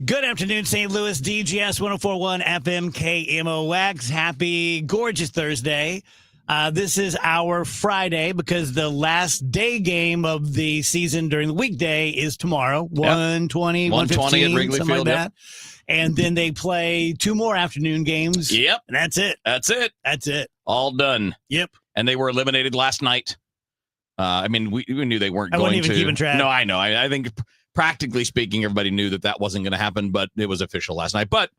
Good afternoon, St. Louis, DGS 1041 FM KMOX. Happy, gorgeous Thursday. This is our Friday because the last day game of the season during the weekday is tomorrow, 1:20, 1:20 at Wrigley something Field, like that. And then they play two more afternoon games. Yep. And that's it. That's it. All done. Yep. And they were eliminated last night. We knew they weren't I going wasn't even keeping track. No, I know. I think practically speaking, everybody knew that wasn't going to happen, but it was official last night. But,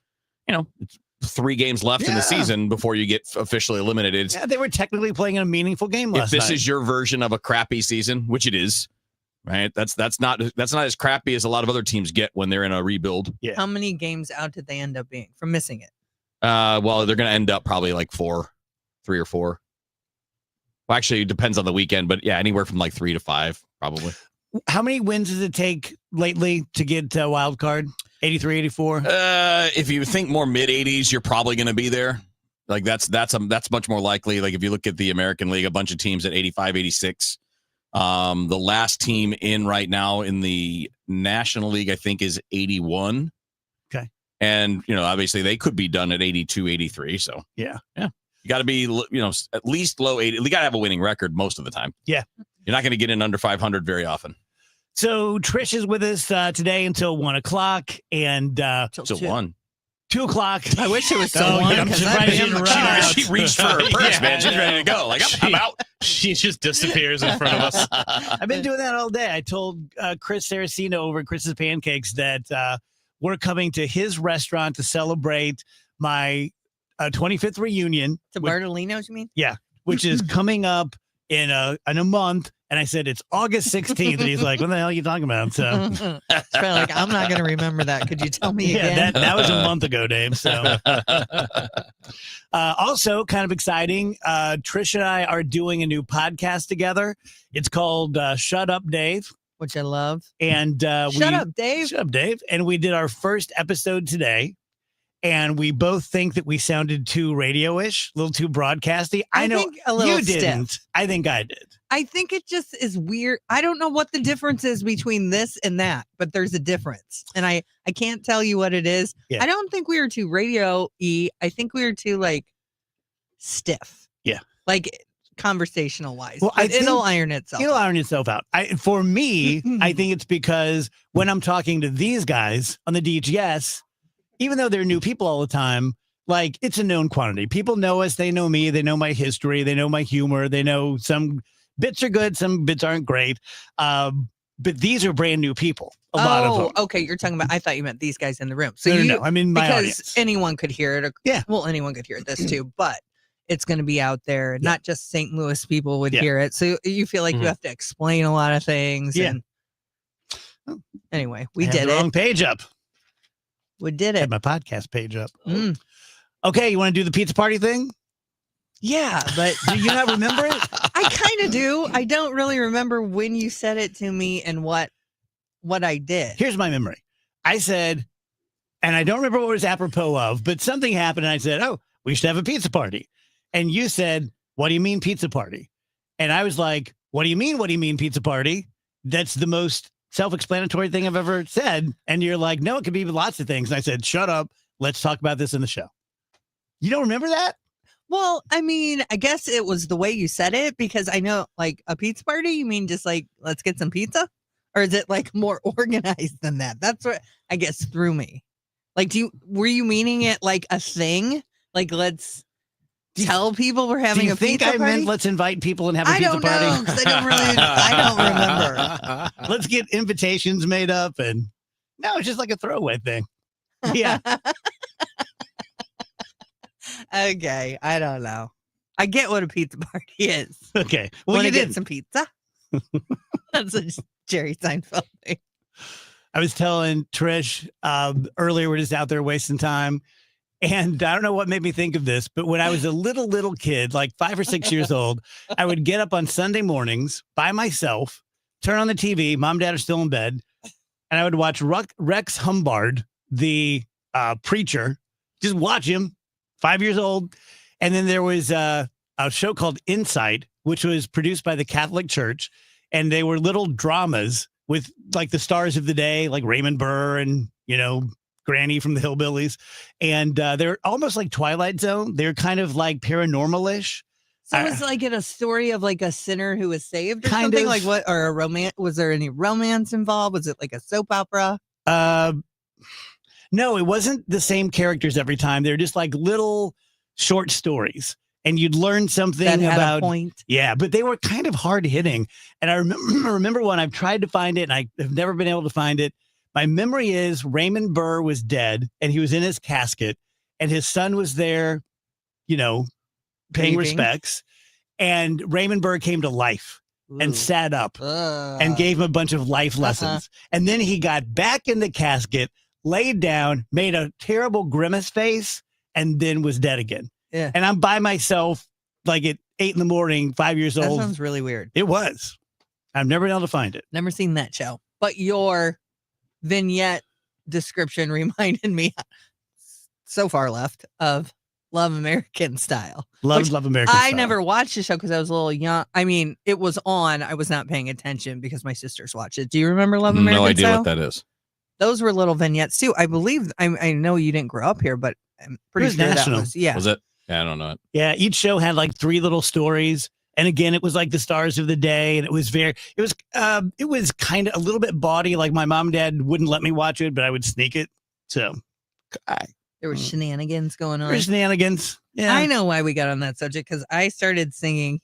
it's 3 games left in the season before you get officially eliminated. Yeah, they were technically playing a meaningful game last night. If this is your version of a crappy season, which it is, right? That's not as crappy as a lot of other teams get when they're in a rebuild. Yeah. How many games out did they end up being from missing it? Well, they're going to end up probably like 3 or 4. Well, actually, it depends on the weekend, but yeah, anywhere from like 3 to 5, probably. How many wins does it take lately to get a wild card? 83, 84? If you think more mid-80s, you're probably going to be there. Like that's much more likely. Like if you look at the American League, a bunch of teams at 85, 86. The last team in right now in the National League, I think, is 81. Okay. And, obviously they could be done at 82, 83. So, yeah. You got to be, at least low 80. You got to have a winning record most of the time. Yeah. You're not going to get in under 500 very often. So Trish is with us today until 1 o'clock and Till 1. 2 o'clock. I wish it was so Oh, one. I'm 'cause surprised I've you been didn't running run out. She reached for her purse, man. She's ready to go. Like, I'm out. She just disappears in front of us. I've been doing that all day. I told Chris Saraceno over at Chris's Pancakes that we're coming to his restaurant to celebrate my 25th reunion. To Bertolino's, you mean? Which is coming up in a month. And I said, it's August 16th. And he's like, what the hell are you talking about? So It's probably like, I'm not going to remember that. Could you tell me yeah, again? that was a month ago, Dave. So also kind of exciting. Trish and I are doing a new podcast together. It's called Shut Up, Dave. Which I love. And Shut up, Dave. Shut up, Dave. And we did our first episode today. And we both think that we sounded too radio-ish, a little too broadcasty. I know think a little you didn't. stiff. I think I did. I think it just is weird. I don't know what the difference is between this and that, but there's a difference. And I can't tell you what it is. Yeah. I don't think we were too radio-y. I think we were too stiff. Yeah. Like conversational wise. Well, But I think it'll iron itself. It'll out. iron itself out. For me, I think it's because when I'm talking to these guys on the DGS, even though they're new people all the time, it's a known quantity. People know us. They know me. They know my history. They know my humor. They know some bits are good. Some bits aren't great. But these are brand new people. A lot of them. Okay. You're talking about, I thought you meant these guys in the room. So No. I mean, my because audience. anyone could hear it. Yeah. Well, anyone could hear this too, but it's going to be out there. Yeah. Not just St. Louis people would Yeah. hear it. So you feel like Mhm. you have to explain a lot of things. Yeah. And anyway, we I had did the it. wrong page up. We did I it. had my podcast page up. Mm. Okay, you want to do the pizza party thing? Yeah, but Do you not remember it? I kind of do. I don't really remember when you said it to me and what I did. Here's my memory. I said, and I don't remember what it was apropos of, but something happened and I said, oh, we should have a pizza party. And you said, what do you mean pizza party? And I was like, what do you mean? What do you mean pizza party? That's the most self-explanatory thing I've ever said. And you're like, no, it could be lots of things. And I said, shut up. Let's talk about this in the show. You don't remember that? Well, I mean, I guess it was the way you said it because I know a pizza party, you mean just let's get some pizza? Or is it more organized than that? That's what I guess threw me. Were you meaning it like a thing? Let's tell people we're having do you a think pizza I party? meant let's invite people and have a I pizza don't party? know, 'cause I don't remember. Let's get invitations made up and no, it's just like a throwaway thing. Yeah. Okay, I don't know. I get what a pizza party is. Okay. Well, Want you to get did. some pizza? That's a Jerry Seinfeld thing. I was telling Trish earlier, we're just out there wasting time. And I don't know what made me think of this, but when I was a little kid, like 5 or 6 years old, I would get up on Sunday mornings by myself, turn on the TV. Mom and dad are still in bed. And I would watch Rex Humbard, the preacher, just watch him, 5 years old. And then there was a show called Insight, which was produced by the Catholic Church. And they were little dramas with the stars of the day, like Raymond Burr and, Granny from the Hillbillies, and they're almost like Twilight Zone. They're kind of like paranormal-ish. So was like it a story of like a sinner who was saved or Kind something? of. Like what? Or a romance? Was there any romance involved? Was it like a soap opera? No, it wasn't the same characters every time. They're just like little short stories, and you'd learn something That had about a point. Yeah, but they were kind of hard hitting. And I remember one, I've tried to find it and I have never been able to find it. My memory is Raymond Burr was dead and he was in his casket and his son was there, you know, paying Grieving. respects. And Raymond Burr came to life and Ooh. sat up Ugh. and gave him a bunch of life lessons. And then he got back in the casket, laid down, made a terrible grimace face, and then was dead again. Yeah. And I'm by myself, like at 8 a.m, 5 years That old. sounds really weird. It was. I've never been able to find it. Never seen that show. But your vignette description reminded me so far left of Love American Style. Love American I Style. never watched the show because I was a little young. I mean, it was on. I was not paying attention because my sisters watched it. Do you remember Love American No idea Style? what that is. Those were little vignettes too. I believe. I know you didn't grow up here, but I'm pretty was sure national. that was. Yeah. Was it? Yeah, I don't know it. Yeah, each show had like 3 little stories. And again, it was like the stars of the day. And it was kind of a little bit bawdy. Like my mom and dad wouldn't let me watch it, but I would sneak it. So There were shenanigans going on. there's shenanigans. Yeah. I know why we got on that subject because I started singing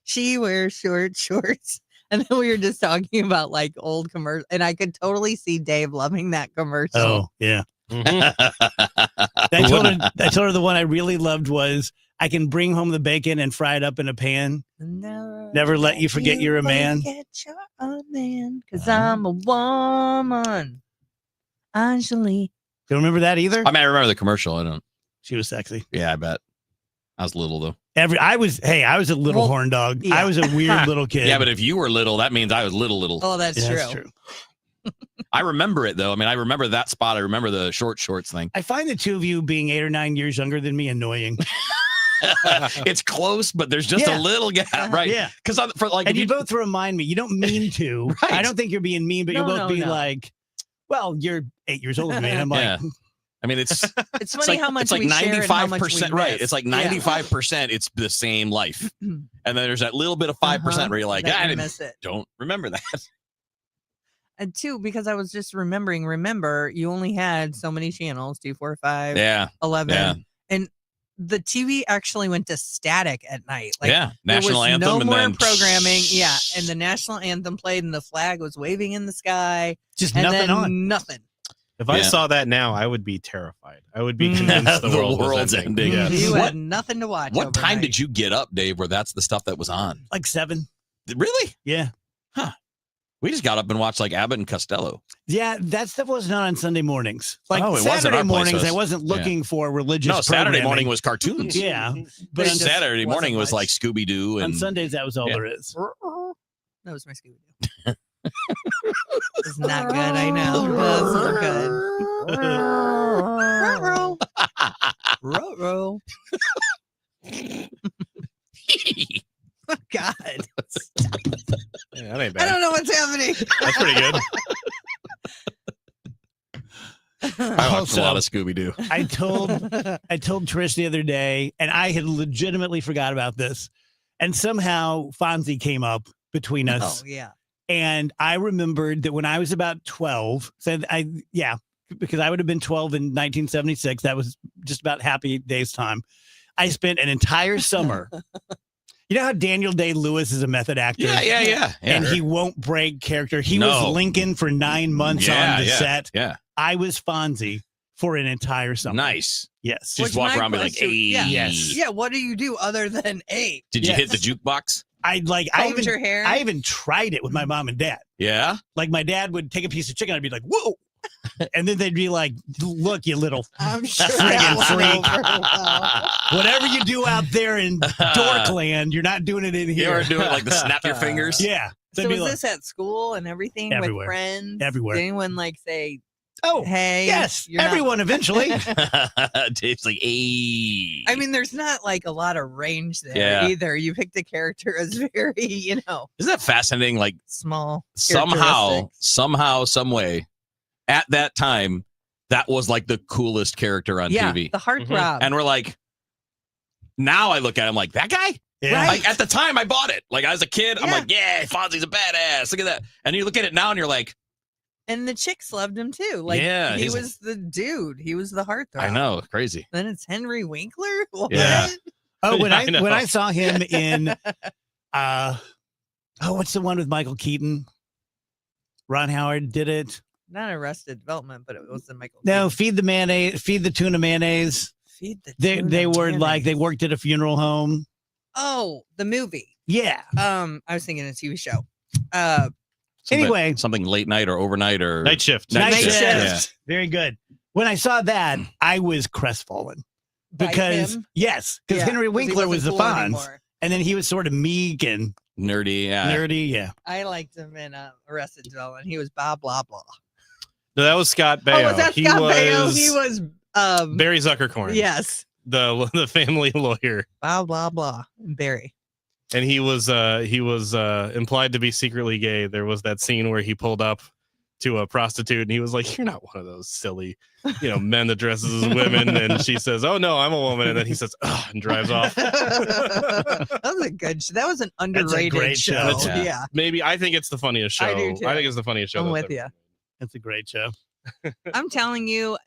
she wears short shorts. And then we were just talking about like old commercials. And I could totally see Dave loving that commercial. Oh, yeah. Mhm. I told her the one I really loved was I can bring home the bacon and fry it up in a pan. Never let you forget you're a man. Forget you're a man, 'cause I'm a woman. Anjali. Don't remember that either? I mean, I remember the commercial. I don't. She was sexy. Yeah, I bet. I was little though. I was a little Well, horn dog. yeah. I was a weird little kid. Yeah, but if you were little, that means I was little. Oh, that's Yeah, true. that's true. I remember it though. I mean, I remember that spot. I remember the short shorts thing. I find the two of you being 8 or 9 years younger than me annoying. It's close, but there's just Yeah. a little gap, right? Yeah. Because for like, And if you both remind me. You don't mean to. Right. I don't think you're being mean, but No, you'll both no, be no. like, well, you're 8 years older than me. And I'm like, Yeah. I mean, it's It's funny how much it's like we share and how much we 95%, right? miss. It's like Yeah. 95%. It's the same life, and then there's that little bit of 5% Uh-huh, where you're like, that I you didn't, miss it. don't remember that. And two, because I was just remember, you only had so many channels, 2, 4, 5, Yeah, 11. yeah, And the TV actually went to static at night. Like, yeah. there was National anthem, no and more then programming. Yeah. And the national anthem played and the flag was waving in the sky. just And nothing then on. nothing. If I Yeah. saw that now, I would be terrified. I would be Mm. convinced the, The world was world's ending. Yes. You What- had nothing to watch. What time overnight. did you get up, Dave? Where that's the stuff that was on? Like 7. Really? Yeah. We just got up and watched like Abbott and Costello. Yeah, that stuff wasn't on Sunday mornings. Like Oh, it wasn't. Saturday Our place mornings, was. I wasn't looking for religious. No, Saturday programming. morning was cartoons. Yeah, But but it on, just Saturday morning wasn't was much. like Scooby Doo, on and Sundays that was all Yeah. there is. That was my Scooby Doo. It's not good. I know. That's not good. Ruh-roh. Oh, God. Yeah, that ain't I bad. don't know what's happening. That's pretty good. I watched Also, a lot of Scooby Doo. I told Trish the other day, and I had legitimately forgot about this, and somehow Fonzie came up between Oh, us, yeah. and I remembered that when I was about 12, because I would have been 12 in 1976. That was just about Happy Days time. I spent an entire summer. You know how Daniel Day-Lewis is a method actor? Yeah. And he won't break character. He No. was Lincoln for 9 months on the set. Yeah, I was Fonzie for an entire summer. nice. Yes. Just walk my around and be like, question- hey. yeah. Yes. Yeah, what do you do other than A? Did you Yes. hit the jukebox? I Combed your hair? I even tried it with my mom and dad. Yeah. Like my dad would take a piece of chicken. I'd be like, whoa. And then they'd be like, look, you little, I'm sure Friggin' that went freak. over well. whatever you do out there in Dorkland, you're not doing it in You here. ever do it like the snap your fingers? Yeah. So They'd be is like, this at school and everything Everywhere. with friends? Everywhere. Did anyone like say, oh, hey? yes, you're not- everyone eventually. Dave's like, hey. I mean, there's not like a lot of range there Yeah. either. You picked a character as very, Isn't that fascinating? Like small. somehow, characteristics. some way, at that time, that was like the coolest character on Yeah, TV. the heartthrob. And we're like, now I look at him like, that guy? Yeah. Right. Like at the time I bought it. Like as a kid, I'm Yeah. like, yeah, Fozzie's a badass. Look at that. And you look at it now and you're like, And the chicks loved him too. Like Yeah, he he's- was the dude. He was the heartthrob. I know, crazy. Then it's Henry Winkler. What? Yeah. Oh, when I when I know. saw him in what's the one with Michael Keaton? Ron Howard did it. Not Arrested Development, but it was the Michael. No, Keaton. feed the tuna mayonnaise. Feed the. They tuna were like they mayonnaise. worked at a funeral home. Oh, the movie. Yeah. I was thinking a TV show. Something- Anyway. something late night or overnight or Night shift. Night Night shift, shift. Very good. When I saw that, I was crestfallen By because him? yes, because Yeah, Henry 'cause he Winkler was wasn't the cool Fonz, anymore. and then he was sort of meek and nerdy. Yeah. nerdy. Yeah. I liked him in Arrested Development. He was blah blah blah. No, that was Scott Baio. Oh, was that he Scott was Baio? He was Barry Zuckercorn. yes, The family lawyer. blah blah blah. Barry. And he was implied to be secretly gay. There was that scene where he pulled up to a prostitute and he was like, "You're not one of those silly, men that dresses as women." And she says, "Oh no, I'm a woman." And then he says, "Ugh," and drives off. That was a good. That was an underrated great show. show. Yeah. Yeah, Maybe I think it's the funniest show. I do, too. I think it's the funniest show. I'm that's with ever you. That's a great show. I'm telling you.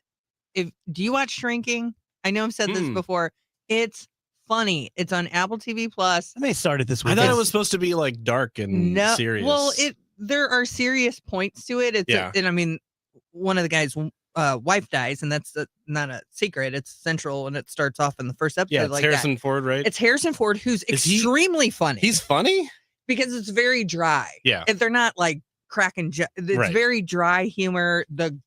Do you watch Shrinking? I know I've said this Mm. before. It's funny. It's on Apple TV Plus. I may start it this I week. thought it was supposed to be like dark and No, serious. well, there are serious points to it. It's Yeah. and I mean, one of the guys' wife dies, and that's not a secret. It's central, and it starts off in the first episode. yeah, it's like Harrison that. Ford, right? It's Harrison Ford, who's Is he- extremely funny. He's funny. because it's very dry. Yeah. If they're not like cracking. It's Right. very dry humor. The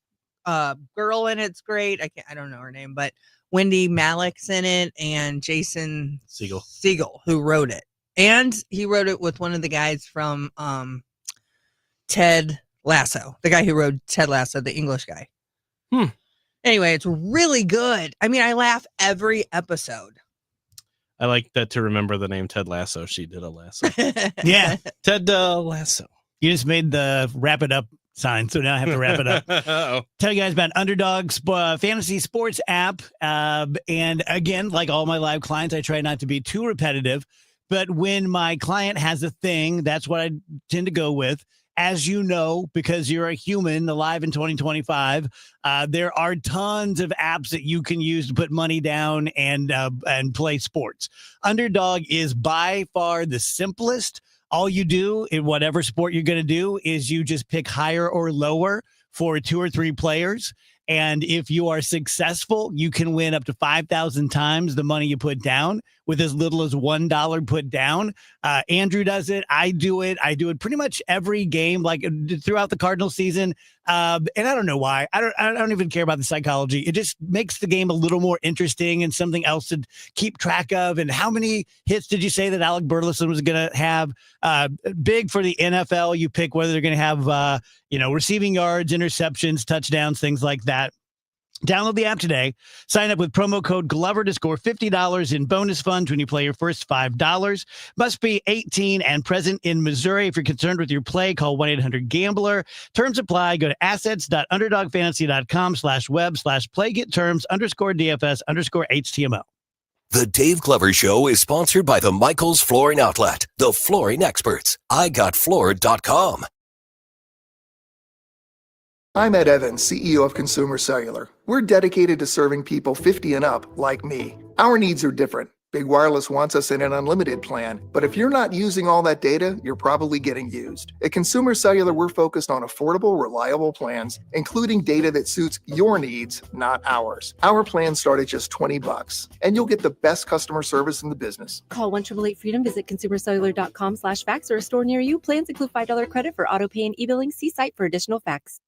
girl in it's great. I don't know her name, but Wendy Malick's in it, and Jason Segel, who wrote it, and he wrote it with one of the guys from Ted Lasso, the guy who wrote Ted Lasso, the English guy. Anyway, it's really good. I mean, I laugh every episode. I like that to remember the name Ted Lasso. She did a lasso. Yeah. Ted Lasso. You just made the wrap it up sign, so now I have to wrap it up. Uh-oh. Tell you guys about Underdog's fantasy sports app. And again, like all my live clients, I try not to be too repetitive. But when my client has a thing, that's what I tend to go with. As you know, because you're a human alive in 2025, there are tons of apps that you can use to put money down and play sports. Underdog is by far the simplest. All you do in whatever sport you're going to do is you just pick higher or lower for 2 or 3 players. And if you are successful, you can win up to 5,000 times the money you put down with as little as $1 put down. Andrew does it. I do it. I do it pretty much every game, like throughout the Cardinal season. And I don't know why. I don't even care about the psychology. It just makes the game a little more interesting and something else to keep track of. And how many hits did you say that Alec Burleson was going to have? Big for the NFL. You pick whether they're going to have, receiving yards, interceptions, touchdowns, things like that. Download the app today. Sign up with promo code Glover to score $50 in bonus funds when you play your first $5. Must be 18 and present in Missouri. If you're concerned with your play, call 1-800-GAMBLER. Terms apply. Go to assets.underdogfantasy.com/web/play. Get terms _DFS_HTML. The Dave Glover Show is sponsored by the Michaels Flooring Outlet, the flooring experts. IGotFloored.com. I'm Ed Evans, CEO of Consumer Cellular. We're dedicated to serving people 50 and up, like me. Our needs are different. Big Wireless wants us in an unlimited plan, but if you're not using all that data, you're probably getting used. At Consumer Cellular, we're focused on affordable, reliable plans, including data that suits your needs, not ours. Our plans start at just $20, and you'll get the best customer service in the business. Call 1-888-FREEDOM, visit consumercellular.com/facts or a store near you. Plans include $5 credit for auto pay and e-billing. See site for additional facts.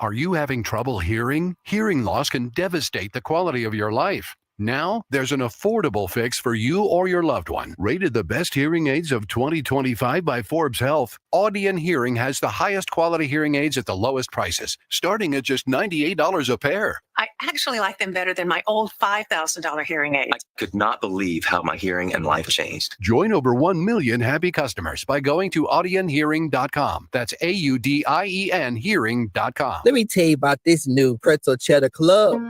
Are you having trouble hearing? Hearing loss can devastate the quality of your life. Now, there's an affordable fix for you or your loved one. Rated the best hearing aids of 2025 by Forbes Health, Audion Hearing has the highest quality hearing aids at the lowest prices, starting at just $98 a pair. I actually like them better than my old $5,000 hearing aids. I could not believe how my hearing and life changed. Join over 1 million happy customers by going to audionhearing.com. That's AUDIEN hearing.com. Let me tell you about this new pretzel cheddar club.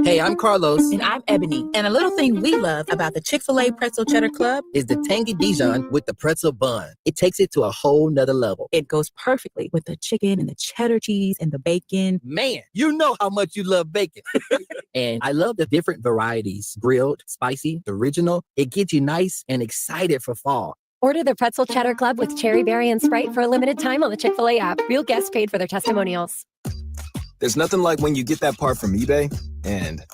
Hey, I'm Carlos. And I'm Ebony. And a little thing we love about the Chick-fil-A Pretzel Cheddar Club is the tangy Dijon with the pretzel bun. It takes it to a whole nother level. It goes perfectly with the chicken and the cheddar cheese and the bacon. Man, you know how much you love bacon. And I love the different varieties. Grilled, spicy, original. It gets you nice and excited for fall. Order the Pretzel Cheddar Club with Cherry Berry and Sprite for a limited time on the Chick-fil-A app. Real guests paid for their testimonials. There's nothing like when you get that part from eBay and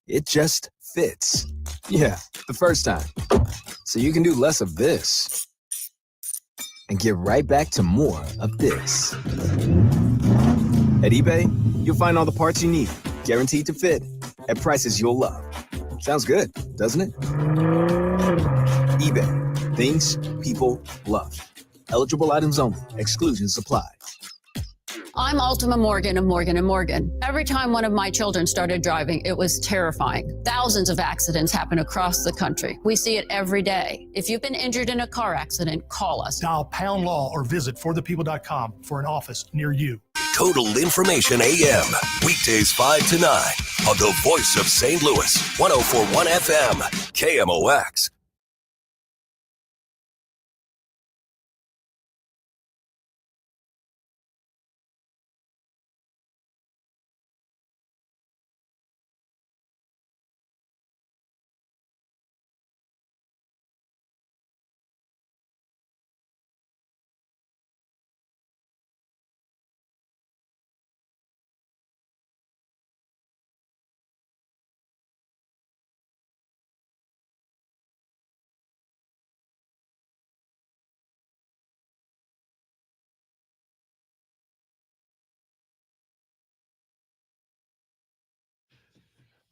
it just fits. Yeah, the first time. So you can do less of this and get right back to more of this. At eBay, you'll find all the parts you need, guaranteed to fit, at prices you'll love. Sounds good, doesn't it? eBay, things people love. Eligible items only. Exclusions apply. I'm Ultima Morgan of Morgan & Morgan. Every time one of my children started driving, it was terrifying. Thousands of accidents happen across the country. We see it every day. If you've been injured in a car accident, call us. Dial pound law or visit forthepeople.com for an office near you. Total Information AM, weekdays 5 to 9 on the voice of St. Louis, 104.1 FM, KMOX.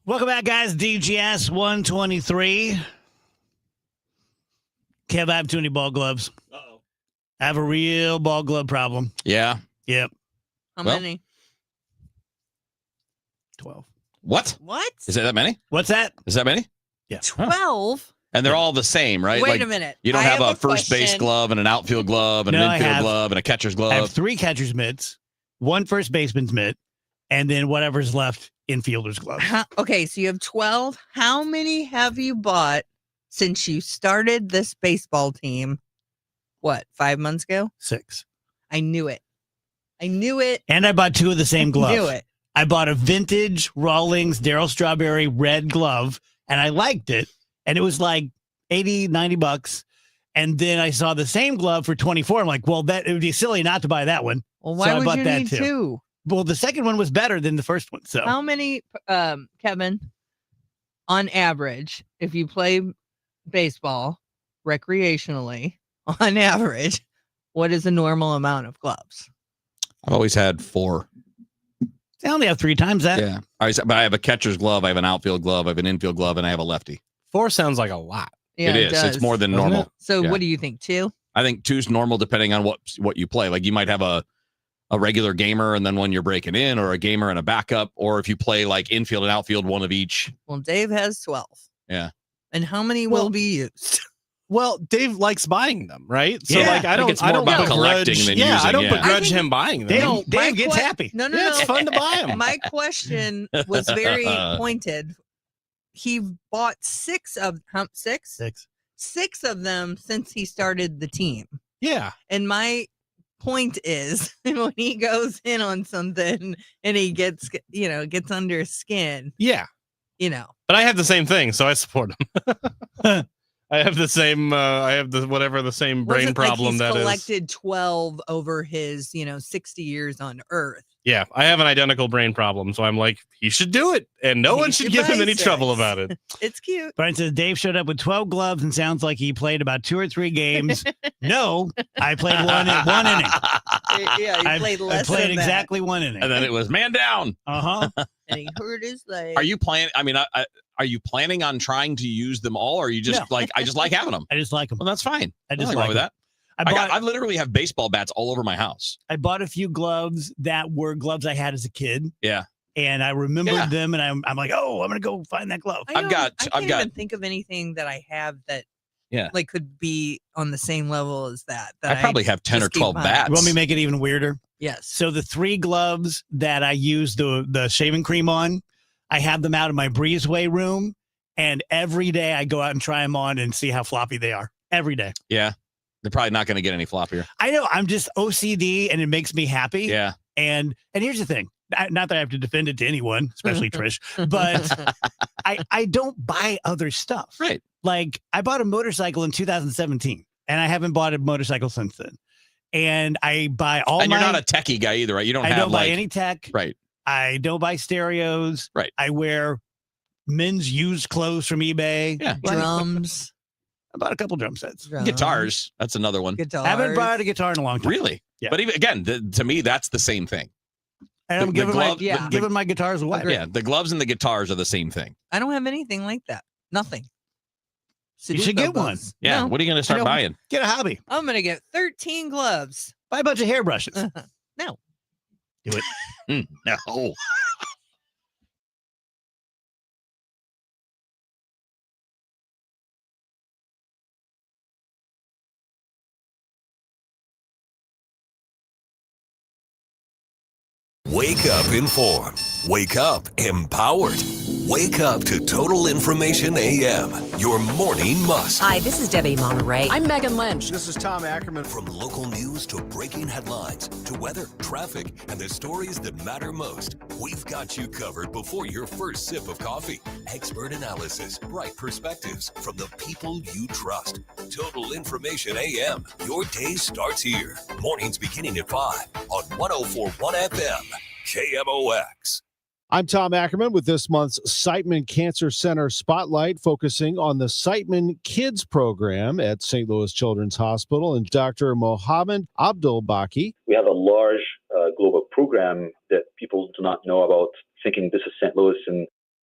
Welcome back, guys. DGS 123. Kev, I have too many ball gloves. Uh-oh. I have a real ball glove problem. Yeah. Yep. How many? 12. What? What? Is that many? What's that? Is that many? Yeah. 12? And they're all the same, right? Wait a minute. You don't I have have a a first base question. glove and an outfield glove and No, an I infield have- glove and a catcher's I have glove. 3 catcher's mitts, 1 first baseman's mitt, and then whatever's left, infielder's glove. Okay, so you have 12. How many have you bought since you started this baseball team? What, 5 months ago? 6. I knew it. I knew it. And I bought 2 of the same glove. Knew it. I bought a vintage Rawlings Darryl Strawberry red glove, and I liked it. And it was like $80-$90. And then I saw the same glove for $24. I'm like, well, it would be silly not to buy that one. Well, So why I would bought you that need too. 2? Well, the second one was better than the first one. So How many, Kevin, on average, if you play baseball recreationally, on average, what is a normal amount of gloves? I've always had 4. I only have 3 times that. Yeah. But I have a catcher's glove, I have an outfield glove, I have an infield glove, and I have a lefty. 4 sounds like a lot. Yeah, it is. does. It's more than Doesn't normal. it? So Yeah. what do you think, 2? I think 2's normal depending on what you play. Like you might have a regular gamer and then one you're breaking in, or a gamer and a backup, or if you play like infield and outfield, one of each. Well, Dave has 12. Yeah. And how many will be used? Well, Dave likes buying them, right? So Yeah. like I think it's more about collecting than yeah, using, I don't yeah. begrudge I think him buying them. They don't. My Dave gets happy. No, Yeah, it's fun to buy them. My question was very pointed. He bought 6 of 6? 6. 6 of them since he started the team. Yeah. And my point is when he goes in on something and he gets under his skin, Yeah. But I have the same thing, so I support him. I have the same the same brain wasn't problem like he's that is. collected 12 over his 60 years on Earth. Yeah, I have an identical brain problem, so I'm like, he should do it, and no He one should should give him buy any 6. trouble about it. It's cute. Brian says Dave showed up with 12 gloves and sounds like he played about 2 or 3 games. No, I played one inning. Yeah, he I played less played than that. exactly 1 inning. And then it was man down. Uh-huh. And he hurt his leg. Are you playing? I mean, are you planning on trying to use them all, or are you just No. I just like having them? I just like them. Well, that's fine. I just Nothing like wrong with them. that. I literally have baseball bats all over my house. I bought a few gloves that were gloves I had as a kid, Yeah. and I remembered Yeah. them, and I'm like, oh, I'm gonna go find that glove. I can't even think of anything that I have that like could be on the same level as that. I probably have 10 or just keep 12 mine. bats. You want me to make it even weirder? Yes. So the 3 gloves that I use the shaving cream on, I have them out in my breezeway room, and every day I go out and try them on and see how floppy they are. Every day. Yeah. They're probably not going to get any floppier. I know. I'm just OCD, and it makes me happy. Yeah. And here's the thing. Not that I have to defend it to anyone, especially Trish, but I don't buy other stuff. Right. Like I bought a motorcycle in 2017, and I haven't bought a motorcycle since then. And I buy all And my. you're not a techie guy either, right? You don't I have don't buy like any tech. right. I don't buy stereos. Right. I wear men's used clothes from eBay. Yeah. Drums. I bought a couple drum sets. Guitars. That's another one. Guitars. Haven't bought a guitar in a long time. Really? Yeah. But even again, to me, that's the same thing. And I'm The giving, glove- giving my guitars away. Yeah. The gloves and the guitars are the same thing. I don't have anything like that. Nothing. You should get one. Yeah. No. What are you going to start buying? Get a hobby. I'm gonna get 13 gloves. Buy a bunch of hairbrushes. No. Do it. No. Wake up informed. Wake up empowered. Wake up to Total Information AM, your morning must. Hi, this is Debbie Monterey. I'm Megan Lynch. This is Tom Ackerman. From local news to breaking headlines to weather, traffic, and the stories that matter most, we've got you covered before your first sip of coffee. Expert analysis, bright perspectives from the people you trust. Total Information AM. Your day starts here. Mornings beginning at 5 on 104.1 FM. KMOX. I'm Tom Ackerman with this month's Siteman Cancer Center Spotlight, focusing on the Siteman Kids program at St. Louis Children's Hospital and Dr. Mohammed Abdul-Baki. We have a large global program that people do not know about, thinking this is St. Louis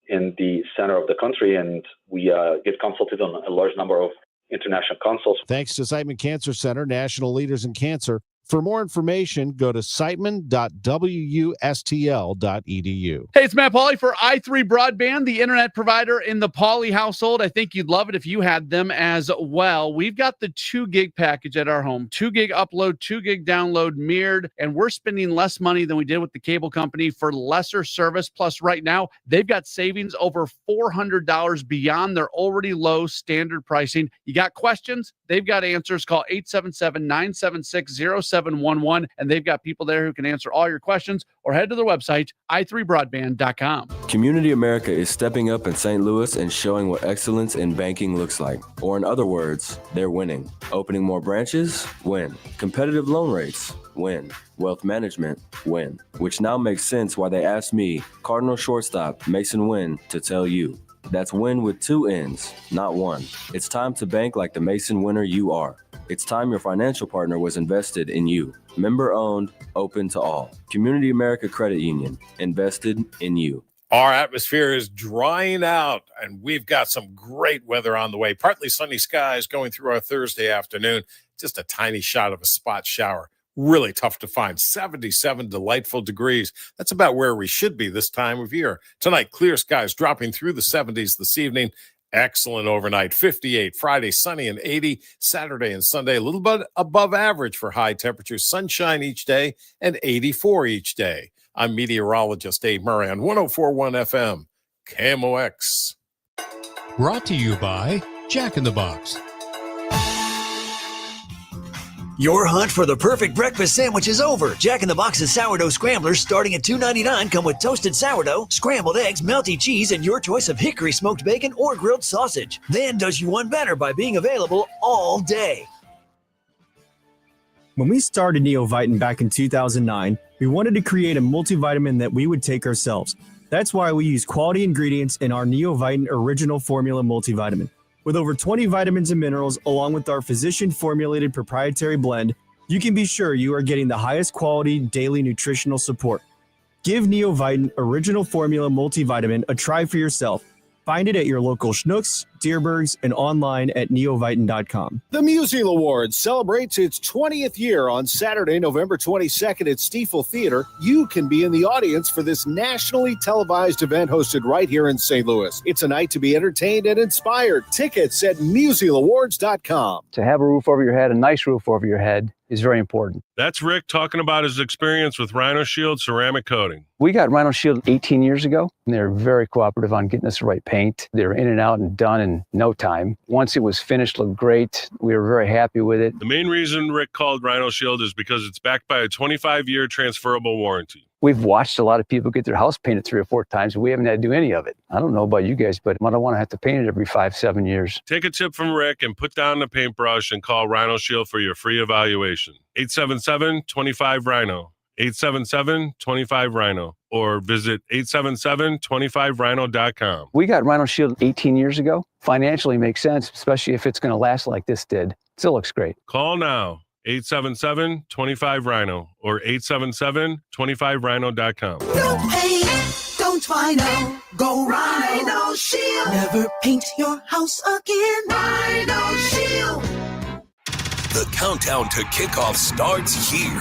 in the center of the country, and we get consulted on a large number of international consults. Thanks to Siteman Cancer Center, national leaders in cancer. For more information, go to siteman.wustl.edu. Hey, it's Matt Pauley for i3 Broadband, the internet provider in the Pauley household. I think you'd love it if you had them as well. We've got the 2 gig package at our home, 2 gig upload, 2 gig download mirrored, and we're spending less money than we did with the cable company for lesser service. Plus, right now, they've got savings over $400 beyond their already low standard pricing. You got questions? They've got answers. Call 877-976-0711, and they've got people there who can answer all your questions, or head to their website, i3broadband.com. Community America is stepping up in St. Louis and showing what excellence in banking looks like. Or in other words, they're winning. Opening more branches? Win. Competitive loan rates? Win. Wealth management? Win. Which now makes sense why they asked me, Cardinal shortstop Mason Wynn, to tell you. That's win with 2 N's, not one. It's time to bank like the Mason winner you are. It's time your financial partner was invested in you. Member owned, open to all. Community America Credit Union, invested in you. Our atmosphere is drying out, and we've got some great weather on the way. Partly sunny skies going through our Thursday afternoon. Just a tiny shot of a spot shower. Really tough to find. 77 delightful degrees. That's about where we should be this time of year. Tonight, clear skies dropping through the 70s this evening. Excellent overnight. 58. Friday, sunny and 80. Saturday and Sunday, a little bit above average for high temperatures. Sunshine each day and 84 each day. I'm meteorologist Dave Murray on 104.1 FM, KMOX. Brought to you by Jack in the Box. Your hunt for the perfect breakfast sandwich is over. Jack in the Box's sourdough scramblers, starting at $2.99, come with toasted sourdough, scrambled eggs, melty cheese, and your choice of hickory smoked bacon or grilled sausage. Then does you one better by being available all day. When we started Neovitamin back in 2009, we wanted to create a multivitamin that we would take ourselves. That's why we use quality ingredients in our Neovitamin Original Formula multivitamin. With over 20 vitamins and minerals, along with our physician-formulated proprietary blend, you can be sure you are getting the highest quality daily nutritional support. Give Neovitamin Original Formula multivitamin a try for yourself. Find it at your local Schnucks, Deerbergs, and online at neovitan.com. The Musial Awards celebrates its 20th year on Saturday, November 22nd at Stiefel Theater. You can be in the audience for this nationally televised event hosted right here in St. Louis. It's a night to be entertained and inspired. Tickets at musialawards.com. To have a roof over your head, a nice roof over your head, is very important. That's Rick talking about his experience with Rhino Shield ceramic coating. We got Rhino Shield 18 years ago, and they're very cooperative on getting us the right paint. They were in and out and done in no time. Once it was finished, looked great. We were very happy with it. The main reason Rick called Rhino Shield is because it's backed by a 25-year transferable warranty. We've watched a lot of people get their house painted 3 or 4 times, and we haven't had to do any of it. I don't know about you guys, but I don't want to have to paint it every 5-7 years. Take a tip from Rick and put down the paintbrush and call Rhino Shield for your free evaluation. 877-25-RHINO. 877-25-RHINO. Or visit 877-25rhino.com. We got Rhino Shield 18 years ago. Financially makes sense, especially if it's going to last like this did. Still looks great. Call now. 877-25-RHINO or 877-25rhino.com. No pain, don't Rhino. Go Rhino Shield. Never paint your house again. Rhino Shield. The countdown to kickoff starts here.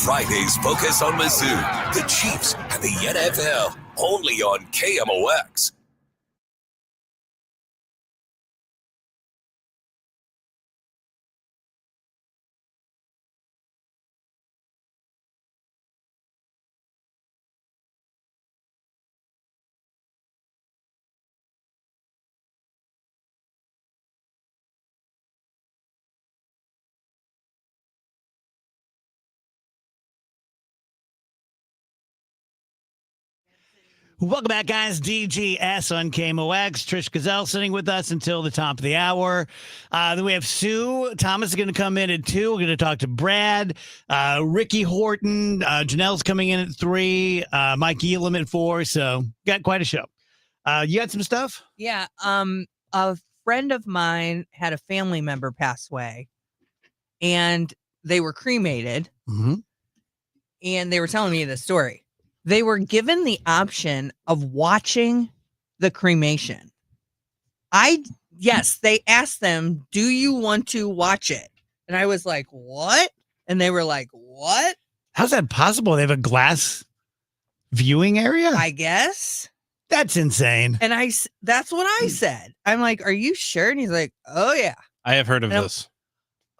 Friday's focus on Mizzou, the Chiefs, and the NFL, only on KMOX. Welcome back, guys. DGS on KMOX. Trish Gazelle sitting with us until the top of the hour. Then we have Sue. Thomas is going to come in at 2. We're going to talk to Brad, Ricky Horton. Janelle's coming in at 3. Mike Elam at 4. So got quite a show. You got some stuff? Yeah. A friend of mine had a family member pass away, and they were cremated. Mm-hmm. And they were telling me the story. They were given the option of watching the cremation. They asked them, do you want to watch it? And I was like, what? And they were like, what? How's that possible? They have a glass viewing area? I guess. That's insane. And that's what I said. I'm like, are you sure? And he's like, oh, yeah. I have heard of this.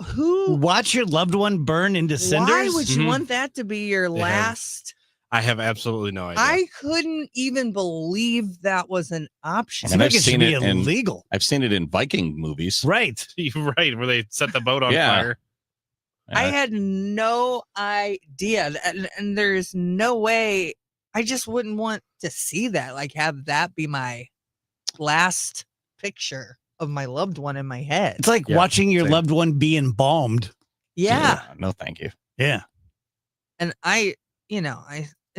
Who? Watch your loved one burn into cinders? Why would you want that to be your last? I have absolutely no idea. I couldn't even believe that was an option. And I've seen it illegal. I've seen it in Viking movies. Right. Right, where they set the boat on fire. I had no idea. And there's no way. I just wouldn't want to see that. Like, have that be my last picture of my loved one in my head. It's like watching your loved one be embalmed. Yeah. No, thank you. Yeah. And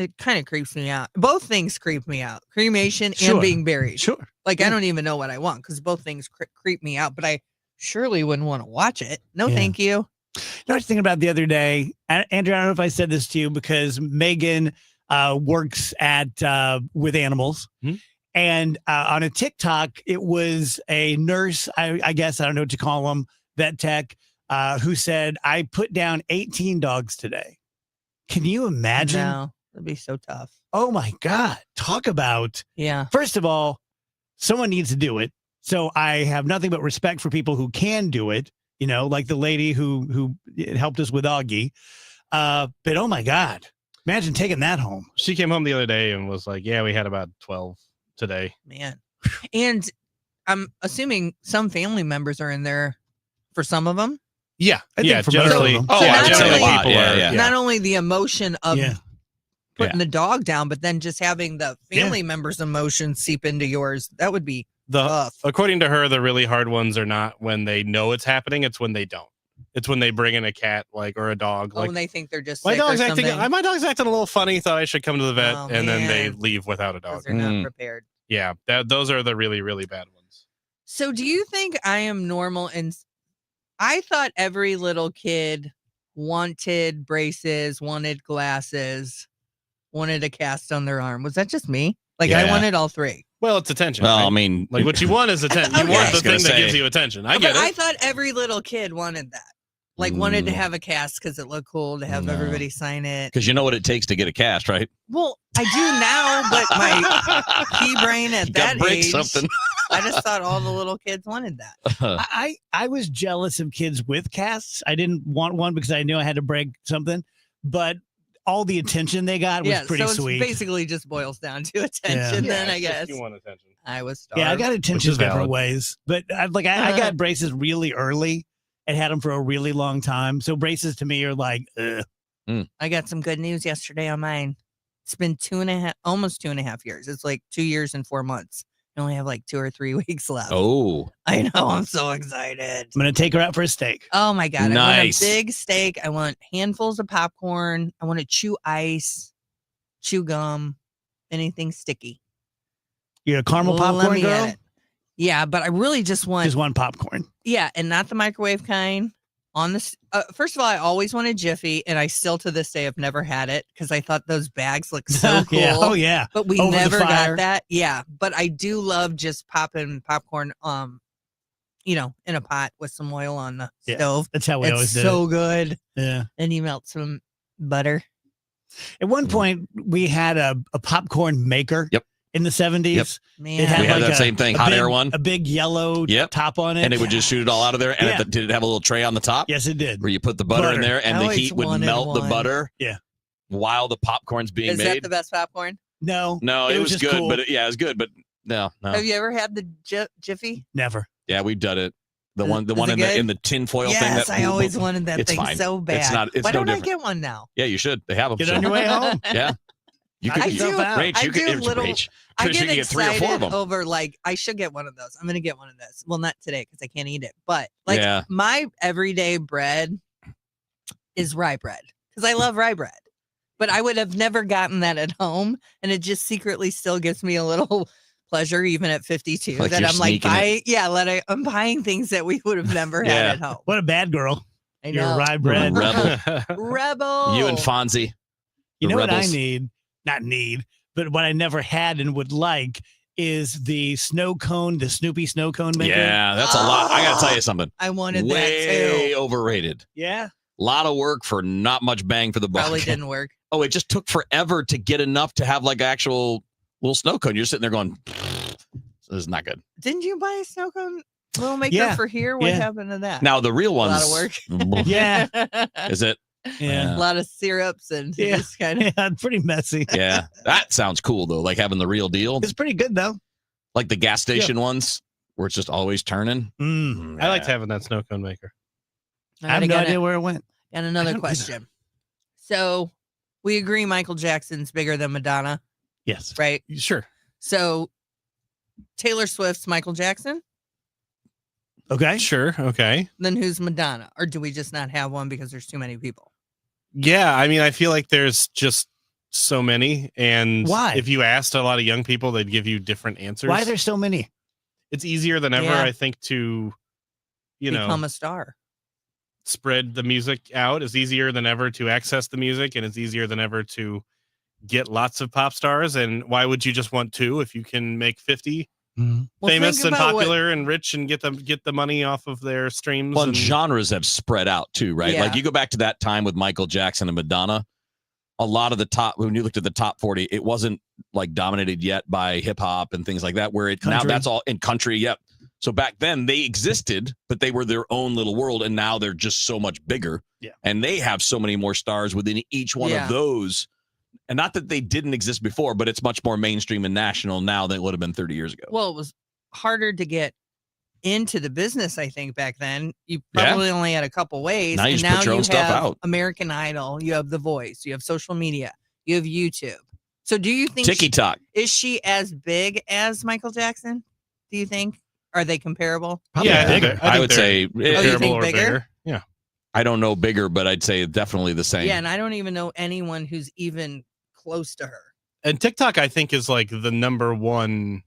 it kind of creeps me out. Both things creep me out. Cremation and being buried. Sure. Like, I don't even know what I want because both things creep me out, but I surely wouldn't want to watch it. No, thank you. You know what I was thinking about the other day? Andrew, I don't know if I said this to you because Megan works at with animals. Hmm? And on a TikTok, it was a nurse, I guess, I don't know what to call them, vet tech, who said, I put down 18 dogs today. Can you imagine? No, that'd be so tough. Oh my God. Talk about. Yeah. First of all, someone needs to do it. So I have nothing but respect for people who can do it, like the lady who helped us with Augie. But oh my God, imagine taking that home. She came home the other day and was like, yeah, we had about 12 today. Man. And I'm assuming some family members are in there for some of them. Yeah. I think for most generally. of them. So not generally only- people are. Not only the emotion of putting Yeah. the dog down, but then just having the family members' emotions seep into yours. That would be tough. According to her, the really hard ones are not when they know it's happening. It's when they don't. It's when they bring in a cat, or a dog. When they think they're just my sick or dog's acting. something. My dog's acting a little funny. Thought I should come to the vet, Oh, and then they man. leave without a dog. They're not prepared. Yeah, those are the really, really bad ones. So do you think I am normal? And I thought every little kid wanted braces, wanted glasses, wanted a cast on their arm. Was that just me? I Yeah. wanted all 3. Well, it's attention. Well, right? I mean, like what you want is attention. You Okay. want I the was gonna thing that say- gives you attention. I But get I it. thought every little kid wanted that. Like wanted to have a cast because it looked cool to have No. everybody sign it. because you know what it takes to get a cast, right? Well, I do now, but my pea brain at You gotta that break age, something. I just thought all the little kids wanted that. I was jealous of kids with casts. I didn't want one because I knew I had to break something, but all the attention they got was Yeah, pretty so sweet. it basically just boils down to attention. Then I guess you want attention. I was starved. Yeah, I got attention is different valid. ways, but I got braces really early and had them for a really long time. So braces to me are like, ugh. I got some good news yesterday on mine. It's been almost 2.5 years. It's like 2 years and 4 months. I only have like 2 or 3 weeks left. Oh, I know. I'm so excited. I'm gonna take her out for a steak. Oh my God. I Nice. want a big steak. I want handfuls of popcorn. I want to chew ice, chew gum, anything sticky. You're a caramel Let popcorn me at girl. it. Yeah, but I really just want, Just one popcorn. yeah, and not the microwave kind. On this, first of all, I always wanted Jiffy, and I still to this day have never had it because I thought those bags look so cool. Yeah. Oh yeah. But we Over the never fire. got that. Yeah, but I do love just popping popcorn, in a pot with some oil on the Yeah, stove. that's how we It's always did so it. good. Yeah. And you melt some butter. At one point, we had a popcorn maker. Yep. In the 70s. Yep. Man, It had We had like that same thing, hot big, air one. a big yellow Yep. top on it, and it would just shoot it all out of there. And Yeah. did it have a little tray on the top Yes, it did. where you put the butter in Butter. there and I the always heat would wanted melt the one. butter? Yeah. While the popcorn's being Is made. that the best popcorn? No, No, it was just good, cool. but it was good, but no. Have you ever had the Jiffy? Never. Yeah, we've done it. The Is- one is it in good? the tin foil Yes, thing. That I always wanted that it's thing fine. so bad. It's not. It's Why no don't different. I get one now? Yeah, you should. They have them. Get on your way home. Yeah. You could I do. Rach, I you could, do little. Rach, I Trish, you get could get 3 or 4 of excited them. over like I should get one of those. I'm gonna get one of those. Well, not today because I can't eat it. But like Yeah. my everyday bread is rye bread because I love rye bread. But I would have never gotten that at home, and it just secretly still gives me a little pleasure, even at 52, Like that you're I'm like sneaking it. I'm buying things that we would have never had Yeah. at home. What a bad girl. I You're know. rye bread. Rebel. Rebel. You and Fonzie. You the know what I rebels. need? Not need, but what I never had and would like is the snow cone, the Snoopy snow cone maker. Yeah, that's a lot. I got to tell you something. I wanted Way that too. overrated. Yeah. A lot of work for not much bang for the buck. Probably didn't work. Oh, it just took forever to get enough to have like actual little snow cone. You're sitting there going, this is not good. Didn't you buy a snow cone little maker Yeah. for here? What Yeah. happened to that? Now the real a ones. lot of work. Yeah. Is it? Yeah. A lot of syrups and Yeah. just kind of. Yeah, pretty messy. Yeah. That sounds cool though. Like having the real deal. It's pretty good though. Like the gas station ones where it's just always turning. Mm. I liked having that snow cone maker. I have no idea where it went. And I another don't question. So we agree Michael Jackson's bigger than Madonna, Yes. right? Sure. So Taylor Swift's Michael Jackson. Okay. Sure. Okay. Then who's Madonna? Or do we just not have one because there's too many people? Yeah. I mean, I feel like there's just so many. And Why? if you asked a lot of young people, they'd give you different answers. Why are there so many? It's easier than ever, Yeah. I think, to, Become a star. spread the music out. It's easier than ever to access the music, and it's easier than ever to get lots of pop stars. And why would you just want 2 if you can make 50 Well, famous think and about what- popular and rich and get the money off of their streams? Well, and and genres have spread out too, right? Yeah. Like you go back to that time with Michael Jackson and Madonna. A lot of the top, when you looked at the top 40, it wasn't like dominated yet by hip hop and things like that, where it now Country. that's all in country. Yep. So back then they existed, but they were their own little world. And now they're just so much bigger. Yeah. And they have so many more stars within each one Yeah. of those. And not that they didn't exist before, but it's much more mainstream and national now than it would have been 30 years ago. Well, it was harder to get into the business, I think, back then. You Yeah. probably only had a couple ways. Now you and just put now your own you stuff have out. American Idol, you have The Voice, you have social media, you have YouTube. So do you think TikTok. is she as big as Michael Jackson? Do you think? Are they comparable? yeah, bigger. I would they're say you comparable think or bigger? Yeah. I don't know bigger, but I'd say definitely the same. Yeah, and I don't even know anyone who's even close to her. And TikTok, I think, is like the #1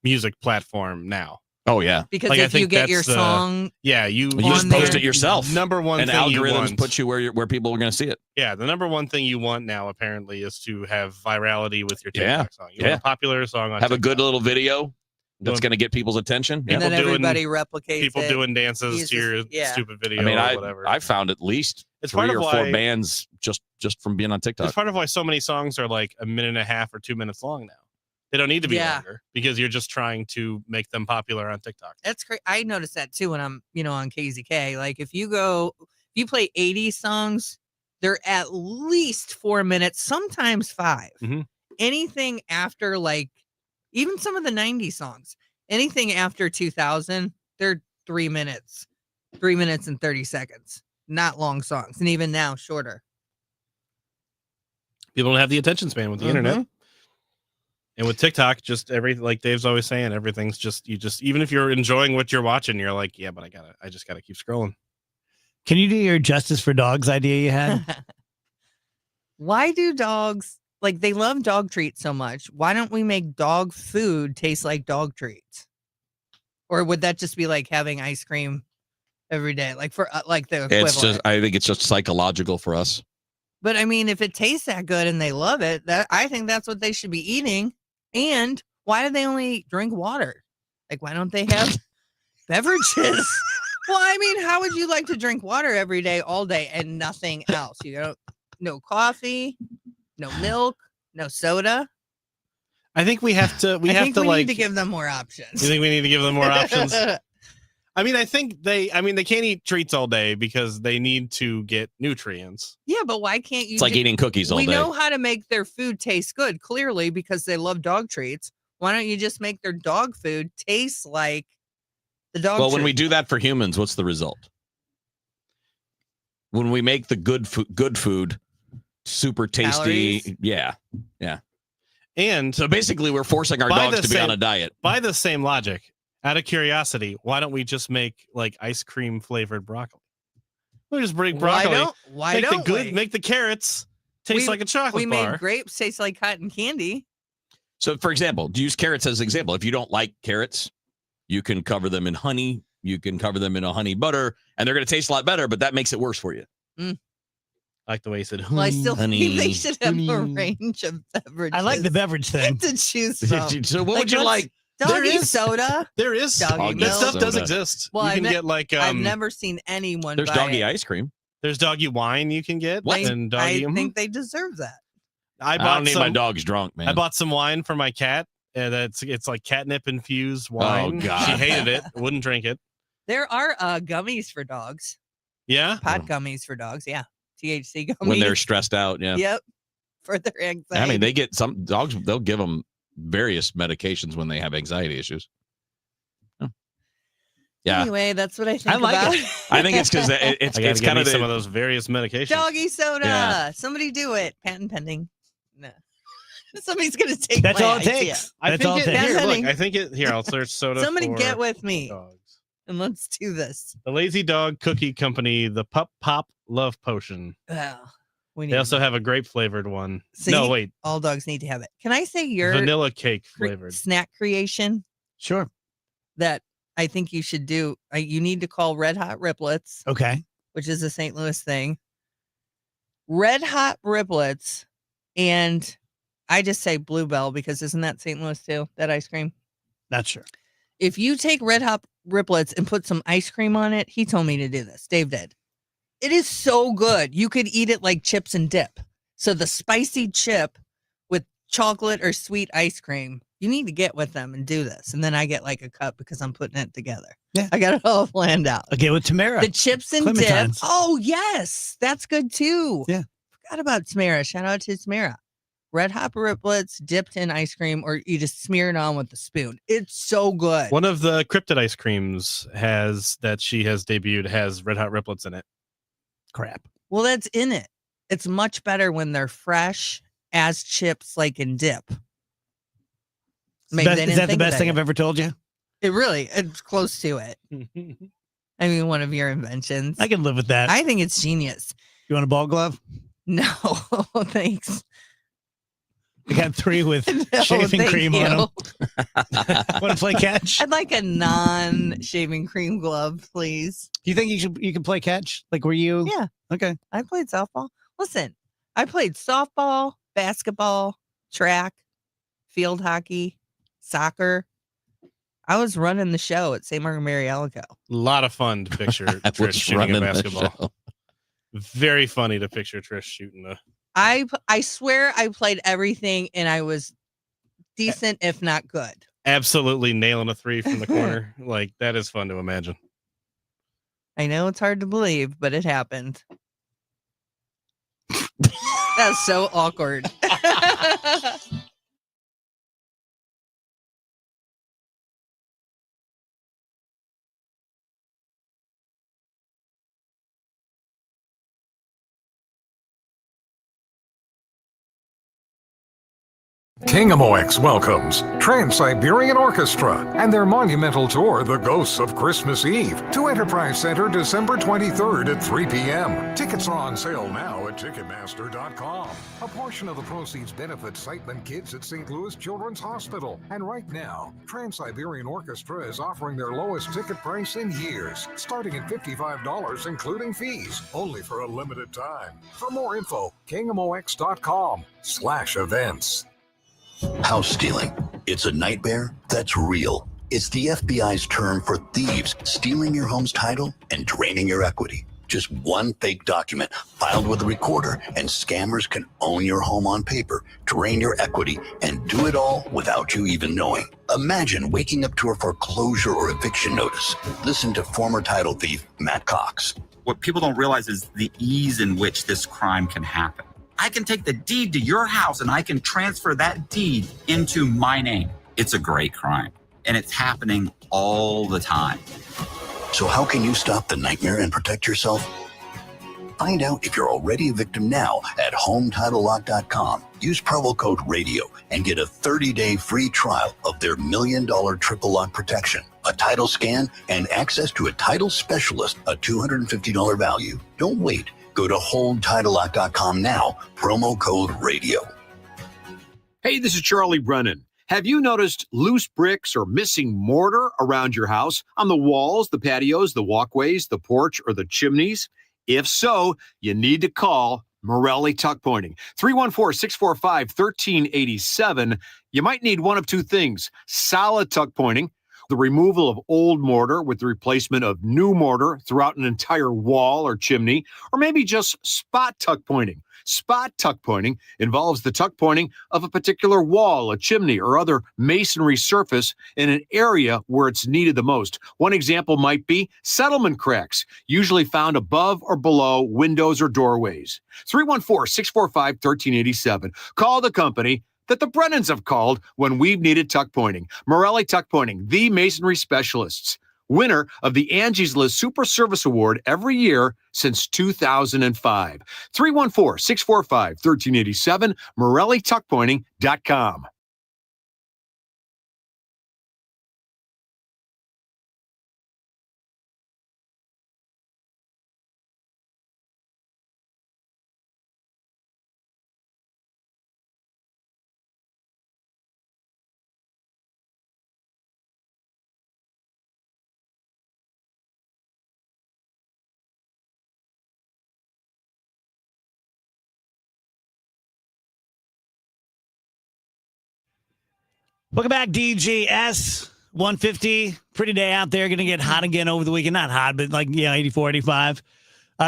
music platform now. Oh yeah, Because Like, I if you think get your that's the- song, Yeah, you you just on post there. it yourself. Number one and thing you algorithms want. put you where people are going to see it. Yeah, the number one thing you want now apparently is to have virality with your TikTok Yeah, song. You yeah. want a popular song on Have a good TikTok. little video that's going to get people's attention. and then People doing- everybody replicates People it. doing dances Uses- to your yeah. stupid video I mean, or whatever. I found at least It's part 3 of or 4 why- bands just from being on TikTok. It's part of why so many songs are like a minute and a half or 2 minutes long now. They don't need to be Yeah. longer because you're just trying to make them popular on TikTok. That's great. I noticed that too when I'm, on KZK. Like if you play 80 songs, they're at least 4 minutes, sometimes 5. Mhm. Anything after like, even some of the 90 songs, anything after 2000, they're 3 minutes, 3 minutes and 30 seconds. Not long songs, and even now shorter. People don't have the attention span with the internet. And with TikTok, just like Dave's always saying, everything's just even if you're enjoying what you're watching, you're like, yeah, but I just gotta keep scrolling. Can you do your Justice for Dogs idea you had? Why do dogs they love dog treats so much? Why don't we make dog food taste like dog treats? Or would that just be like having ice cream every day, like for like the equivalent? I think it's just psychological for us. But I mean, if it tastes that good and they love it, I think that's what they should be eating. And why do they only drink water? Like, why don't they have beverages? Well, I mean, how would you like to drink water every day, all day, and nothing else? No coffee, no milk, no soda. I think we have to. I think we need to give them more options. You think we need to give them more options? I mean, I think they can't eat treats all day because they need to get nutrients. Yeah, but why can't you? It's like eating cookies all we day. know how to make their food taste good, clearly, because they love dog treats. Why don't you just make their dog food taste like the dog Well, treat? when we do that for humans, what's the result? When we make the good food super tasty, Calories? yeah. And So basically, we're forcing our By dogs the to be same- on a diet. by the same logic, out of curiosity, why don't we just make like ice cream flavored broccoli? We just bring broccoli. Why make don't we? Make the carrots taste like a chocolate We bar. made grapes taste like cotton candy. So, for example, to use carrots as an example, if you don't like carrots, you can cover them in honey. You can cover them in a honey butter, and they're going to taste a lot better. But that makes it worse for you. Mm. I like the way you said. Well, I still honey, think they should have a honey. range of beverages. I like the beverage thing. to choose from. So, what would you what's- like? Doggy soda. There is Doggy that stuff milk. does soda. exist. Well, you I've can ne- get like I've never seen anyone. There's buy doggy it. ice cream. there's doggy wine you can get. What? And doggy. I think they deserve that. I I bought don't need my dogs drunk, man. I bought some wine for my cat. And it's like catnip infused wine. God. She hated it. Wouldn't drink it. There are gummies for dogs. Yeah. Pot gummies for dogs. Yeah. THC gummies. when they're stressed out. Yeah. Yep. For their anxiety. I mean, they get some dogs. They'll give them various medications when they have anxiety issues. Huh. Yeah, Anyway, that's what I think like about it. I think it's because it's I gotta give kind me of some of those various medications. Doggy soda. Yeah. Somebody do it. Patent pending. No. Somebody's gonna take That's my all it idea. takes. I That's think all it it, takes. here, That's look, honey. I think it here. I'll search soda. Somebody for get with me dogs. and let's do this. The Lazy Dog Cookie Company, the Pup Pop Love Potion. Well, we need They also have a grape flavored one. See? No, wait, all dogs need to have it. Can I say your vanilla cake flavored. snack creation Sure. that I think you should do? You need to call Red Hot Riplets, Okay. which is a St. Louis thing. Red Hot Riplets, and I just say Bluebell because isn't that St. Louis too? That ice cream. Not sure. If you take Red Hot Riplets and put some ice cream on it, he told me to do this. Dave did. It is so good. You could eat it like chips and dip. So the spicy chip with chocolate or sweet ice cream, you need to get with them and do this. And then I get like a cup because I'm putting it together. Yeah. I got it all planned out. Okay, with Tamara. The chips and dip. Clementines. Oh, yes. That's good too. Yeah. Forgot about Tamara. Shout out to Tamara. Red Hot Riplets dipped in ice cream, or you just smear it on with a spoon. It's so good. One of the Cryptid ice creams that she has debuted has Red Hot Riplets in it. Crap. Well, that's in it. It's much better when they're fresh as chips, like in dip. Maybe they Is didn't that the think of best thing yet. I've ever told you? It's close to it. I mean, one of your inventions. I can live with that. I think it's genius. You want a ball glove? No, thanks. I got 3 with No, shaving thank cream you. on them. Want to play catch? I'd like a non-shaving cream glove, please. Do you think you can play catch? Like, were you? Yeah. Okay. I played softball. Listen, I played softball, basketball, track, field hockey, soccer. I was running the show at St. Margaret Mary Alaco. A lot of fun to picture I Trish was shooting running a the basketball. show. Very funny to picture Trish shooting a. I swear I played everything and I was decent, if not good. Absolutely nailing a 3 from the corner. Like, that is fun to imagine. I know it's hard to believe, but it happened. That's so awkward. KMOX welcomes Trans-Siberian Orchestra and their monumental tour, The Ghosts of Christmas Eve, to Enterprise Center December 23rd at 3 p.m. Tickets are on sale now at Ticketmaster.com. A portion of the proceeds benefits Siteman Kids at St. Louis Children's Hospital. And right now, Trans-Siberian Orchestra is offering their lowest ticket price in years, starting at $55 including fees, only for a limited time. For more info, KMOX.com/events. House stealing. It's a nightmare that's real. It's the FBI's term for thieves stealing your home's title and draining your equity. Just one fake document filed with a recorder, and scammers can own your home on paper, drain your equity, and do it all without you even knowing. Imagine waking up to a foreclosure or eviction notice. Listen to former title thief Matt Cox. What people don't realize is the ease in which this crime can happen. I can take the deed to your house and I can transfer that deed into my name. It's a great crime, and it's happening all the time. So how can you stop the nightmare and protect yourself? Find out if you're already a victim now at HomeTitleLock.com. Use promo code RADIO and get a 30-day free trial of their $1 million triple lock protection, a title scan, and access to a title specialist, a $250 value. Don't wait. Go to HoldTitleLock.com now, promo code RADIO. Hey, this is Charlie Brennan. Have you noticed loose bricks or missing mortar around your house, on the walls, the patios, the walkways, the porch, or the chimneys? If so, you need to call Morelli Tuck Pointing. 314-645-1387. You might need one of two things: solid tuck pointing, the removal of old mortar with the replacement of new mortar throughout an entire wall or chimney, or maybe just spot tuck pointing. Spot tuck pointing involves the tuck pointing of a particular wall, a chimney, or other masonry surface in an area where it's needed the most. One example might be settlement cracks, usually found above or below windows or doorways. 314-645-1387. Call the company that the Brennans have called when we've needed tuck pointing. Morelli Tuck Pointing, the masonry specialists. Winner of the Angie's List Super Service Award every year since 2005. 314-645-1387, MorelliTuckPointing.com. Welcome back, DGS 150. Pretty day out there. Going to get hot again over the weekend. Not hot, but 84, 85.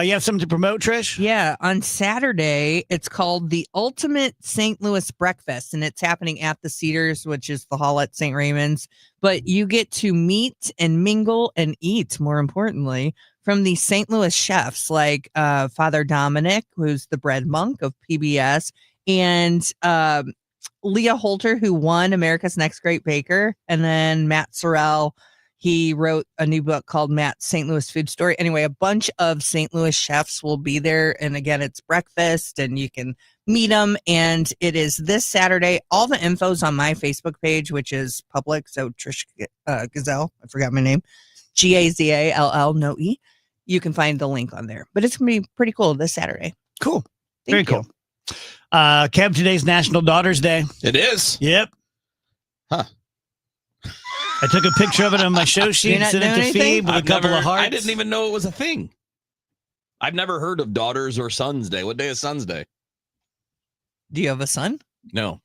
You have something to promote, Trish? Yeah. On Saturday, it's called the Ultimate St. Louis Breakfast, and it's happening at the Cedars, which is the hall at St. Raymond's. But you get to meet and mingle and eat, more importantly, from the St. Louis chefs like Father Dominic, who's the bread monk of PBS, and Leah Holter, who won America's Next Great Baker, and then Matt Sorrell. He wrote a new book called Matt's St. Louis Food Story. Anyway, a bunch of St. Louis chefs will be there. And again, it's breakfast and you can meet them. And it is this Saturday. All the info's on my Facebook page, which is public. So Trish Gazelle, I forgot my name, Gazall, no E. You can find the link on there. But it's going to be pretty cool this Saturday. Cool. Very cool. Kev, today's National Daughters Day. It is. Yep. Huh. I took a picture of it on my show sheet and sent it to Phoebe with a couple of hearts. I didn't even know it was a thing. I've never heard of Daughters or Sons Day. What day is Sons Day? Do you have a son? No.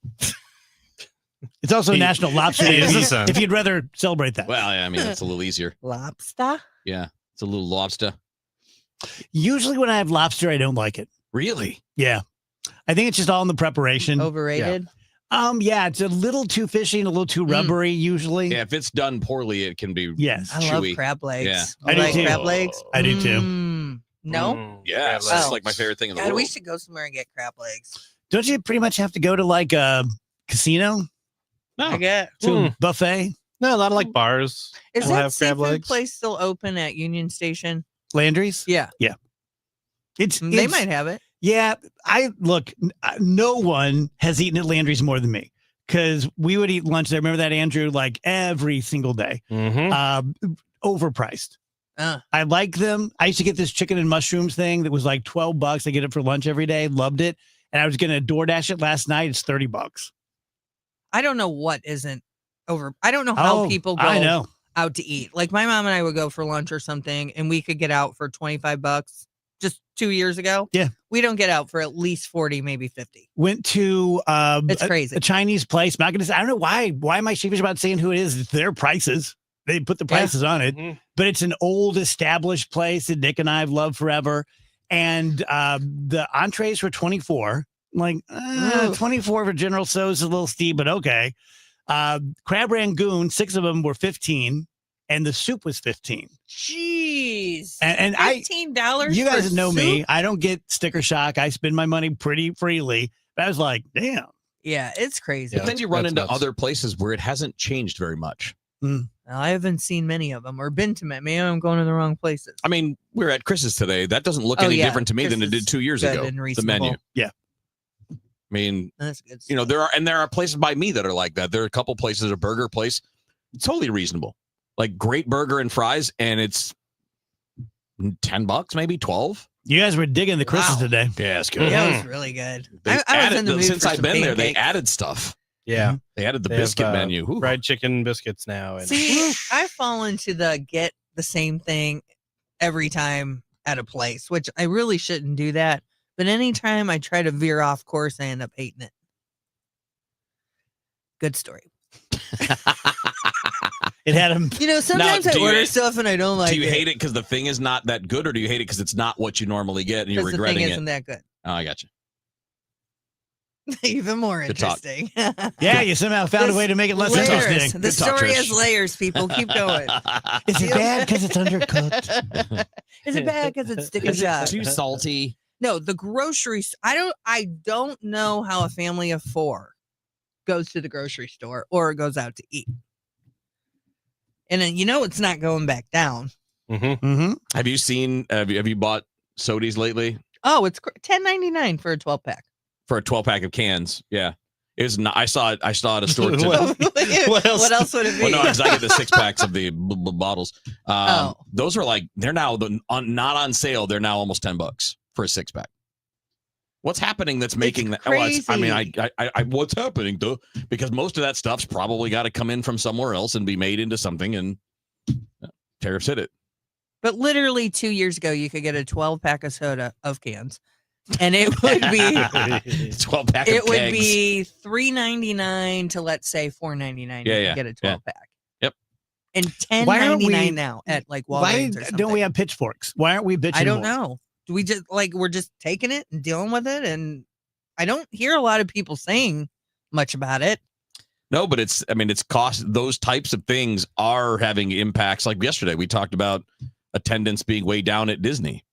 It's also National Lobster Day. is a son. If you'd rather celebrate that. Well, yeah, I mean, it's a little easier. Lobster? Yeah, it's a little lobster. Usually when I have lobster, I don't like it. Really? Yeah. I think it's just all in the preparation. Overrated? Yeah, it's a little too fishy and a little too rubbery usually. Yeah, if it's done poorly, it can be Yes. I love chewy. crab legs. Yeah. You I do like too. crab legs? I do too. No? Yeah, it's Oh. like my favorite thing in the God, world. we should go somewhere and get crab legs. Don't you pretty much have to go to like a casino? I get. To a buffet? No, a lot of like bars. Is will that have crab seafood legs. place still open at Union Station? Landry's? Yeah. Yeah. They might have it. Yeah, no one has eaten at Landry's more than me because we would eat lunch there. Remember that, Andrew? Like every single day. Overpriced. I like them. I used to get this chicken and mushrooms thing that was like $12. I get it for lunch every day. Loved it. And I was going to DoorDash it last night. It's $30. I don't know what isn't over. I don't know how people go I know. out to eat. Like my mom and I would go for lunch or something and we could get out for $25 just 2 years ago. Yeah. We don't get out for at least 40, maybe 50. Went to It's crazy. a Chinese place. I'm not going to say, I don't know why. Why am I sheepish about saying who it is? It's their prices. They put the prices on it, but it's an old established place that Nick and I have loved forever. And the entrees were 24. I'm like 24 for General Tso's is a little steep, but okay. Crab rangoon, 6 of them were 15, and the soup was 15. Jeez. And $15. you guys for know me. soup? I don't get sticker shock. I spend my money pretty freely. But I was like, damn. Yeah, it's crazy. But then you run that's into nuts. other places where it hasn't changed very much. I haven't seen many of them or been to many. Maybe I'm going to the wrong places. I mean, we're at Chris's today. That doesn't look Oh, any yeah. different to me than it Chris did 2 years is good ago. and The reasonable. menu. Yeah. I mean, That's good. you know, there are places by me that are like that. There are a couple places, a burger place, it's totally reasonable. Like great burger and fries, and it's $10, maybe 12. You guys were digging the Chris's today. Yeah, it's good. Yeah, it was really good. They I was added, in the mood since for I've some been there, they pancakes. added stuff. Yeah. They added the They have, biscuit menu. Ooh. fried chicken biscuits now. And See, I fall into the get the same thing every time at a place, which I really shouldn't do that. But anytime I try to veer off course, I end up hating it. Good story. It had them. You know, sometimes I do you order hate- stuff and I don't like do you it. hate it because the thing is not that good, or do you hate it because it's not what you normally get and you're Because the regretting thing it? isn't that good. Oh, I got you. Even more Good talk. interesting. Yeah, you somehow found a way to make it less interesting. The Good talk, story Trish. has layers, people. Keep going. Is it bad because it's undercooked? Is it bad because it's stick and Is it shot? too salty? No, the grocery. I don't know how a family of 4 goes to the grocery store or goes out to eat. And then it's not going back down. Have you seen? Have you bought Sodies lately Oh, it's $10.99 for a 12-pack. for a 12-pack of cans? Yeah, it was. Not, I saw it. I saw it at a store. Today. What else would it be? Well, no, because I get the 6-packs of the bottles. Oh. Those are like they're now not on sale. They're now almost $10 for a 6-pack. What's happening that's making that? Well, I mean, I what's happening though? Because most of that stuff's probably got to come in from somewhere else and be made into something, and tariffs hit it. But literally 2 years ago, you could get a 12-pack of soda of cans, and it would be 12-pack. it would be $3.99 to let's say $4.99. Yeah, you yeah, could get a yeah. 12-pack. Yep. And Why aren't we- $10.99 now at like Walgreens Why or something. don't we have pitchforks? Why aren't we bitching? I don't more? know. Do we just we're just taking it and dealing with it? And I don't hear a lot of people saying much about it. No, but it's cost. Those types of things are having impacts. Like yesterday, we talked about attendance being way down at Disney.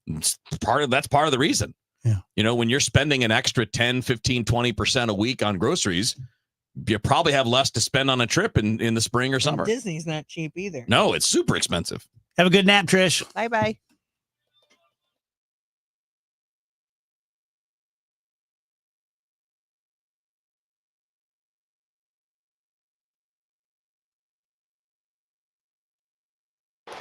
That's part of the reason. Yeah. You know, when you're spending an extra 10, 15, 20% a week on groceries, you probably have less to spend on a trip in the spring or summer. Disney's not cheap either. No, it's super expensive. Have a good nap, Trish. Bye-bye.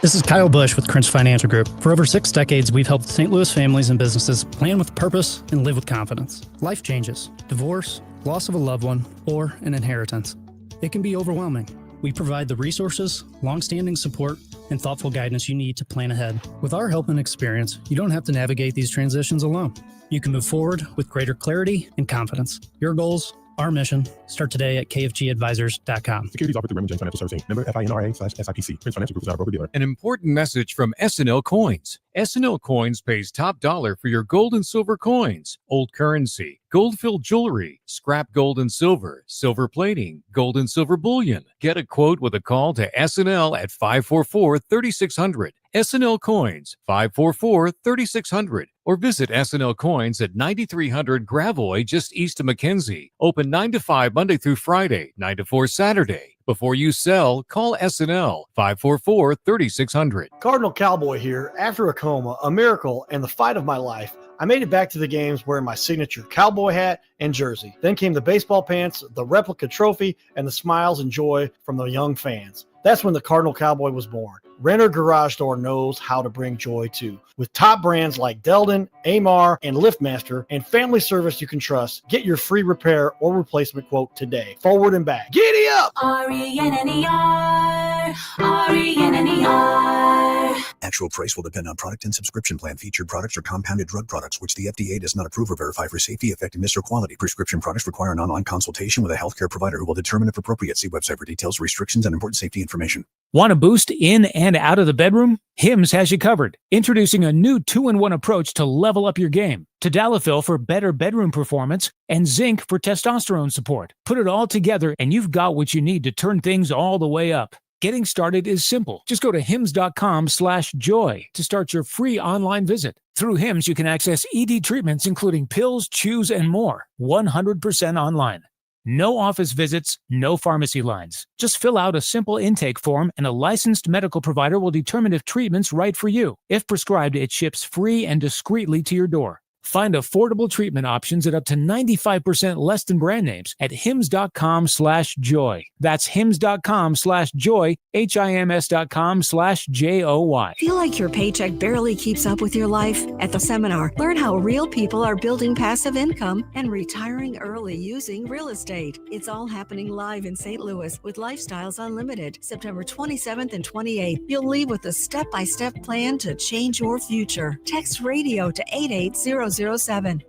This is Kyle Bush with Crinch Financial Group. For over 6 decades, we've helped St. Louis families and businesses plan with purpose and live with confidence. Life changes, divorce, loss of a loved one, or an inheritance. It can be overwhelming. We provide the resources, long-standing support, and thoughtful guidance you need to plan ahead. With our help and experience, you don't have to navigate these transitions alone. You can move forward with greater clarity and confidence. Your goals, our mission. Start today at kfgadvisors.com. Securities offered through Raymond James Financial Services, member FINRA/SIPC. Prince Financial Group is not a broker-dealer. An important message from SNL Coins. SNL Coins pays top dollar for your gold and silver coins, old currency, gold-filled jewelry, scrap gold and silver, silver plating, gold and silver bullion. Get a quote with a call to SNL at 544-3600. SNL Coins, 544-3600. Or visit SNL Coins at 9300 Gravois, just east of McKenzie. Open 9 to 5 Monday through Friday, 9 to 4 Saturday. Before you sell, call SNL 544-3600. Cardinal Cowboy here. After a coma, a miracle, and the fight of my life, I made it back to the games wearing my signature cowboy hat and jersey. Then came the baseball pants, the replica trophy, and the smiles and joy from the young fans. That's when the Cardinal Cowboy was born. Renner Garage Door knows how to bring joy too. With top brands like Delden, Amar, and LiftMaster, and family service you can trust, get your free repair or replacement quote today. Forward and back. Giddy up! RENNER, RENNER. Actual price will depend on product and subscription plan. Featured products are compounded drug products, which the FDA does not approve or verify for safety, effectiveness, or quality. Prescription products require an online consultation with a healthcare provider who will determine if appropriate. See website for details, restrictions, and important safety information. Want a boost in and out of the bedroom? Hims has you covered. Introducing a new 2-in-1 approach to level up your game. Tadalafil for better bedroom performance and zinc for testosterone support. Put it all together and you've got what you need to turn things all the way up. Getting started is simple. Just go to hims.com/joy to start your free online visit. Through Hims, you can access ED treatments including pills, chews, and more. 100% online. No office visits, no pharmacy lines. Just fill out a simple intake form and a licensed medical provider will determine if treatment's right for you. If prescribed, it ships free and discreetly to your door. Find affordable treatment options at up to 95% less than brand names at hims.com/joy. That's hims.com/joy, HIMS.com/JOY. Feel like your paycheck barely keeps up with your life? At the seminar, learn how real people are building passive income and retiring early using real estate. It's all happening live in St. Louis with Lifestyles Unlimited, September 27th and 28th. You'll leave with a step-by-step plan to change your future. Text radio to 88007.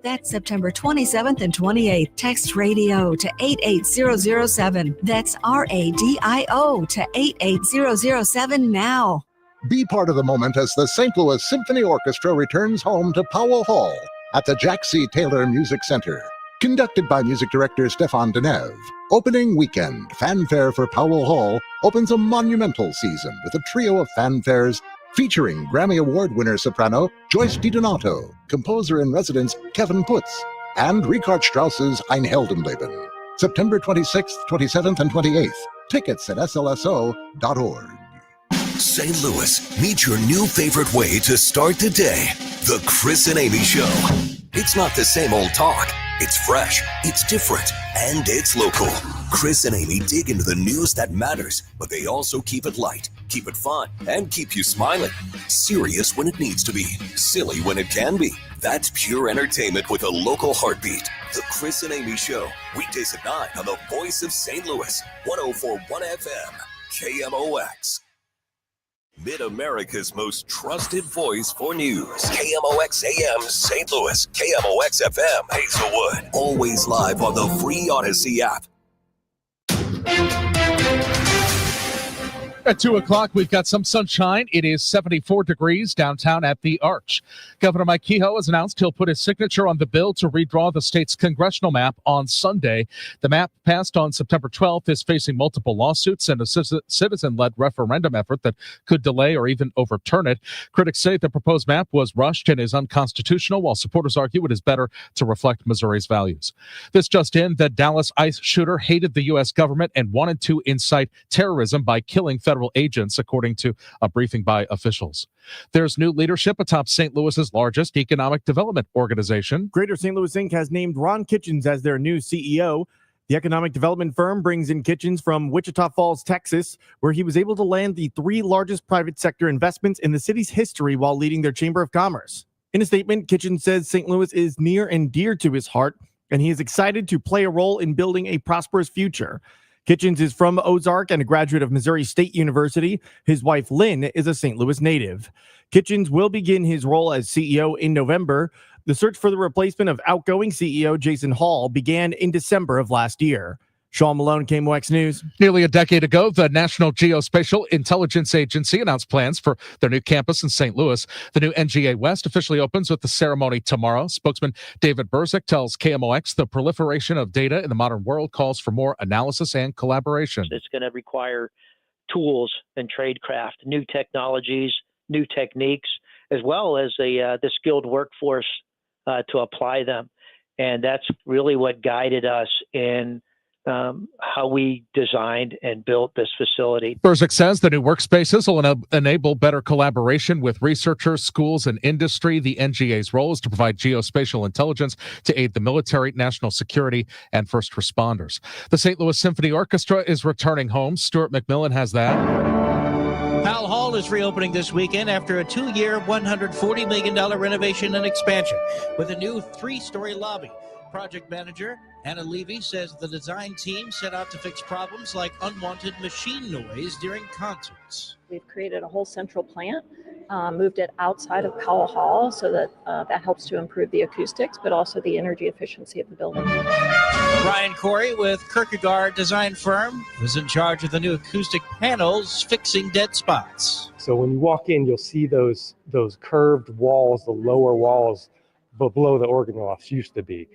That's September 27th and 28th. Text radio to 88007. That's RADIO to 88007 now. Be part of the moment as the St. Louis Symphony Orchestra returns home to Powell Hall at the Jack C. Taylor Music Center. Conducted by music director Stefan Deneve. Opening weekend, Fanfare for Powell Hall opens a monumental season with a trio of fanfares featuring Grammy Award winner soprano Joyce DiDonato, composer-in-residence Kevin Putz, and Richard Strauss's Ein Heldenleben. September 26th, 27th, and 28th. Tickets at slso.org. St. Louis, meet your new favorite way to start the day. The Chris and Amy Show. It's not the same old talk. It's fresh, it's different, and it's local. Chris and Amy dig into the news that matters, but they also keep it light, keep it fun, and keep you smiling. Serious when it needs to be, silly when it can be. That's pure entertainment with a local heartbeat. The Chris and Amy Show, weekdays at 9 on the Voice of St. Louis, 104.1 FM, KMOX. Mid-America's most trusted voice for news. KMOX AM St. Louis, KMOX FM Hazelwood. Always live on the free Odyssey app. At 2 o'clock, we've got some sunshine. It is 74 degrees downtown at the Arch. Governor Mike Kehoe has announced he'll put his signature on the bill to redraw the state's congressional map on Sunday. The map passed on September 12th is facing multiple lawsuits and a citizen-led referendum effort that could delay or even overturn it. Critics say the proposed map was rushed and is unconstitutional, while supporters argue it is better to reflect Missouri's values. This just in, the Dallas ICE shooter hated the U.S. government and wanted to incite terrorism by killing federal agents, according to a briefing by officials. There's new leadership atop St. Louis's largest economic development organization. Greater St. Louis Inc. has named Ron Kitchens as their new CEO. The economic development firm brings in Kitchens from Wichita Falls, Texas, where he was able to land the 3 largest private sector investments in the city's history while leading their Chamber of Commerce. In a statement, Kitchens says St. Louis is near and dear to his heart, and he is excited to play a role in building a prosperous future. Kitchens is from Ozark and a graduate of Missouri State University. His wife, Lynn, is a St. Louis native. Kitchens will begin his role as CEO in November. The search for the replacement of outgoing CEO Jason Hall began in December of last year. Sean Malone, KMOX News. Nearly a decade ago, the National Geospatial Intelligence Agency announced plans for their new campus in St. Louis. The new NGA West officially opens with the ceremony tomorrow. Spokesman David Berzik tells KMOX the proliferation of data in the modern world calls for more analysis and collaboration. It's going to require tools and tradecraft, new technologies, new techniques, as well as the skilled workforce to apply them. And that's really what guided us in how we designed and built this facility. Berzik says the new workspaces will enable better collaboration with researchers, schools, and industry. The NGA's role is to provide geospatial intelligence to aid the military, national security, and first responders. The St. Louis Symphony Orchestra is returning home. Stuart McMillan has that. Powell Hall is reopening this weekend after a 2-year, $140 million renovation and expansion with a new 3-story lobby. Project manager Anna Levy says the design team set out to fix problems like unwanted machine noise during concerts. We've created a whole central plant, moved it outside of Powell Hall so that that helps to improve the acoustics, but also the energy efficiency of the building. Brian Corey with Kierkegaard Design Firm was in charge of the new acoustic panels fixing dead spots. So when you walk in, you'll see those curved walls, the lower walls below the organ lofts used to be.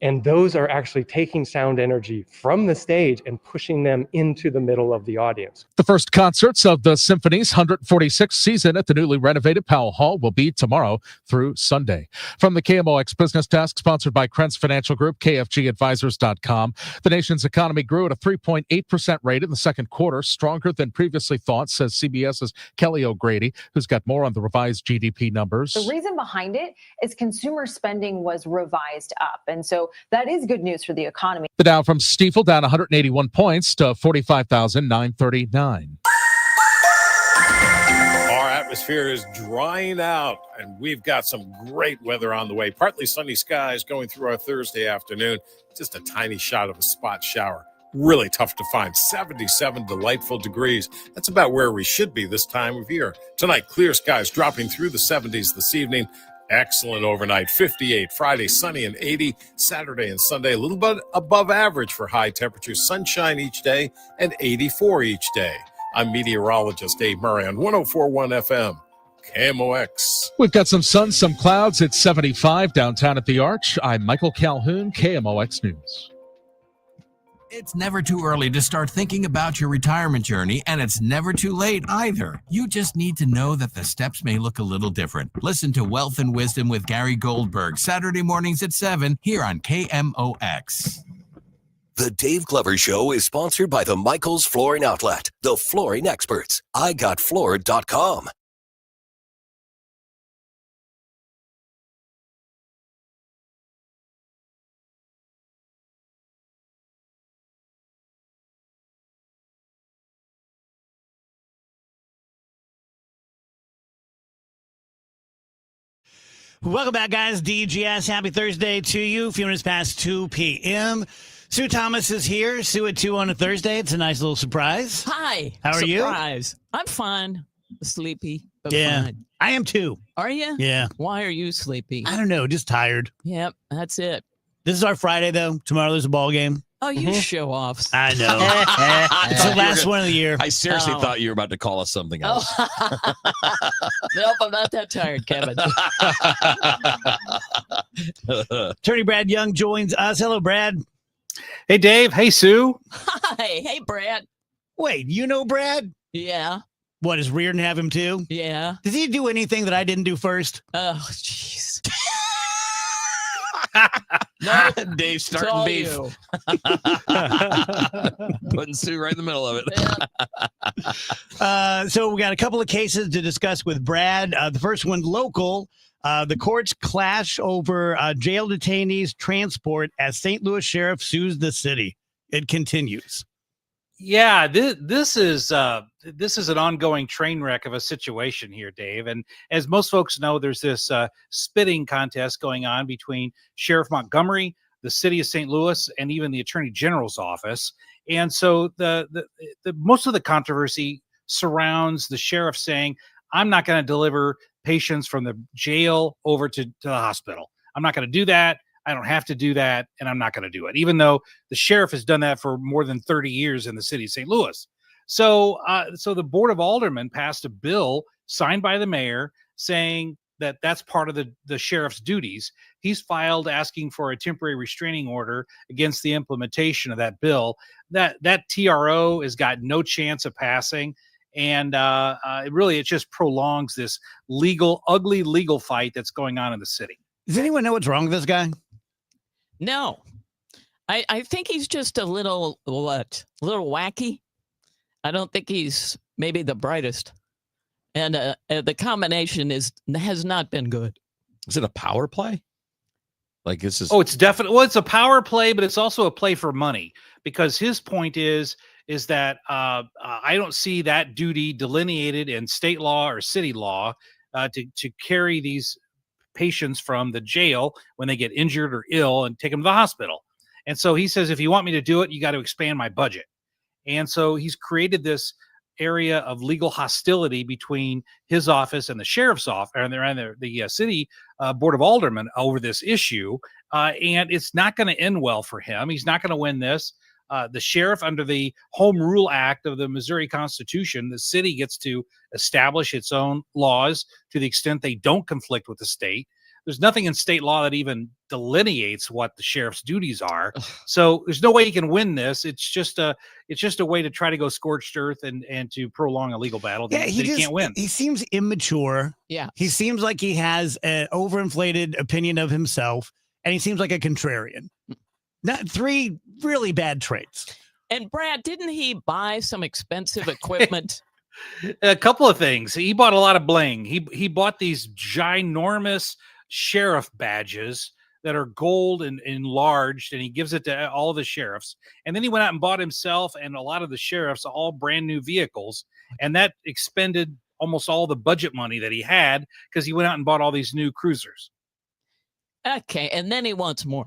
And those are actually taking sound energy from the stage and pushing them into the middle of the audience. The first concerts of the Symphony's 146th season at the newly renovated Powell Hall will be tomorrow through Sunday. From the KMOX Business Desk, sponsored by Krentz Financial Group, KFGadvisors.com. The nation's economy grew at a 3.8% rate in the second quarter, stronger than previously thought, says CBS's Kelly O'Grady, who's got more on the revised GDP numbers. The reason behind it is consumer spending was revised up. And so that is good news for the economy. The Dow from Stifel down 181 points to 45,939. Our atmosphere is drying out, and we've got some great weather on the way. Partly sunny skies going through our Thursday afternoon. Just a tiny shot of a spot shower. Really tough to find. 77 delightful degrees. That's about where we should be this time of year. Tonight, clear skies dropping through the 70s this evening. Excellent overnight, 58. Friday, sunny and 80. Saturday and Sunday, a little bit above average for high temperatures. Sunshine each day and 84 each day. I'm meteorologist Dave Murray on 104.1 FM, KMOX. We've got some sun, some clouds. It's 75 downtown at the Arch. I'm Michael Calhoun, KMOX News. It's never too early to start thinking about your retirement journey, and it's never too late either. You just need to know that the steps may look a little different. Listen to Wealth and Wisdom with Gary Goldberg, Saturday mornings at 7 here on KMOX. The Dave Glover Show is sponsored by the Michaels Flooring Outlet, the flooring experts. IGotFloored.com. Welcome back, guys. DGS. Happy Thursday to you. A few minutes past 2 p.m. Sue Thomas is here. Sue at 2 on a Thursday. It's a nice little surprise. Hi. How are you? Surprise. I'm fine. Sleepy, but Yeah, fine. I am too. Are you? Yeah. Why are you sleepy? I don't know. Just tired. Yep, that's it. This is our Friday, though. Tomorrow there's a ball game. Oh, you show offs. I know. It's the last one of the year. I seriously Oh. thought you were about to call us something else. Nope, I'm not that tired, Kevin. Attorney Brad Young joins us. Hello, Brad. Hey, Dave. Hey, Sue. Hi. Hey, Brad. Wait, you know Brad? Yeah. What, does Reardon have him too? Yeah. Does he do anything that I didn't do first? Oh, jeez. No, Dave It's starting all beef. you. Putting Sue right in the middle of it. So we got a couple of cases to discuss with Brad. The first one, local. The courts clash over jail detainees' transport as St. Louis sheriff sues the city. It continues. Yeah, this is an ongoing train wreck of a situation here, Dave. And as most folks know, there's this spitting contest going on between Sheriff Montgomery, the city of St. Louis, and even the Attorney General's office. And so the most of the controversy surrounds the sheriff saying, "I'm not going to deliver patients from the jail over to the hospital. I'm not going to do that. I don't have to do that, and I'm not going to do it," even though the sheriff has done that for more than 30 years in the city of St. Louis. So the Board of Aldermen passed a bill signed by the mayor saying that that's part of the sheriff's duties. He's filed asking for a temporary restraining order against the implementation of that bill. That TRO has got no chance of passing. And it just prolongs this ugly legal fight that's going on in the city. Does anyone know what's wrong with this guy? No, I think he's just a little wacky. I don't think he's maybe the brightest, and the combination has not been good. Is it a power play? Like this is? Oh, it's definitely. Well, it's a power play, but it's also a play for money, because his point is that I don't see that duty delineated in state law or city law to carry these patients from the jail when they get injured or ill and take them to the hospital. And so he says, if you want me to do it, you got to expand my budget. And so he's created this area of legal hostility between his office and the sheriff's office and the city Board of Aldermen over this issue. And it's not going to end well for him. He's not going to win this. The sheriff, under the Home Rule Act of the Missouri Constitution, the city gets to establish its own laws to the extent they don't conflict with the state. There's nothing in state law that even delineates what the sheriff's duties are. So there's no way he can win this. It's just a way to try to go scorched earth and to prolong a legal battle that he can't win. He seems immature. Yeah. He seems like he has an overinflated opinion of himself, and he seems like a contrarian. Not three really bad traits. And Brad, didn't he buy some expensive equipment? A couple of things. He bought a lot of bling. He bought these ginormous sheriff badges that are gold and enlarged, and he gives it to all the sheriffs. And then he went out and bought himself and a lot of the sheriffs all brand new vehicles, and that expended almost all the budget money that he had because he went out and bought all these new cruisers. Okay, and then he wants more.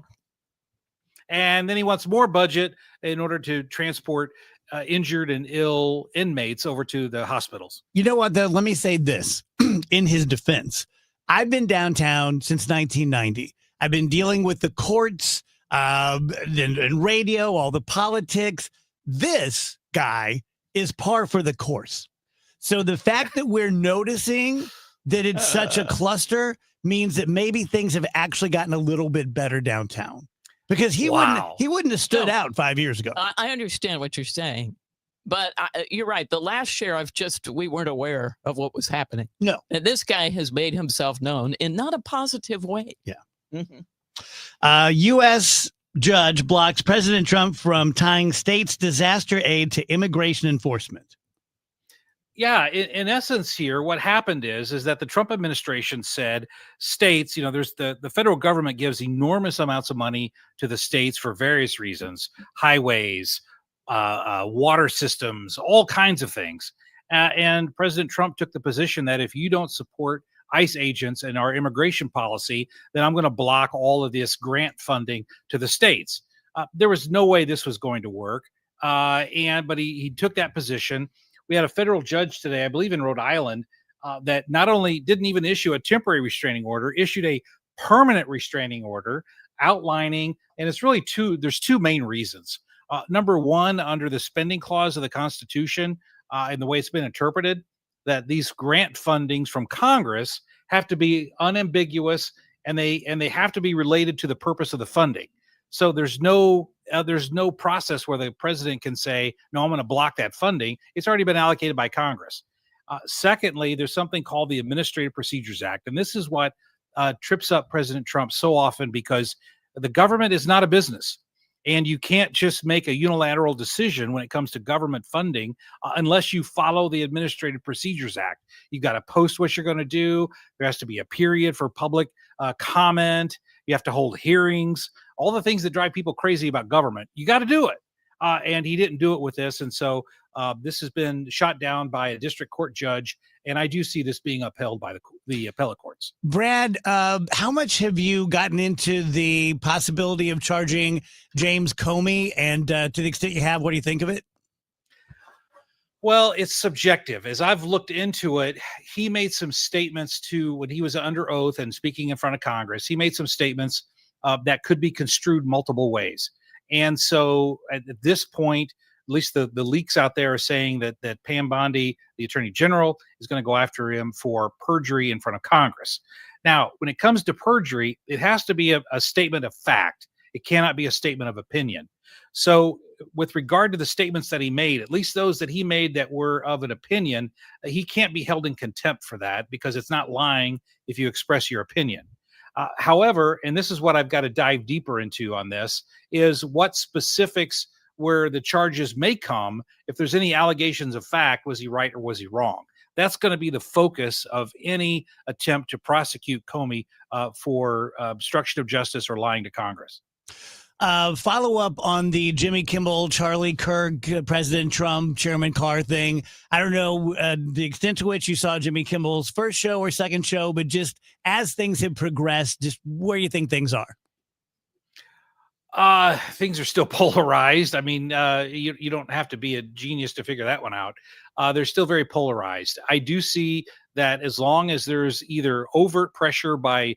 And then he wants more budget in order to transport injured and ill inmates over to the hospitals. You know what, though? Let me say this in his defense. I've been downtown since 1990. I've been dealing with the courts and radio, all the politics. This guy is par for the course. So the fact that we're noticing that it's such a cluster means that maybe things have actually gotten a little bit better downtown. Because he wouldn't have stood out 5 years ago. I understand what you're saying, but you're right. The last sheriff, we weren't aware of what was happening. No. And this guy has made himself known in not a positive way. Yeah. Mm-hmm. U.S. judge blocks President Trump from tying states' disaster aid to immigration enforcement. Yeah, in essence here, what happened is that the Trump administration said states, there's the federal government gives enormous amounts of money to the states for various reasons, highways, water systems, all kinds of things. And President Trump took the position that if you don't support ICE agents and our immigration policy, then I'm going to block all of this grant funding to the states. There was no way this was going to work. But he took that position. We had a federal judge today, I believe in Rhode Island, that not only didn't even issue a temporary restraining order, issued a permanent restraining order outlining, and it's really there's two main reasons. Number one, under the spending clause of the Constitution and the way it's been interpreted, that these grant fundings from Congress have to be unambiguous and they have to be related to the purpose of the funding. So there's no process where the president can say, no, I'm going to block that funding. It's already been allocated by Congress. Secondly, there's something called the Administrative Procedures Act. And this is what trips up President Trump so often, because the government is not a business. And you can't just make a unilateral decision when it comes to government funding unless you follow the Administrative Procedures Act. You've got to post what you're going to do. There has to be a period for public comment. You have to hold hearings, all the things that drive people crazy about government. You got to do it. And he didn't do it with this. And so this has been shot down by a district court judge. And I do see this being upheld by the appellate courts. Brad, how much have you gotten into the possibility of charging James Comey? And to the extent you have, what do you think of it? Well, it's subjective. As I've looked into it, he made some statements when he was under oath and speaking in front of Congress. He made some statements that could be construed multiple ways. And so at this point, at least the leaks out there are saying that Pam Bondi, the Attorney General, is going to go after him for perjury in front of Congress. Now, when it comes to perjury, it has to be a statement of fact. It cannot be a statement of opinion. So with regard to the statements that he made, at least those that he made that were of an opinion, he can't be held in contempt for that because it's not lying if you express your opinion. However, and this is what I've got to dive deeper into on this, is what specifics where the charges may come. If there's any allegations of fact, was he right or was he wrong? That's going to be the focus of any attempt to prosecute Comey for obstruction of justice or lying to Congress. Follow up on the Jimmy Kimmel, Charlie Kirk, President Trump, Chairman Carr thing. I don't know the extent to which you saw Jimmy Kimmel's first show or second show, but just as things have progressed, just where you think things are. Things are still polarized. I mean, you don't have to be a genius to figure that one out. They're still very polarized. I do see that as long as there's either overt pressure by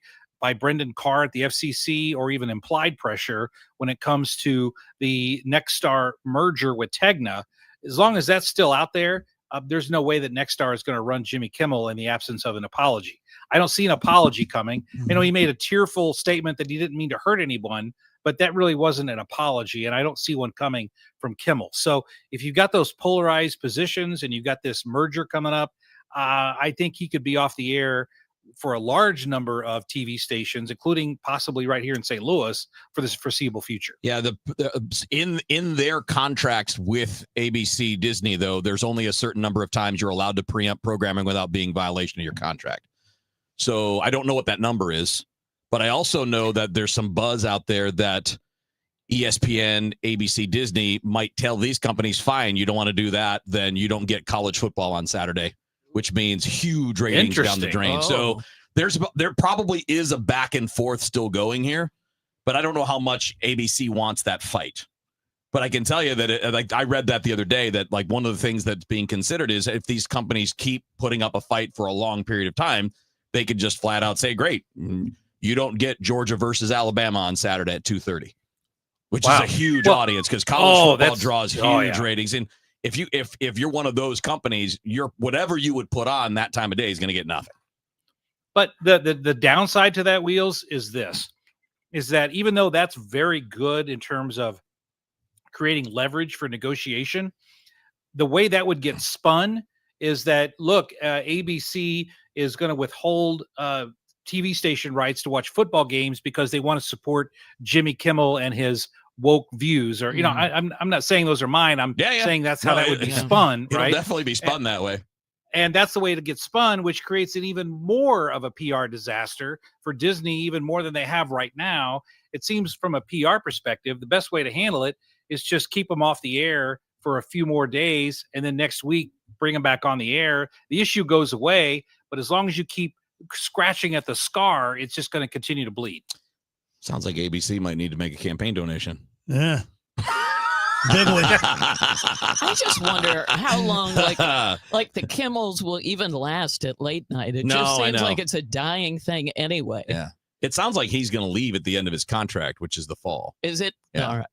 Brendan Carr at the FCC or even implied pressure when it comes to the Nexstar merger with Tegna, as long as that's still out there, there's no way that Nexstar is going to run Jimmy Kimmel in the absence of an apology. I don't see an apology coming. You know, he made a tearful statement that he didn't mean to hurt anyone, but that really wasn't an apology, and I don't see one coming from Kimmel. So if you've got those polarized positions and you've got this merger coming up, I think he could be off the air for a large number of TV stations, including possibly right here in St. Louis for this foreseeable future. Yeah, in their contracts with ABC Disney, though, there's only a certain number of times you're allowed to preempt programming without being in violation of your contract. So I don't know what that number is, but I also know that there's some buzz out there that ESPN, ABC, Disney might tell these companies, fine, you don't want to do that, then you don't get college football on Saturday, which means huge ratings down the drain. So there probably is a back and forth still going here, but I don't know how much ABC wants that fight. But I can tell you that I read that the other day, that like one of the things that's being considered is if these companies keep putting up a fight for a long period of time, they could just flat out say, great, you don't get Georgia versus Alabama on Saturday at 2:30, which is a huge audience because college football draws huge ratings. And if you're one of those companies, whatever you would put on that time of day is going to get nothing. But the downside to that, Wheels, is that even though that's very good in terms of creating leverage for negotiation, the way that would get spun is that, look, ABC is going to withhold TV station rights to watch football games because they want to support Jimmy Kimmel and his woke views, or I'm not saying those are mine. I'm saying that's how that would be spun. Right? It'll definitely be spun that way. And that's the way to get spun, which creates an even more of a PR disaster for Disney, even more than they have right now. It seems from a PR perspective, the best way to handle it is just keep them off the air for a few more days, and then next week bring them back on the air. The issue goes away, but as long as you keep scratching at the scar, it's just going to continue to bleed. Sounds like ABC might need to make a campaign donation. Yeah. Big one. I just wonder how long, like the Kimmels will even last at late night. It just seems like it's a dying thing anyway. Yeah. It sounds like he's going to leave at the end of his contract, which is the fall. Is it? Yeah. All right.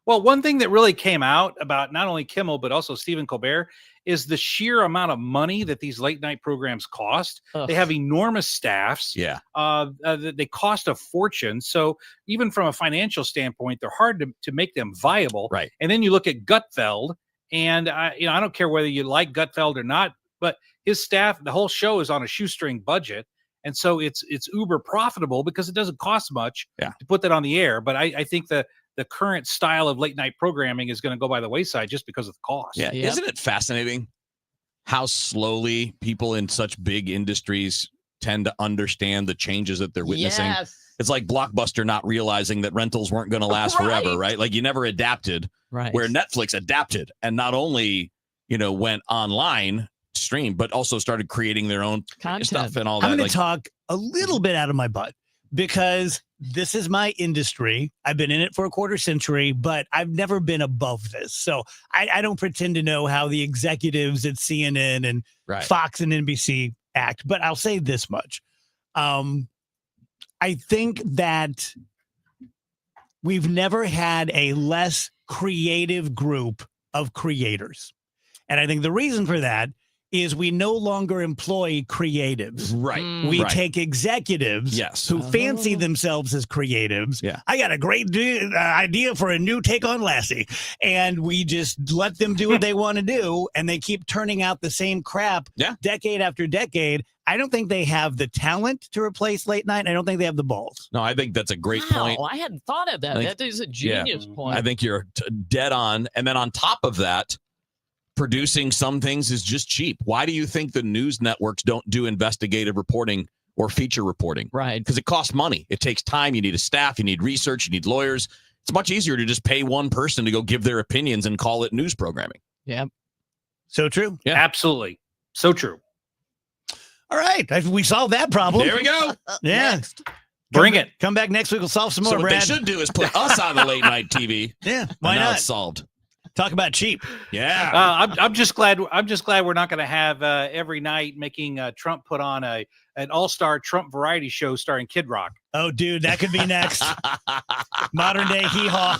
Well, one thing that really came out about not only Kimmel, but also Stephen Colbert is the sheer amount of money that these late night programs cost. Ugh. They have enormous staffs. Yeah. They cost a fortune. So even from a financial standpoint, they're hard to make them viable. Right. And then you look at Gutfeld, and I don't care whether you like Gutfeld or not, but his staff, the whole show is on a shoestring budget. And so it's uber profitable because it doesn't cost much to put that on the air. But I think the the current style of late night programming is going to go by the wayside just because of the cost. Yeah. Isn't it fascinating how slowly people in such big industries tend to understand the changes that they're witnessing? Yes. It's like Blockbuster not realizing that rentals weren't going to last forever, right? Like you never adapted, right? Where Netflix adapted and not only, went online stream, but also started creating their own Content. stuff and all that. I'm going to talk a little bit out of my butt because this is my industry. I've been in it for a quarter century, but I've never been above this. So I don't pretend to know how the executives at CNN and Fox and NBC act, but I'll say this much. I think that we've never had a less creative group of creators. And I think the reason for that is we no longer employ creatives. Right. We take executives who fancy themselves as creatives. Yeah. I got a great idea for a new take on Lassie. And we just let them do what they want to do. And they keep turning out the same crap decade after decade. I don't think they have the talent to replace late night. I don't think they have the balls. No, I think that's a great point. I hadn't thought of that. That is a genius point. I think you're dead on. And then on top of that, producing some things is just cheap. Why do you think the news networks don't do investigative reporting or feature reporting? Right. Because it costs money. It takes time. You need a staff. You need research. You need lawyers. It's much easier to just pay one person to go give their opinions and call it news programming. Yeah. So true. Yeah. Absolutely. So true. All right. We solved that problem. There we go. Yeah. Bring it. Come back next week. We'll solve some more, So what Brad. they should do is put us on the late night TV. Yeah. Why and now not? it's solved. Talk about cheap. Yeah. I'm just glad we're not going to have every night making Trump put on an all-star Trump variety show starring Kid Rock. Oh, dude, that could be next. Modern day hee-haw.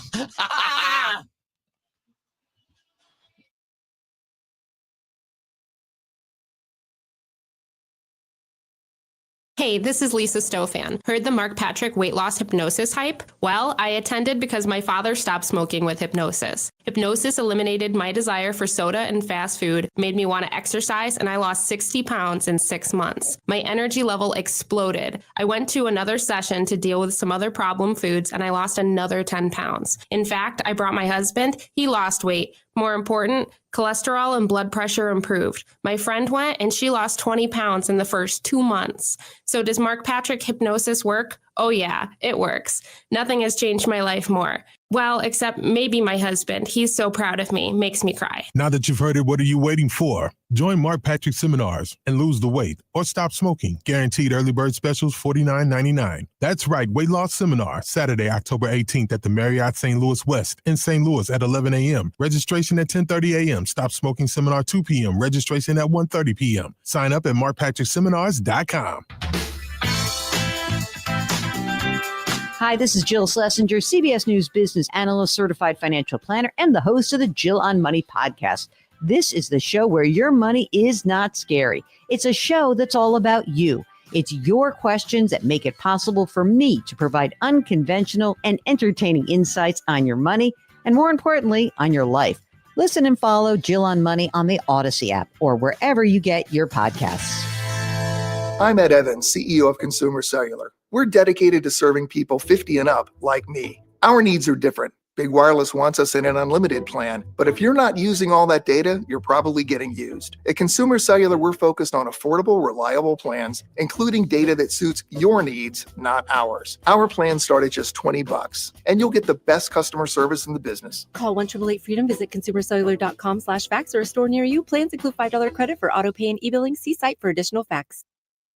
Hey, this is Lisa Stofan. Heard the Mark Patrick weight loss hypnosis hype? Well, I attended because my father stopped smoking with hypnosis. Hypnosis eliminated my desire for soda and fast food, made me want to exercise, and I lost 60 pounds in 6 months. My energy level exploded. I went to another session to deal with some other problem foods, and I lost another 10 pounds. In fact, I brought my husband. He lost weight. More important, cholesterol and blood pressure improved. My friend went and she lost 20 pounds in the first 2 months. So does Mark Patrick hypnosis work? Oh yeah, it works. Nothing has changed my life more. Well, except maybe my husband. He's so proud of me, makes me cry. Now that you've heard it, what are you waiting for? Join Mark Patrick seminars and lose the weight or stop smoking. Guaranteed early bird specials $49.99. That's right, weight loss seminar, Saturday, October 18th at the Marriott St. Louis West in St. Louis at 11 a.m. Registration at 10:30 a.m. Stop smoking seminar 2 p.m. Registration at 1:30 p.m. Sign up at markpatrickseminars.com. Hi, this is Jill Schlesinger, CBS News business analyst, certified financial planner, and the host of the Jill on Money podcast. This is the show where your money is not scary. It's a show that's all about you. It's your questions that make it possible for me to provide unconventional and entertaining insights on your money, and more importantly, on your life. Listen and follow Jill on Money on the Odyssey app or wherever you get your podcasts. I'm Ed Evans, CEO of Consumer Cellular. We're dedicated to serving people 50 and up like me. Our needs are different. Big Wireless wants us in an unlimited plan, but if you're not using all that data, you're probably getting used. At Consumer Cellular, we're focused on affordable, reliable plans, including data that suits your needs, not ours. Our plans start at just $20, and you'll get the best customer service in the business. Call 1-888-FREEDOM, visit consumercellular.com/facts or a store near you. Plans include $5 credit for auto pay and e-billing. See site for additional facts.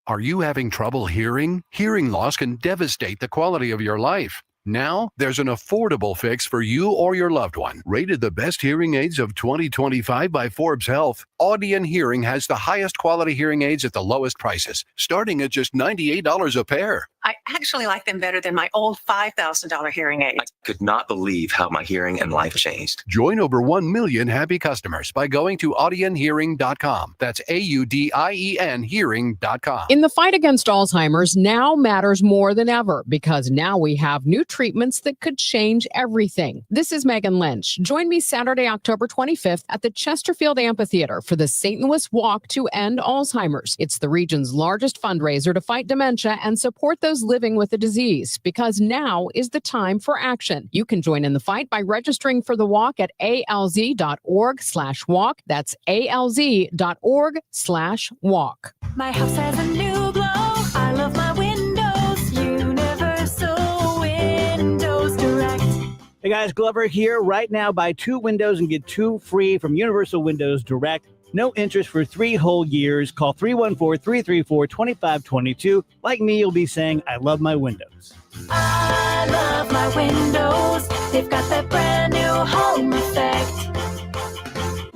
Are you having trouble hearing? Hearing loss can devastate the quality of your life. Now, there's an affordable fix for you or your loved one. Rated the best hearing aids of 2025 by Forbes Health, Audion Hearing has the highest quality hearing aids at the lowest prices, starting at just $98 a pair. I actually like them better than my old $5,000 hearing aids. I could not believe how my hearing and life changed. Join over 1 million happy customers by going to audionhearing.com. That's AUDIEN hearing.com. In the fight against Alzheimer's, now matters more than ever because now we have new treatments that could change everything. This is Megan Lynch. Join me Saturday, October 25th at the Chesterfield Amphitheater for the St. Louis Walk to End Alzheimer's. It's the region's largest fundraiser to fight dementia and support those those living with the disease, because now is the time for action. You can join in the fight by registering for the walk at alz.org/walk. That's alz.org/walk. My house has a new glow. I love my windows. Universal Windows Direct. Hey guys, Glover here. Right now, buy 2 windows and get 2 free from Universal Windows Direct. No interest for 3 whole years. Call 314-334-2522. Like me, you'll be saying, I love my windows. I love my windows. They've got that brand new home effect.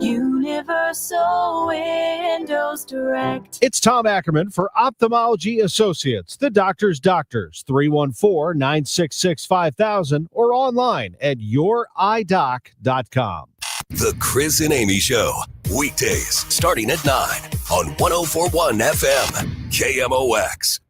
Universal Windows Direct. It's Tom Ackerman for Ophthalmology Associates, the doctor's doctors, 314-966-5000 or online at youreye.com. The Chris and Amy Show, weekdays starting at 9 on 104.1 FM, KMOX.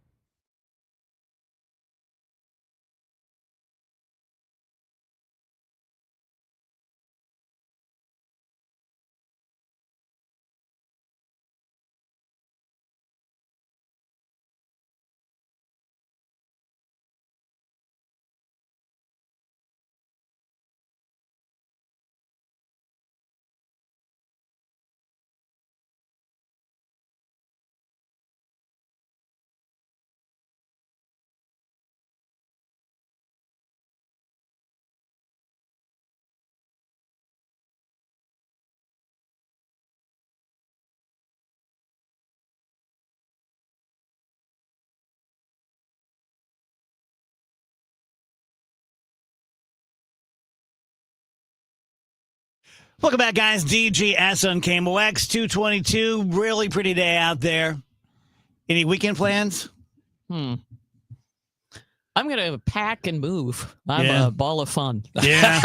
Welcome back, guys. DGS on KMOX 222. Really pretty day out there. Any weekend plans? I'm going to pack and move. I'm Yeah. a ball of fun. Yeah.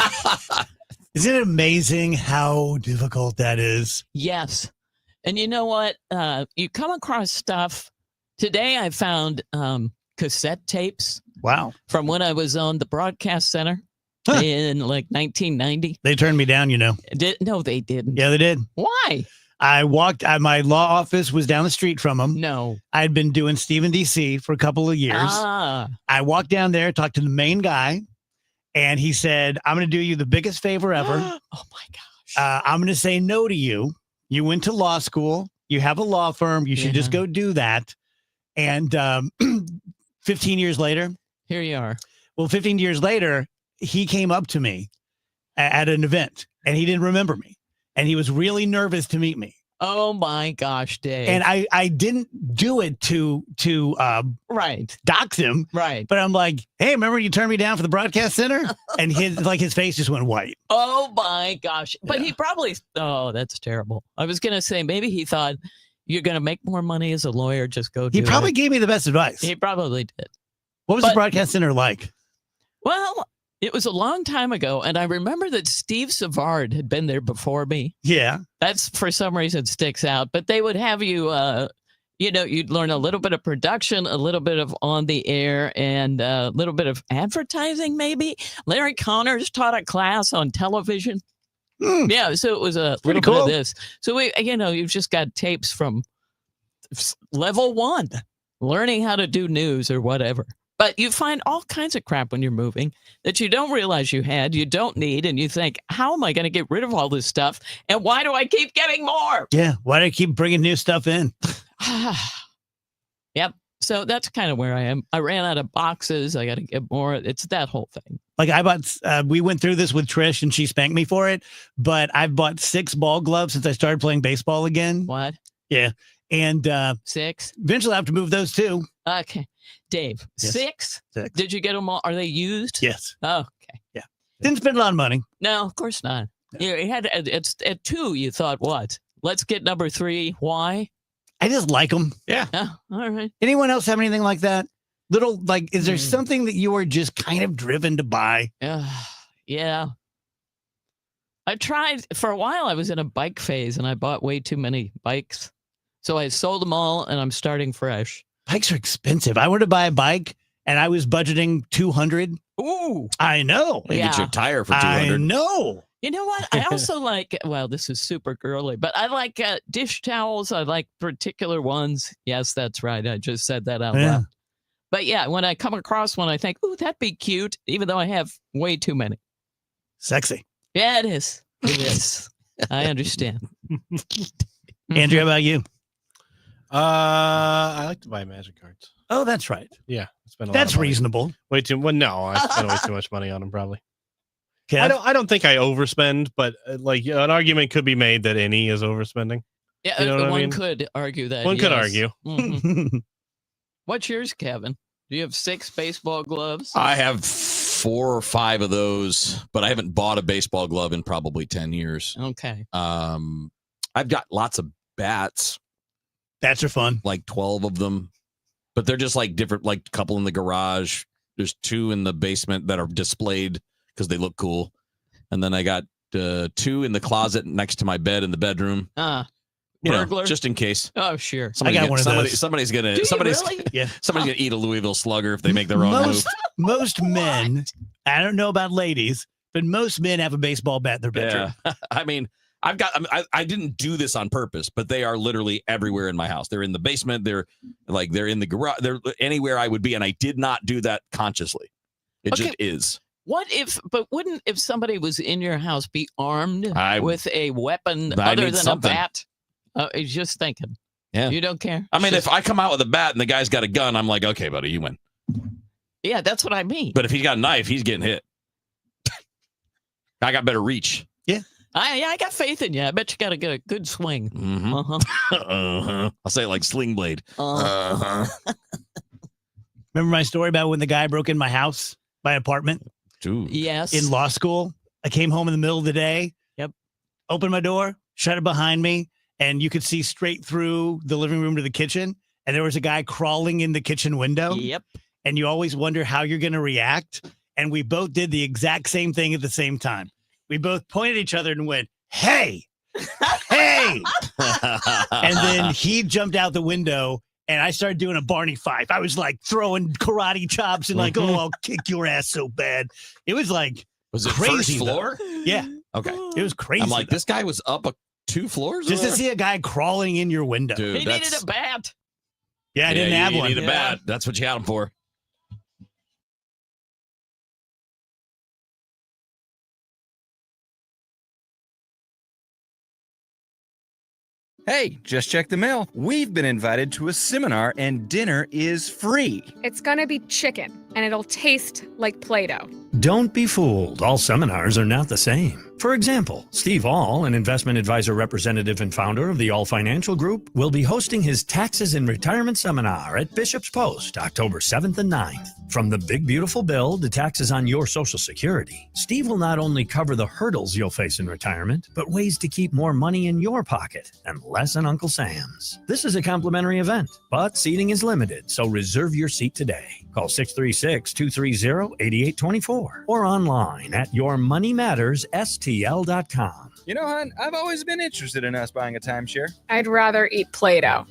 Isn't it amazing how difficult that is? Yes. And you know what? You come across stuff. Today I found cassette tapes. Wow. From when I was on the broadcast center in like 1990. They turned me down, you know. No, they didn't. Yeah, they did. Why? I walked, my law office was down the street from them. No. I'd been doing Stephen DC for a couple of years. I walked down there, talked to the main guy, and he said, I'm going to do you the biggest favor ever. Oh, my gosh. I'm going to say no to you. You went to law school. You have a law firm. You should just go do that. And 15 years later. Here you are. Well, 15 years later, he came up to me at an event, and he didn't remember me. And he was really nervous to meet me. Oh my gosh, Dave. And I didn't do it to right dox him. Right. But I'm like, hey, remember you turned me down for the broadcast center? And his face just went white. Oh my gosh. But he probably, that's terrible. I was going to say, maybe he thought you're going to make more money as a lawyer. Just go do He probably it. gave me the best advice. He probably did. What was the broadcast center like? Well, it was a long time ago, and I remember that Steve Savard had been there before me. Yeah. That's for some reason sticks out. But they would have you, you'd learn a little bit of production, a little bit of on the air, and a little bit of advertising, maybe. Larry Connors taught a class on television. Yeah, so it was a little bit of this. So you've just got tapes from level 1, learning how to do news or whatever. But you find all kinds of crap when you're moving that you don't realize you don't need, and you think, how am I going to get rid of all this stuff? And why do I keep getting more? Yeah. Why do I keep bringing new stuff in? Yep. So that's kind of where I am. I ran out of boxes. I got to get more. It's that whole thing. Like I bought, we went through this with Trish and she spanked me for it, but I've bought 6 ball gloves since I started playing baseball again. What? Yeah. And 6? Eventually I have to move those too. Okay. Dave, Yes. 6? 6. Did you get them all? Are they used? Yes. Oh, okay. Yeah. Didn't spend a lot of money. No, of course not. You had it's at 2. You thought what? Let's get number 3. Why? I just like them. Yeah. All right. Anyone else have anything like that? Is there something that you are just kind of driven to buy? Yeah. I tried for a while. I was in a bike phase and I bought way too many bikes. So I sold them all and I'm starting fresh. Bikes are expensive. I were to buy a bike and I was budgeting $200. Ooh. I know. You get your tire for $200. I know. You know what? I also like, well, this is super girly, but I like dish towels. I like particular ones. Yes, that's right. I just said that out loud. But yeah, when I come across one, I think, ooh, that'd be cute, even though I have way too many. Sexy. Yeah, it is. It is. I understand. Andrew, how about you? I like to buy Magic cards. Oh, that's right. Yeah, I spend a lot That's of money. reasonable. Way too. Well, no, I spend way too much money on them. Probably. Kev? I don't think I overspend, but like an argument could be made that any is overspending. Yeah, You know what I one mean? could argue that. One could yes. argue. Mhm. What's yours, Kevin? Do you have 6 baseball gloves? I have 4 or 5 of those, but I haven't bought a baseball glove in probably 10 years. Okay. I've got lots of bats, Bats are fun. like 12 of them, but they're just like different, like a couple in the garage. There's 2 in the basement that are displayed because they look cool. And then I got 2 in the closet next to my bed in the bedroom. You know, Burglar? just in case. Oh, sure. I got one of those. Somebody's gonna Do you somebody's really? Yeah. somebody's gonna eat a Louisville Slugger if they make the wrong move. Most men, I don't know about ladies, but most men have a baseball bat in their bedroom. Yeah. I mean, I didn't do this on purpose, but they are literally everywhere in my house. They're in the basement. They're in the garage. They're anywhere I would be. And I did not do that consciously. It Okay. just is. Wouldn't if somebody was in your house be armed I- with a weapon I other need than something. a bat? Just thinking. Yeah. You don't care? I mean, Just- if I come out with a bat and the guy's got a gun, I'm like, okay, buddy, you win. Yeah, that's what I mean. But if he's got a knife, he's getting hit. I got better reach. I got faith in you. I bet you got to get a good swing. Mm-hmm. Uh-huh. I'll say it like Sling Blade. Uh-huh. Remember my story about when the guy broke in my house, my apartment? Dude. Yes. In law school. I came home in the middle of the day. Yep. Opened my door, shut it behind me, and you could see straight through the living room to the kitchen. And there was a guy crawling in the kitchen window. Yep. And you always wonder how you're going to react. And we both did the exact same thing at the same time. We both pointed at each other and went, "Hey, hey." And then he jumped out the window and I started doing a Barney Fife. I was like throwing karate chops and like, oh, I'll kick your ass so bad. It was like, Was it crazy, first floor? though. Yeah. Okay. It was crazy. I'm like, though. this guy was up 2 floors? Just to over? see a guy crawling in your window. Dude, He needed a bat. Yeah, I didn't have you one. need a bat. That's what you had him for. Hey, just check the mail. We've been invited to a seminar and dinner is free. It's gonna be chicken, and it'll taste like Play-Doh. Don't be fooled. All seminars are not the same. For example, Steve All, an investment advisor representative and founder of the All Financial Group, will be hosting his Taxes and Retirement Seminar at Bishop's Post, October 7th and 9th. From the big beautiful bill to taxes on your Social Security, Steve will not only cover the hurdles you'll face in retirement, but ways to keep more money in your pocket and less in Uncle Sam's. This is a complimentary event, but seating is limited, so reserve your seat today. Call 636-230-8824 or online at yourmoneymattersstl.com. You know, hon, I've always been interested in us buying a timeshare. I'd rather eat Play-Doh.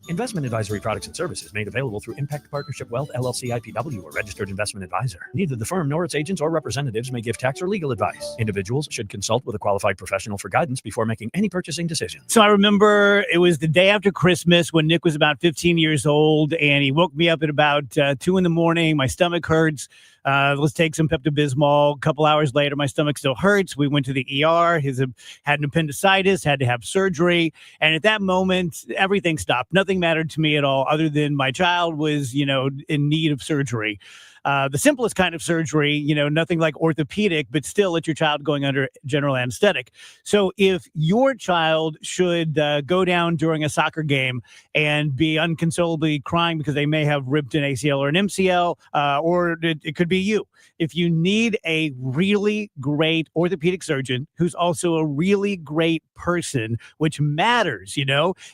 Investment advisory products and services made available through Impact Partnership Wealth, LLC IPW, a registered investment advisor. Neither the firm nor its agents or representatives may give tax or legal advice. Individuals should consult with a qualified professional for guidance before making any purchasing decisions. So I remember it was the day after Christmas when Nick was about 15 years old, and he woke me up at about 2 in the morning. My stomach hurts. Let's take some Pepto-Bismol. A couple hours later, my stomach still hurts. We went to the ER. He had an appendicitis, had to have surgery. And at that moment, everything stopped. Nothing mattered to me at all other than my child was, in need of surgery. The simplest kind of surgery, nothing like orthopedic, but still let your child going under general anesthetic. So if your child should go down during a soccer game and be unconsolably crying because they may have ripped an ACL or an MCL, or it could be you. If you need a really great orthopedic surgeon who's also a really great person, which matters,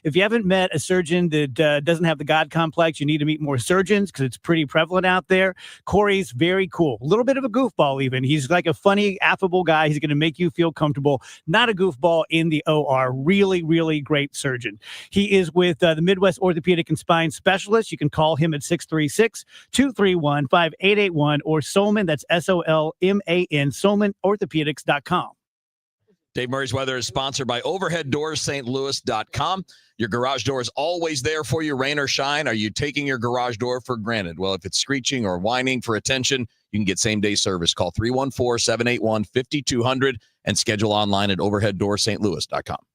if you haven't met a surgeon that doesn't have the God complex, you need to meet more surgeons because it's pretty prevalent out there. Corey's very cool. A little bit of a goofball even. He's like a funny, affable guy. He's going to make you feel comfortable. Not a goofball in the OR. Really, really great surgeon. He is with the Midwest Orthopedic and Spine Specialist. You can call him at 636-231-5881 or Solman, that's SOLMAN, SolmanOrthopedics.com. Dave Murray's Weather is sponsored by Overhead Doors, stlouis.com. Your garage door is always there for you, rain or shine. Are you taking your garage door for granted? Well, if it's screeching or whining for attention, you can get same-day service. Call 314-781-5200 and schedule online at overheaddoorsstlouis.com.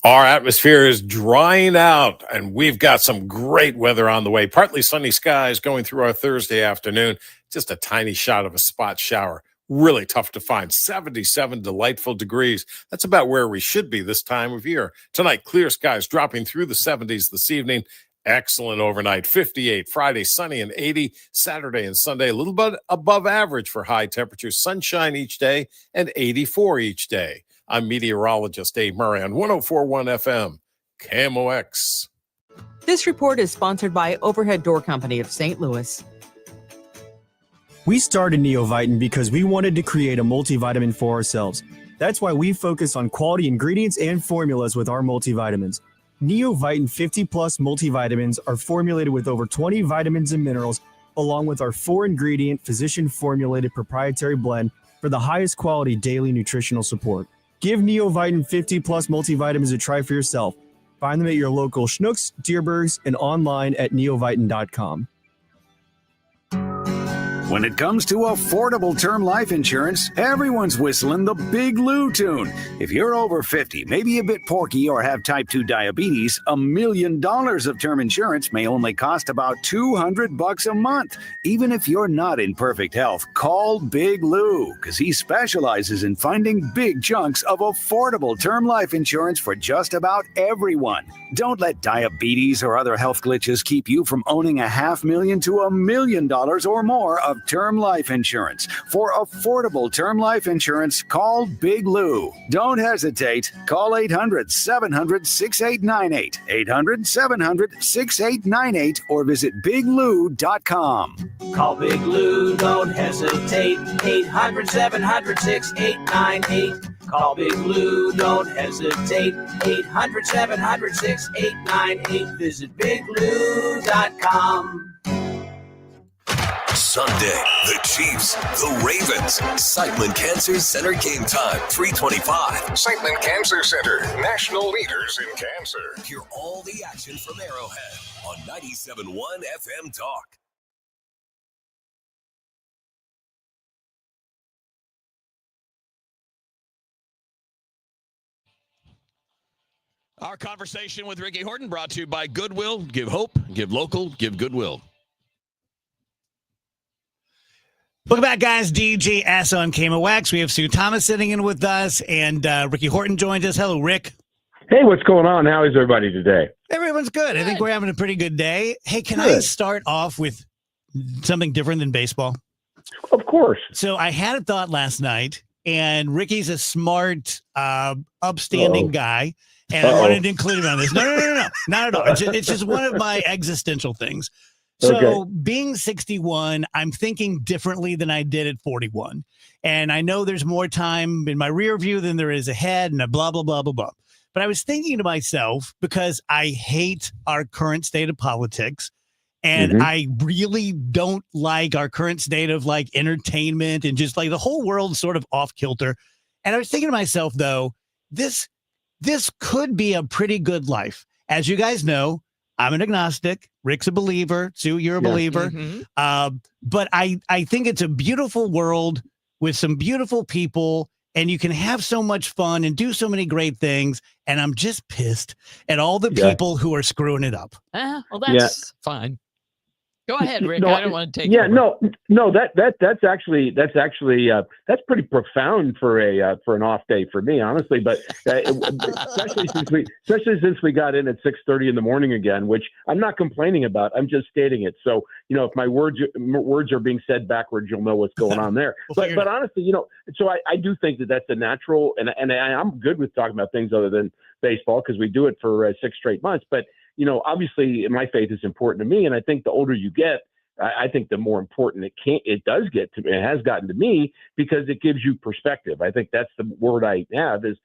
Our atmosphere is drying out, and we've got some great weather on the way. Partly sunny skies going through our Thursday afternoon. Just a tiny shot of a spot shower. Really tough to find. 77 delightful degrees. That's about where we should be this time of year. Tonight, clear skies dropping through the 70s this evening. Excellent overnight. 58. Friday, sunny and 80. Saturday and Sunday, a little bit above average for high temperatures. Sunshine each day and 84 each day. I'm meteorologist Dave Murray on 104.1 FM, KMOX. This report is sponsored by Overhead Door Company of St. Louis. We started Neovitin because we wanted to create a multivitamin for ourselves. That's why we focus on quality ingredients and formulas with our multivitamins. Neovitin 50-plus multivitamins are formulated with over 20 vitamins and minerals, along with our 4-ingredient, physician-formulated proprietary blend for the highest quality daily nutritional support. Give Neovitin 50-plus multivitamins a try for yourself. Find them at your local Schnucks, Dierbergs, and online at neovitin.com. When it comes to affordable term life insurance, everyone's whistling the Big Lou tune. If you're over 50, maybe a bit porky, or have type 2 diabetes, $1 million of term insurance may only cost about $200 a month. Even if you're not in perfect health, call Big Lou, because he specializes in finding big chunks of affordable term life insurance for just about everyone. Don't let diabetes or other health glitches keep you from owning $500,000 to $1 million or more of term life insurance. For affordable term life insurance, call Big Lou. Don't hesitate. Call 800-700-6898, 800-700-6898, or visit biglou.com. Call Big Lou, don't hesitate. 800-700-6898. Call Big Lou, don't hesitate. 800-700-6898. Visit biglou.com. Sunday, the Chiefs, the Ravens. Siteman Cancer Center game time, 3:25. Siteman Cancer Center, national leaders in cancer. Hear all the action from Arrowhead on 97.1 FM Talk. Our conversation with Ricky Horton brought to you by Goodwill. Give hope, give local, give Goodwill. Welcome back, guys. DJ S on KMOX. We have Sue Thomas sitting in with us, and Ricky Horton joins us. Hello, Rick. Hey, what's going on? How is everybody today? Everyone's good. I think we're having a pretty good day. Hey, can I start off with something different than baseball? Of course. So I had a thought last night, and Ricky's a smart, upstanding guy, and I wanted to include him on this. No, not at all. It's just one of my existential things. So being 61, I'm thinking differently than I did at 41. And I know there's more time in my rear view than there is ahead, and a blah, blah, blah, blah, blah. But I was thinking to myself, because I hate our current state of politics, and I really don't like our current state of like entertainment and just like the whole world sort of off kilter. And I was thinking to myself, though, this could be a pretty good life. As you guys know, I'm an agnostic. Rick's a believer. Sue, you're a believer. But I think it's a beautiful world with some beautiful people, and you can have so much fun and do so many great things. And I'm just pissed at all the people who are screwing it up. Well, that's fine. Go ahead, Rick. No, I don't want to take Yeah, over. no, that's actually pretty profound for an off day for me, honestly. But especially since we got in at 6:30 in the morning again, which I'm not complaining about. I'm just stating it. So if my words are being said backwards, you'll know what's going on there. But honestly, so I do think that's a natural, and I'm good with talking about things other than baseball because we do it for 6 straight months. But obviously my faith is important to me. And I think the older you get, I think the more important it does get to me. It has gotten to me because it gives you perspective. I think that's the word I have is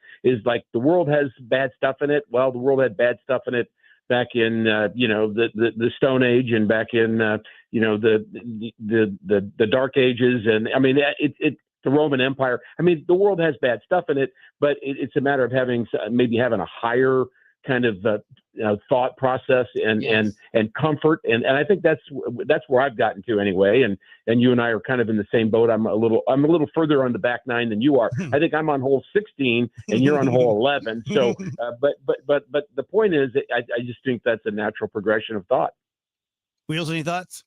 like the world has bad stuff in it. Well, the world had bad stuff in it back in, the Stone Age and back in, the Dark Ages. And I mean, the Roman Empire. I mean, the world has bad stuff in it, but it's a matter of having a higher kind of thought process and comfort. And I think that's where I've gotten to anyway. And you and I are kind of in the same boat. I'm a little further on the back nine than you are. I think I'm on hole 16 and you're on hole 11. So, but the point is, I just think that's a natural progression of thought. Wheels, any thoughts?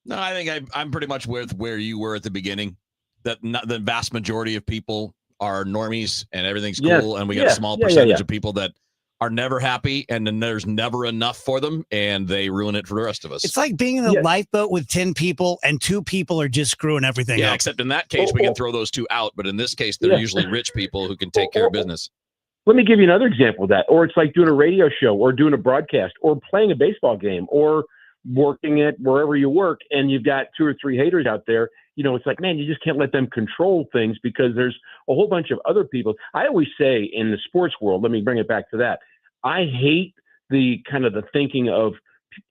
No, I think I'm pretty much where you were at the beginning. That the vast majority of people are normies and everything's cool, and we got a small percentage of people that are never happy, and then there's never enough for them, and they ruin it for the rest of us. It's like being in a lifeboat with 10 people, and 2 people are just screwing everything up. Except in that case, we can throw those 2 out, but in this case, they're usually rich people who can take care of business. Let me give you another example of that. Or it's like doing a radio show, or doing a broadcast, or playing a baseball game, or working at wherever you work, and you've got 2 or 3 haters out there. It's like, man, you just can't let them control things because there's a whole bunch of other people. I always say in the sports world, let me bring it back to that. I hate the kind of the thinking of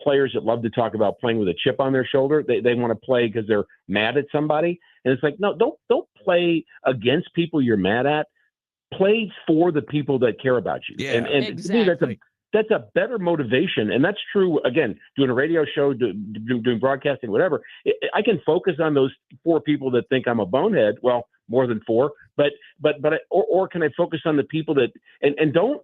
players that love to talk about playing with a chip on their shoulder. They want to play because they're mad at somebody. And it's like, no, don't play against people you're mad at. Play for the people that care about you. Yeah, and exactly. To me, that's a better motivation. And that's true, again, doing a radio show, doing broadcasting, whatever. I can focus on those 4 people that think I'm a bonehead. Well, more than 4, but can I focus on the people that, and don't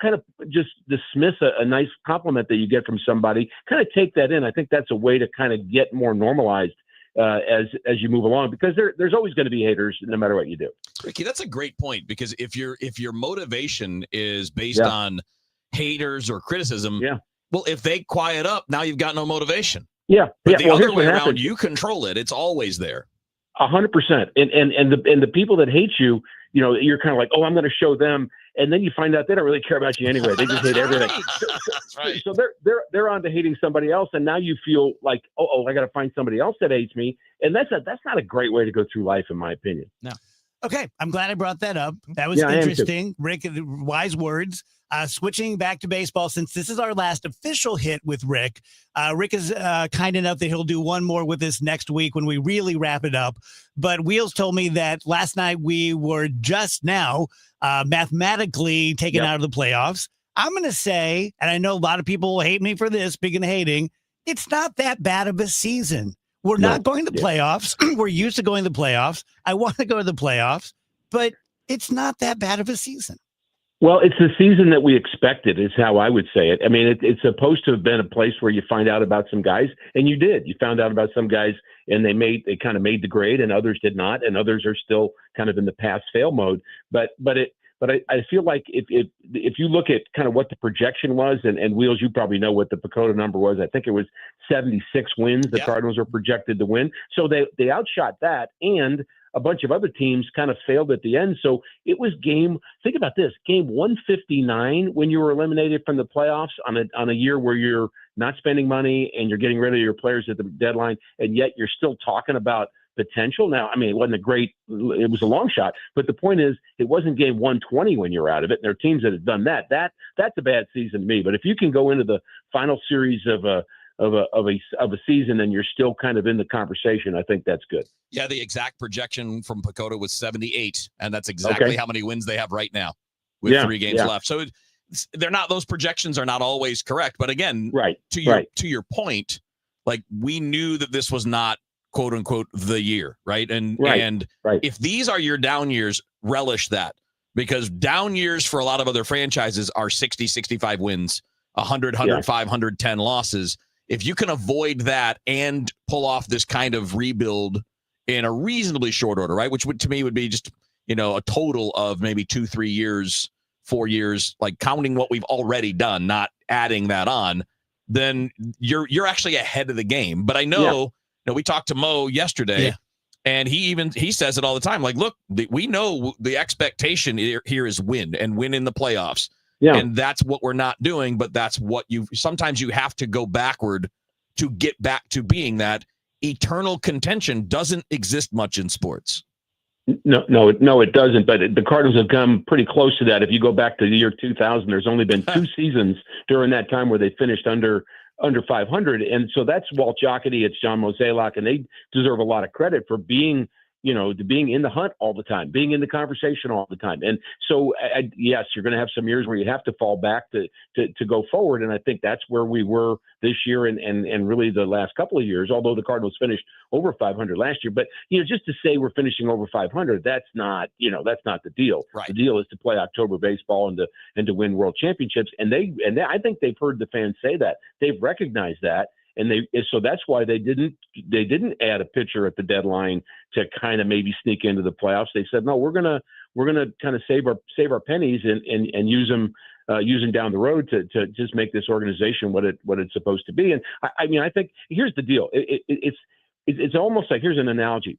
kind of just dismiss a nice compliment that you get from somebody. Kind of take that in. I think that's a way to kind of get more normalized as you move along, because there's always going to be haters no matter what you do. Ricky, that's a great point, because if your motivation is based on haters or criticism, well, if they quiet up, now you've got no motivation. But the other way around, you control it. It's always there. 100%. And the people that hate you, you're kind of like, oh, I'm going to show them, and then you find out they don't really care about you anyway. They just hate everything. That's right. So they're on to hating somebody else, and now you feel like, I got to find somebody else that hates me, and that's not a great way to go through life, in my opinion. No. Okay, I'm glad I brought that up. That was interesting. Rick, wise words. Switching back to baseball, since this is our last official hit with Rick. Rick is kind enough that he'll do one more with us next week when we really wrap it up. But Wheels told me that last night we were just now mathematically taken out of the playoffs. I'm going to say, and I know a lot of people will hate me for this, speaking of hating, it's not that bad of a season. We're not going to the playoffs. We're used to going to the playoffs. I want to go to the playoffs, but it's not that bad of a season. Well, it's the season that we expected, is how I would say it. I mean, it's supposed to have been a place where you find out about some guys, and you did. You found out about some guys, and they kind of made the grade, and others did not, and others are still kind of in the pass-fail mode. But I feel like if you look at kind of what the projection was, and Wheels, you probably know what the PECOTA number was. I think it was 76 wins the Cardinals were projected to win. So they outshot that, and a bunch of other teams kind of failed at the end. So it was think about this, game 159 when you were eliminated from the playoffs on a year where you're not spending money and you're getting rid of your players at the deadline, and yet you're still talking about potential. Now, I mean, it wasn't it was a long shot, but the point is, it wasn't game 120 when you're out of it. And there are teams that have done that. That's a bad season to me. But if you can go into the final series of a season and you're still kind of in the conversation, I think that's good. Yeah, the exact projection from PECOTA was 78, and that's exactly how many wins they have right now with 3 games left. So those projections are not always correct. But again, to your point, like, we knew that this was not quote unquote the year, right? And if these are your down years, relish that, because down years for a lot of other franchises are 60, 65 wins, 100, 105, 110 losses. If you can avoid that and pull off this kind of rebuild in a reasonably short order, right? Which to me would be just, a total of maybe 2-3 years, 4 years, like counting what we've already done, not adding that on, then you're actually ahead of the game. But I know, we talked to Mo yesterday, and he says it all the time. Like, look, we know the expectation here is win in the playoffs. Yeah. And that's what we're not doing, but that's what sometimes you have to go backward to get back to being that. Eternal contention doesn't exist much in sports. No, it doesn't. But the Cardinals have come pretty close to that. If you go back to the year 2000, there's only been 2 seasons during that time where they finished under 500. And so that's Walt Jocketty, it's John Mozeliak, and they deserve a lot of credit for being, to being in the hunt all the time, being in the conversation all the time. And so, yes, you're going to have some years where you have to fall back to go forward. And I think that's where we were this year and really the last couple of years, although the Cardinals finished over 500 last year. But, just to say we're finishing over 500, that's not the deal. Right. The deal is to play October baseball and to win world championships. And I think they've heard the fans say that. They've recognized that. And so that's why they didn't add a pitcher at the deadline to kind of maybe sneak into the playoffs. They said, no, we're gonna kind of save our pennies and use them down the road to just make this organization what it's supposed to be. And I think here's the deal. It's almost like, here's an analogy.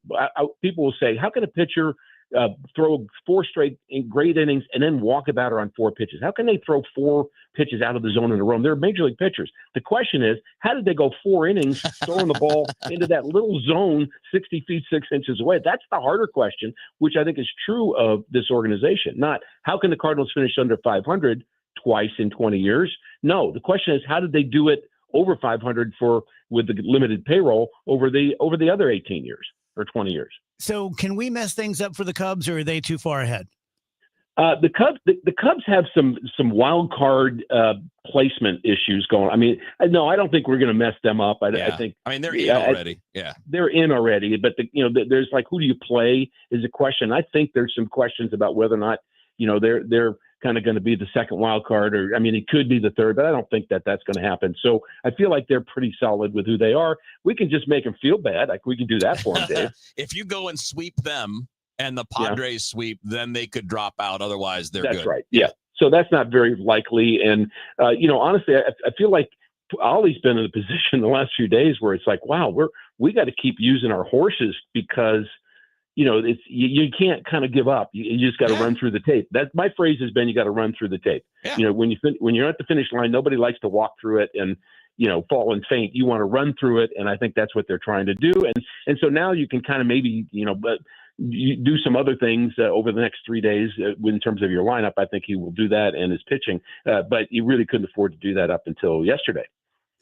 People will say, how can a pitcher throw 4 straight great innings and then walk about her on 4 pitches? How can they throw 4 pitches out of the zone in a row? They're major league pitchers. The question is, how did they go 4 innings throwing the ball into that little zone 60 feet 6 inches away? That's the harder question, which I think is true of this organization. Not how can the Cardinals finish under 500 twice in 20 years? No, the question is, how did they do it over 500 with the limited payroll over the other 18 years or 20 years? So can we mess things up for the Cubs, or are they too far ahead? The Cubs have some wild card placement issues going. I mean, no, I don't think we're going to mess them up. I think. I mean, they're in already. Yeah, they're in already. But there's like, who do you play is a question. I think there's some questions about whether or not they're kind of going to be the second wild card, or it could be the third, but I don't think that's going to happen. So I feel like they're pretty solid with who they are. We can just make them feel bad. Like, we can do that for them, Dave. If you go and sweep them and the Padres sweep, then they could drop out. Otherwise, they're That's good. right. Yeah. So that's not very likely. And, honestly, I feel like Ollie's been in a position the last few days where it's like, wow, we got to keep using our horses because it's you can't kind of give up. You just got to run through the tape. That my phrase has been, you got to run through the tape. Yeah. When you're at the finish line, nobody likes to walk through it and fall and faint. You want to run through it, and I think that's what they're trying to do. And so now you can kind of maybe but you do some other things over the next 3 days in terms of your lineup. I think he will do that and his pitching, but you really couldn't afford to do that up until yesterday.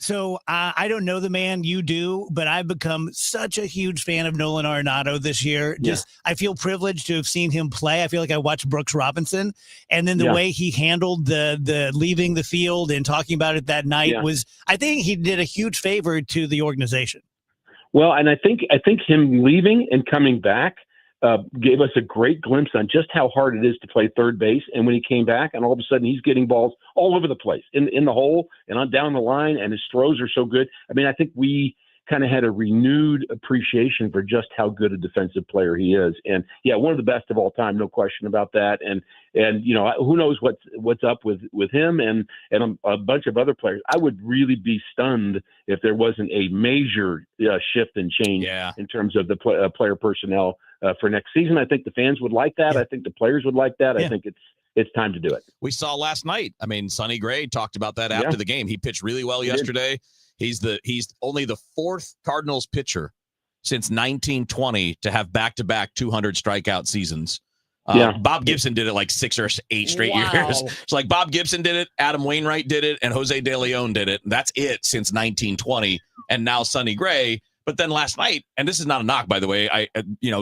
So I don't know the man, you do, but I've become such a huge fan of Nolan Arenado this year. I feel privileged to have seen him play. I feel like I watched Brooks Robinson, and then the way he handled the leaving the field and talking about it that night was, I think he did a huge favor to the organization. Well, and I think him leaving and coming back gave us a great glimpse on just how hard it is to play third base. And when he came back, and all of a sudden he's getting balls all over the place, in the hole and on down the line, and his throws are so good. I think we kind of had a renewed appreciation for just how good a defensive player he is. And one of the best of all time, no question about that. And who knows what's up with him and a bunch of other players. I would really be stunned if there wasn't a major shift and change in terms of the player personnel for next season. I think the fans would like that. I think the players would like that. I think it's time to do it. We saw last night. Sonny Gray talked about that after the game. He pitched really well yesterday. He's only the 4th Cardinals pitcher since 1920 to have back-to-back 200 strikeout seasons. Bob Gibson did it like 6 or 8 straight years. It's like Bob Gibson did it, Adam Wainwright did it, and Jose De Leon did it. That's it since 1920, and now Sonny Gray. But then last night, and this is not a knock, by the way,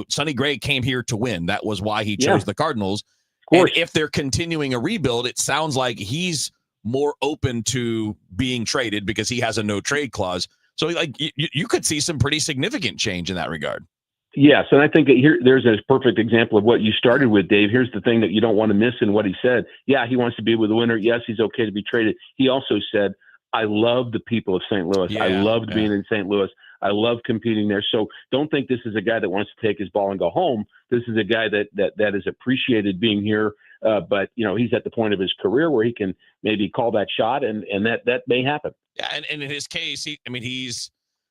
Sonny Gray came here to win. That was why he chose the Cardinals. And if they're continuing a rebuild, it sounds like he's more open to being traded because he has a no trade clause. So you could see some pretty significant change in that regard. Yes, and I think there's a perfect example of what you started with, Dave. Here's the thing that you don't want to miss in what he said. Yeah, he wants to be with the winner. Yes, he's okay to be traded. He also said, I love the people of St. Louis. I loved being in St. Louis. I love competing there. So don't think this is a guy that wants to take his ball and go home. This is a guy that is appreciated being here. But he's at the point of his career where he can maybe call that shot, and that may happen. Yeah, and in his case, he's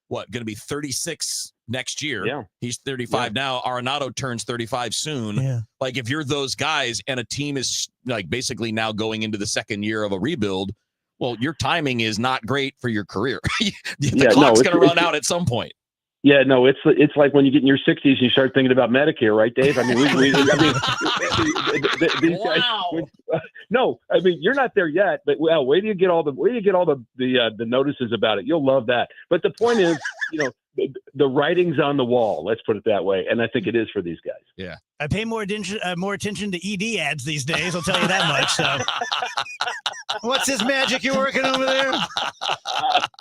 going to be 36 next year. Yeah, he's 35 now. Arenado turns 35 soon. Yeah. Like, if you're those guys and a team is like basically now going into the second year of a rebuild, well, your timing is not great for your career. The clock's going to run out at some point. Yeah, no, it's like when you get in your 60s and you start thinking about Medicare, right, Dave? These guys, No, I mean you're not there yet, but well, wait till you get all the notices about it. You'll love that. But the point is, the writing's on the wall. Let's put it that way, and I think it is for these guys. Yeah, I pay more attention to ED ads these days. I'll tell you that much. So, what's this magic you're working over there?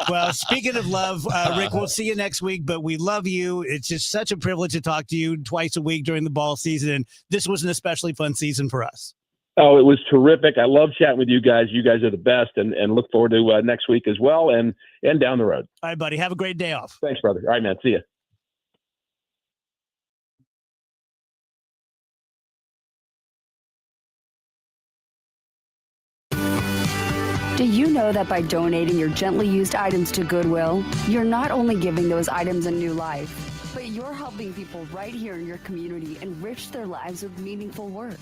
Well, speaking of love, Rick, we'll see you next week. But we love you. It's just such a privilege to talk to you twice a week during the ball season. And this was an especially fun season for us. Oh, it was terrific. I love chatting with you guys. You guys are the best, and look forward to next week as well, and down the road. All right, buddy. Have a great day off. Thanks, brother. All right, man. See you. Do you know that by donating your gently used items to Goodwill, you're not only giving those items a new life, but you're helping people right here in your community enrich their lives with meaningful work?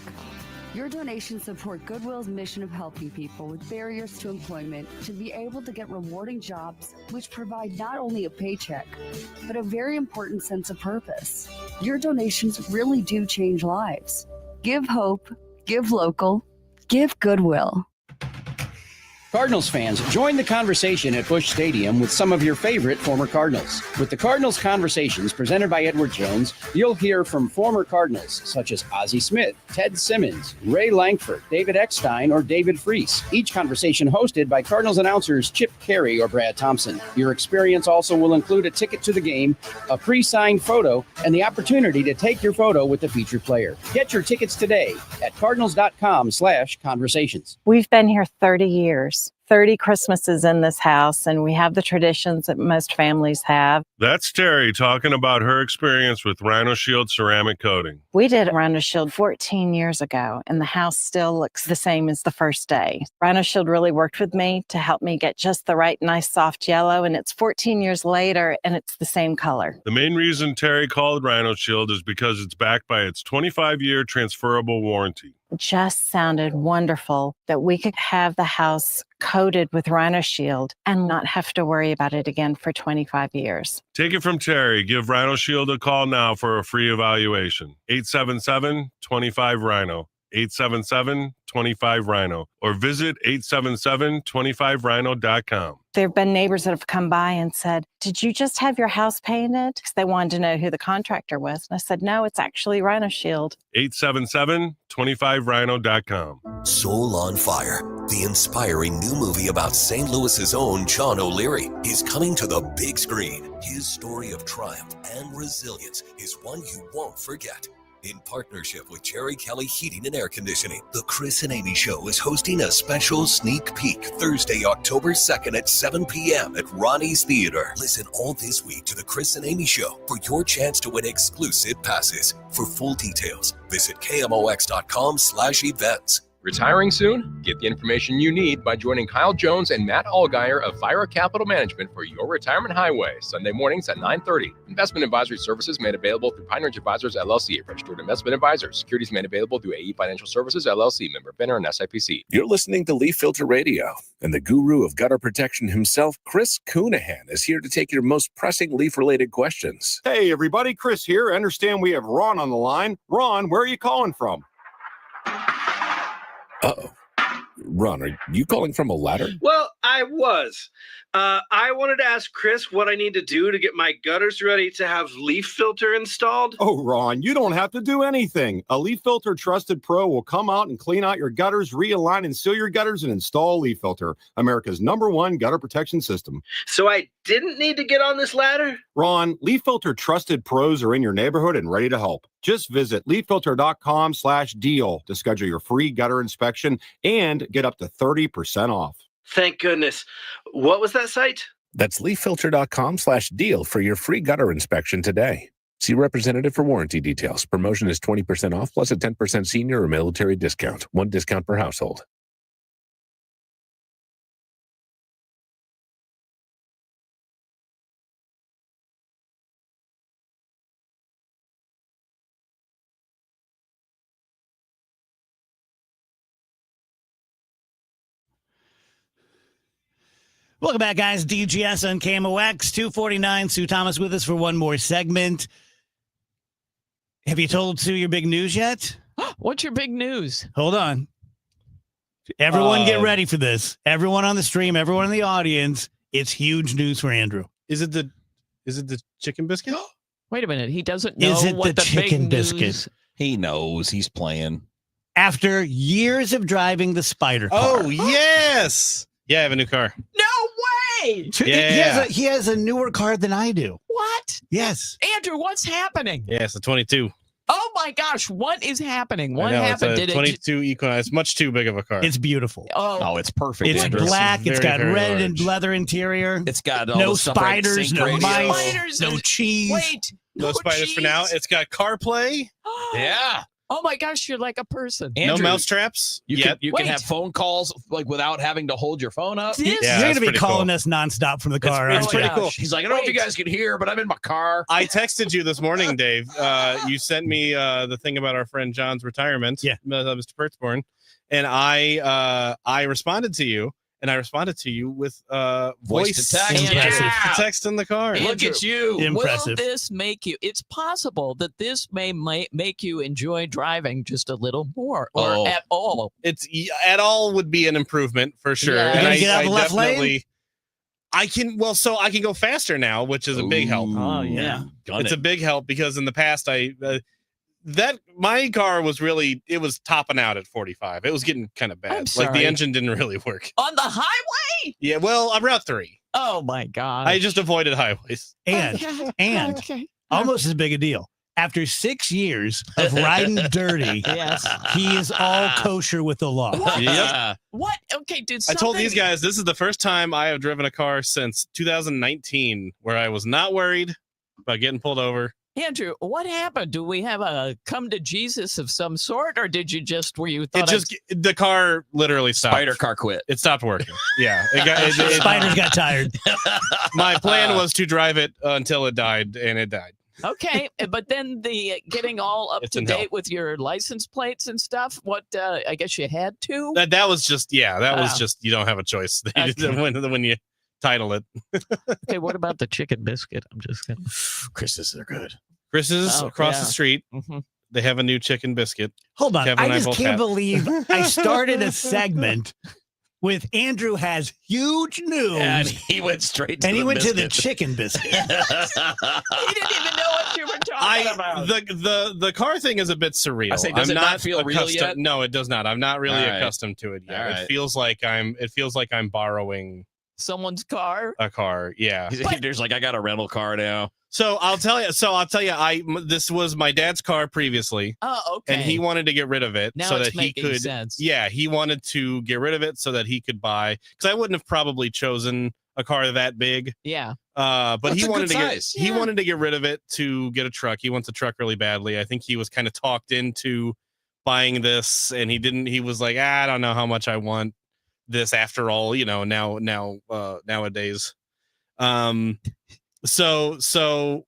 Your donations support Goodwill's mission of helping people with barriers to employment to be able to get rewarding jobs which provide not only a paycheck, but a very important sense of purpose. Your donations really do change lives. Give hope, give local, give Goodwill. Cardinals fans, join the conversation at Busch Stadium with some of your favorite former Cardinals. With the Cardinals Conversations presented by Edward Jones, you'll hear from former Cardinals such as Ozzie Smith, Ted Simmons, Ray Langford, David Eckstein, or David Freese. Each conversation hosted by Cardinals announcers Chip Carey or Brad Thompson. Your experience also will include a ticket to the game, a pre-signed photo, and the opportunity to take your photo with the featured player. Get your tickets today at cardinals.com/conversations. We've been here 30 years. 30 Christmases in this house, and we have the traditions that most families have. That's Terry talking about her experience with Rhino Shield ceramic coating. We did Rhino Shield 14 years ago, and the house still looks the same as the first day. Rhino Shield really worked with me to help me get just the right nice soft yellow, and it's 14 years later, and it's the same color. The main reason Terry called Rhino Shield is because it's backed by its 25-year transferable warranty. It just sounded wonderful that we could have the house coated with Rhino Shield and not have to worry about it again for 25 years. Take it from Terry. Give Rhino Shield a call now for a free evaluation. 877-25-RHINO. 877-25-RHINO. Or visit 877-25rhino.com. There have been neighbors that have come by and said, "Did you just have your house painted?" Because they wanted to know who the contractor was. And I said, "No, it's actually Rhino Shield." 877-25rhino.com. Soul on Fire, the inspiring new movie about St. Louis's own John O'Leary, is coming to the big screen. His story of triumph and resilience is one you won't forget. In partnership with Jerry Kelly Heating and Air Conditioning, The Chris and Amy Show is hosting a special sneak peek Thursday, October 2nd at 7 p.m. at Ronnie's Theater. Listen all this week to The Chris and Amy Show for your chance to win exclusive passes. For full details, visit KMOX.com/events. Retiring soon? Get the information you need by joining Kyle Jones and Matt Allgeier of Fire Capital Management for your retirement highway, Sunday mornings at 9:30. Investment advisory services made available through Pine Ridge Advisors, LLC, registered investment advisors. Securities made available through AE Financial Services, LLC, member FINRA and SIPC. You're listening to Leaf Filter Radio, and the guru of gutter protection himself, Chris Coonahan, is here to take your most pressing leaf-related questions. Hey, everybody, Chris here. I understand we have Ron on the line. Ron, where are you calling from? Uh-oh. Ron, are you calling from a ladder? Well, I was. I wanted to ask Chris what I need to do to get my gutters ready to have leaf filter installed. Oh, Ron, you don't have to do anything. A Leaf Filter Trusted Pro will come out and clean out your gutters, realign and seal your gutters, and install Leaf Filter, America's #1 gutter protection system. So I didn't need to get on this ladder? Ron, Leaf Filter Trusted Pros are in your neighborhood and ready to help. Just visit leaffilter.com/deal to schedule your free gutter inspection and get up to 30% off. Thank goodness. What was that site? That's leaffilter.com/deal for your free gutter inspection today. See representative for warranty details. Promotion is 20% off plus a 10% senior or military discount. One discount per household. Welcome back, guys. DGS on KMOX 249. Sue Thomas with us for one more segment. Have you told Sue your big news yet? What's your big news? Hold on. Everyone get ready for this. Everyone on the stream, everyone in the audience. It's huge news for Andrew. Is it the chicken biscuit? Wait a minute. He doesn't know Is it what the big chicken news- biscuit? He knows. He's playing. After years of driving the Spider car. Oh, yes. Yeah, I have a new car. No way! Yeah. He has a newer car than I do. What? Yes. Andrew, what's happening? Yeah, it's a 22. Oh my gosh, what is happening? What I know, happened? It's a 22 Equinox. It's much too big of a car. It's beautiful. Oh, it's perfect. It's Andrew. black. It's very, got very red large. and leather interior. It's got all no the separate spiders, sync no radio. mice, no cheese. Wait. No spiders for now. It's got CarPlay. Yeah. Oh my gosh, you're like a person. No mouse traps. You yet. can have phone calls like without having to hold your phone up. This- You're Yeah, going it's to be pretty calling cool. us nonstop from the car. It's aren't pretty you? cool. He's like, I don't know if you guys can hear, but I'm in my car. I texted you this morning, Dave. You sent me the thing about our friend John's retirement. Yeah. Mr. Pertzborn. And I responded to you. And I responded to you with voice to text. Yeah. text in the car. Andrew, Look at you. Impressive. Will this make you? It's possible that this may make you enjoy driving just a little more, or Oh. at all. It's at all would be an improvement for sure. Yeah. And You gonna I, get out I the left lane? definitely I can go faster now, which is a big help. Oh, yeah. It's a big help because in the past that my car was topping out at 45. It was getting kind of I'm bad. Like sorry. the engine didn't really work. On the highway? Yeah, well, I'm Route 3. Oh my god! I just avoided highways. And okay. almost as big a deal. After 6 years of riding dirty, Yes. he is all kosher with the law. Yep. What? Okay, dude. I told these guys this is the first time I have driven a car since 2019 where I was not worried about getting pulled over. Andrew, what happened? Do we have a come to Jesus of some sort, or did you just The car literally stopped. Spider car quit. It stopped working. Yeah, Spiders got tired. My plan was to drive it until it died, and it died. Okay, but then the getting all up It's to in hell. date with your license plates and stuff. What? I guess you had to. That was just Wow. you don't have a choice Okay. when you title it. Okay, what about the chicken biscuit? I'm just gonna. Chris's, they're good. Chris's Oh, across yeah. the street. Mhm. They have a new chicken biscuit. Hold on. Kevin and I I just both can't have. believe I started a segment with Andrew has huge news. And he went straight to and he the went to the biscuit. chicken biscuit. He didn't even know what you were talking about. The car thing is a bit surreal. I say, does I'm it not feel real accustomed- yet? No, it does not. I'm not really All right. accustomed to it yet. All right. It feels like I'm borrowing Someone's car. a car. Yeah. There's like I got a rental car now. So I'll tell you. This was my dad's car previously. Oh, okay. And he wanted to get rid of it Now so it's that he making could. sense. Yeah, he wanted to get rid of it so that he could buy. Because I wouldn't have probably chosen a car that big. Yeah. But That's he a wanted good to size. he wanted to get rid of it to get a truck. He wants a truck really badly. I think he was kind of talked into buying this, and he didn't. He was like, I don't know how much I want this after all. Nowadays. So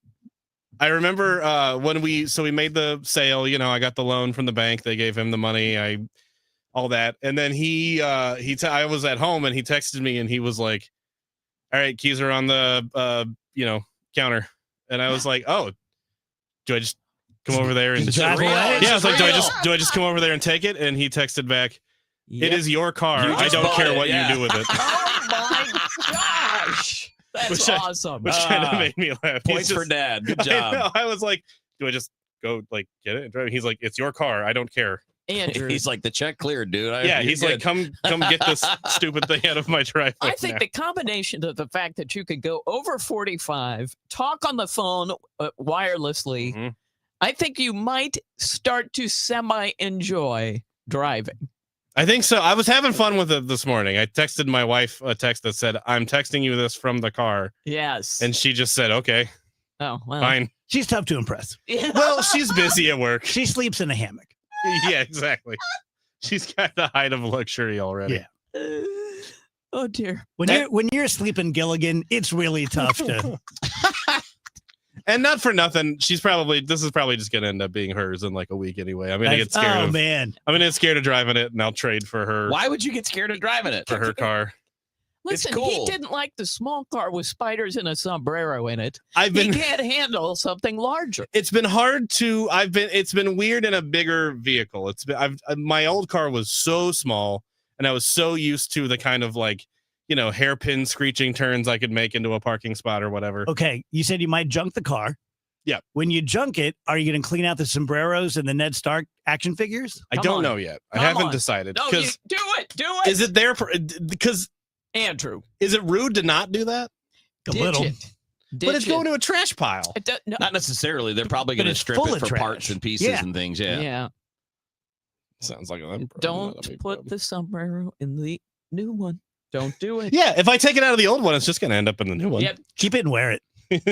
I remember when we made the sale. I got the loan from the bank. They gave him the money. All that, and then I was at home, and he texted me, and he was like, all right, keys are on the counter. And I was like, oh, do I just come over there and Drive away? Yeah, I was like, do I just come over there and take it? And he texted back, it is your car. You I just don't bought care it, what yeah. you do with it. Oh my gosh. That's awesome. Which kind of made me laugh. He's Points for just- dad. Good I job. know. I was like, do I just go like get it and drive it? He's like, it's your car. I don't care. Andrew. He's like, the check cleared, dude. Yeah, he's like, come get this stupid thing out of my driveway. I think now. the combination of the fact that you could go over 45, talk on the phone wirelessly, Mhm. I think you might start to semi-enjoy driving. I think so. I was having fun with it this morning. I texted my wife a text that said, I'm texting you this from the car. Yes. And she just said, okay, oh, well. fine. She's tough to impress. Well, she's busy at work. She sleeps in a hammock. Yeah, exactly. She's got the height of luxury already. Yeah. Oh, dear. When you're asleep in Gilligan, it's really tough to. And not for nothing, this is probably just gonna end up being hers in like a week anyway. I'm gonna get scared Oh of man. I'm gonna get scared of driving it, and I'll trade for her Why would you get scared of driving it? for her car. Listen, cool. he didn't like the small car with spiders and a sombrero in it. I've been He can't handle something larger. it's been hard to it's been weird in a bigger vehicle. My old car was so small, and I was so used to the kind of like, hairpin screeching turns I could make into a parking spot or whatever. Okay, you said you might junk the car. Yeah. When you junk it, are you going to clean out the sombreros and the Ned Stark action figures? I don't know yet. I haven't decided. No, do it. Is it there because Andrew, is it rude to not do that? A little. But it's going to a trash pile. Not necessarily. They're probably But going to it's strip full it of for trash. parts and pieces Yeah. and things. Yeah. Yeah. Sounds like them. Don't put the sombrero in the new one. Don't do it. Yeah, if I take it out of the old one, it's just going to end up in the new one. Yep. Keep it and wear it. Don't.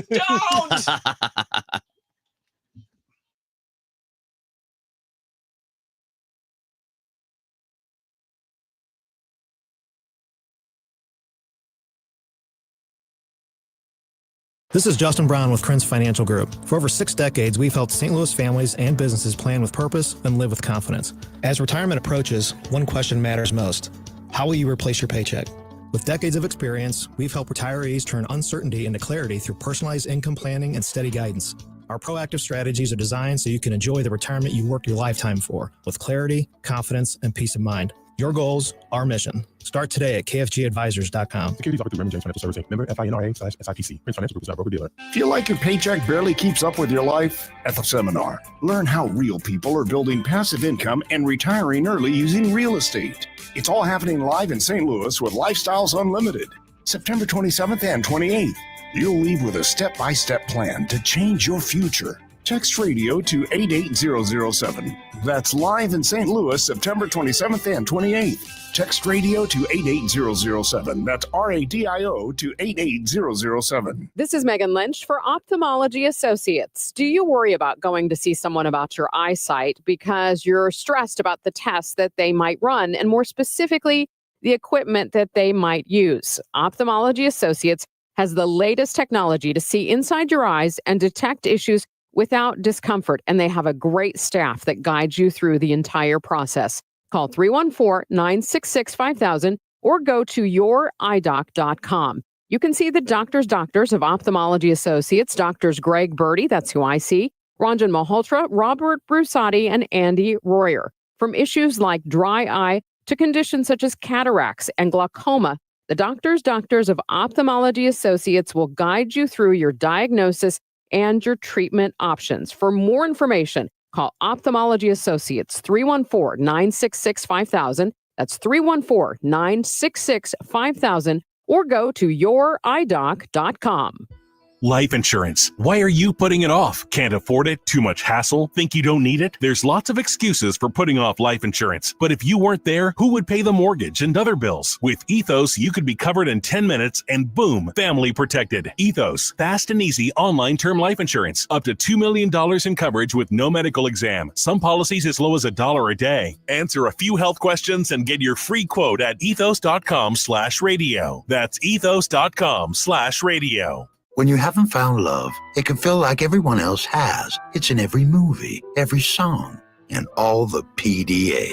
This is Justin Brown with Krenz Financial Group. For over 6 decades, we've helped St. Louis families and businesses plan with purpose and live with confidence. As retirement approaches, one question matters most. How will you replace your paycheck? With decades of experience, we've helped retirees turn uncertainty into clarity through personalized income planning and steady guidance. Our proactive strategies are designed so you can enjoy the retirement you worked your lifetime for, with clarity, confidence, and peace of mind. Your goals, our mission. Start today at kfgadvisors.com. Securities offered through Raymond James Financial Services, Inc. Member FINRA/SIPC. Prince Financial Group is not a broker-dealer. Feel like your paycheck barely keeps up with your life? At the seminar, learn how real people are building passive income and retiring early using real estate. It's all happening live in St. Louis with Lifestyles Unlimited, September 27th and 28th. You'll leave with a step-by-step plan to change your future. Text radio to 88007. That's live in St. Louis, September 27th and 28th. Text radio to 88007. That's RADIO to 88007. This is Megan Lynch for Ophthalmology Associates. Do you worry about going to see someone about your eyesight because you're stressed about the tests that they might run, and more specifically, the equipment that they might use? Ophthalmology Associates has the latest technology to see inside your eyes and detect issues without discomfort, and they have a great staff that guides you through the entire process. Call 314-966-5000 or go to youridoc.com. You can see the doctors of Ophthalmology Associates, Doctors Greg Birdie, that's who I see, Ranjan Malhotra, Robert Brusati, and Andy Royer. From issues like dry eye to conditions such as cataracts and glaucoma, the doctors of Ophthalmology Associates will guide you through your diagnosis and your treatment options. For more information, call Ophthalmology Associates 314-966-5000. That's 314-966-5000 or go to youridoc.com. Life insurance. Why are you putting it off? Can't afford it? Too much hassle? Think you don't need it? There's lots of excuses for putting off life insurance. But if you weren't there, who would pay the mortgage and other bills? With Ethos, you could be covered in 10 minutes and boom, family protected. Ethos, fast and easy online term life insurance. Up to $2 million in coverage with no medical exam. Some policies as low as $1 a day. Answer a few health questions and get your free quote at ethos.com/radio. That's ethos.com/radio. When you haven't found love, it can feel like everyone else has. It's in every movie, every song, and all the PDA.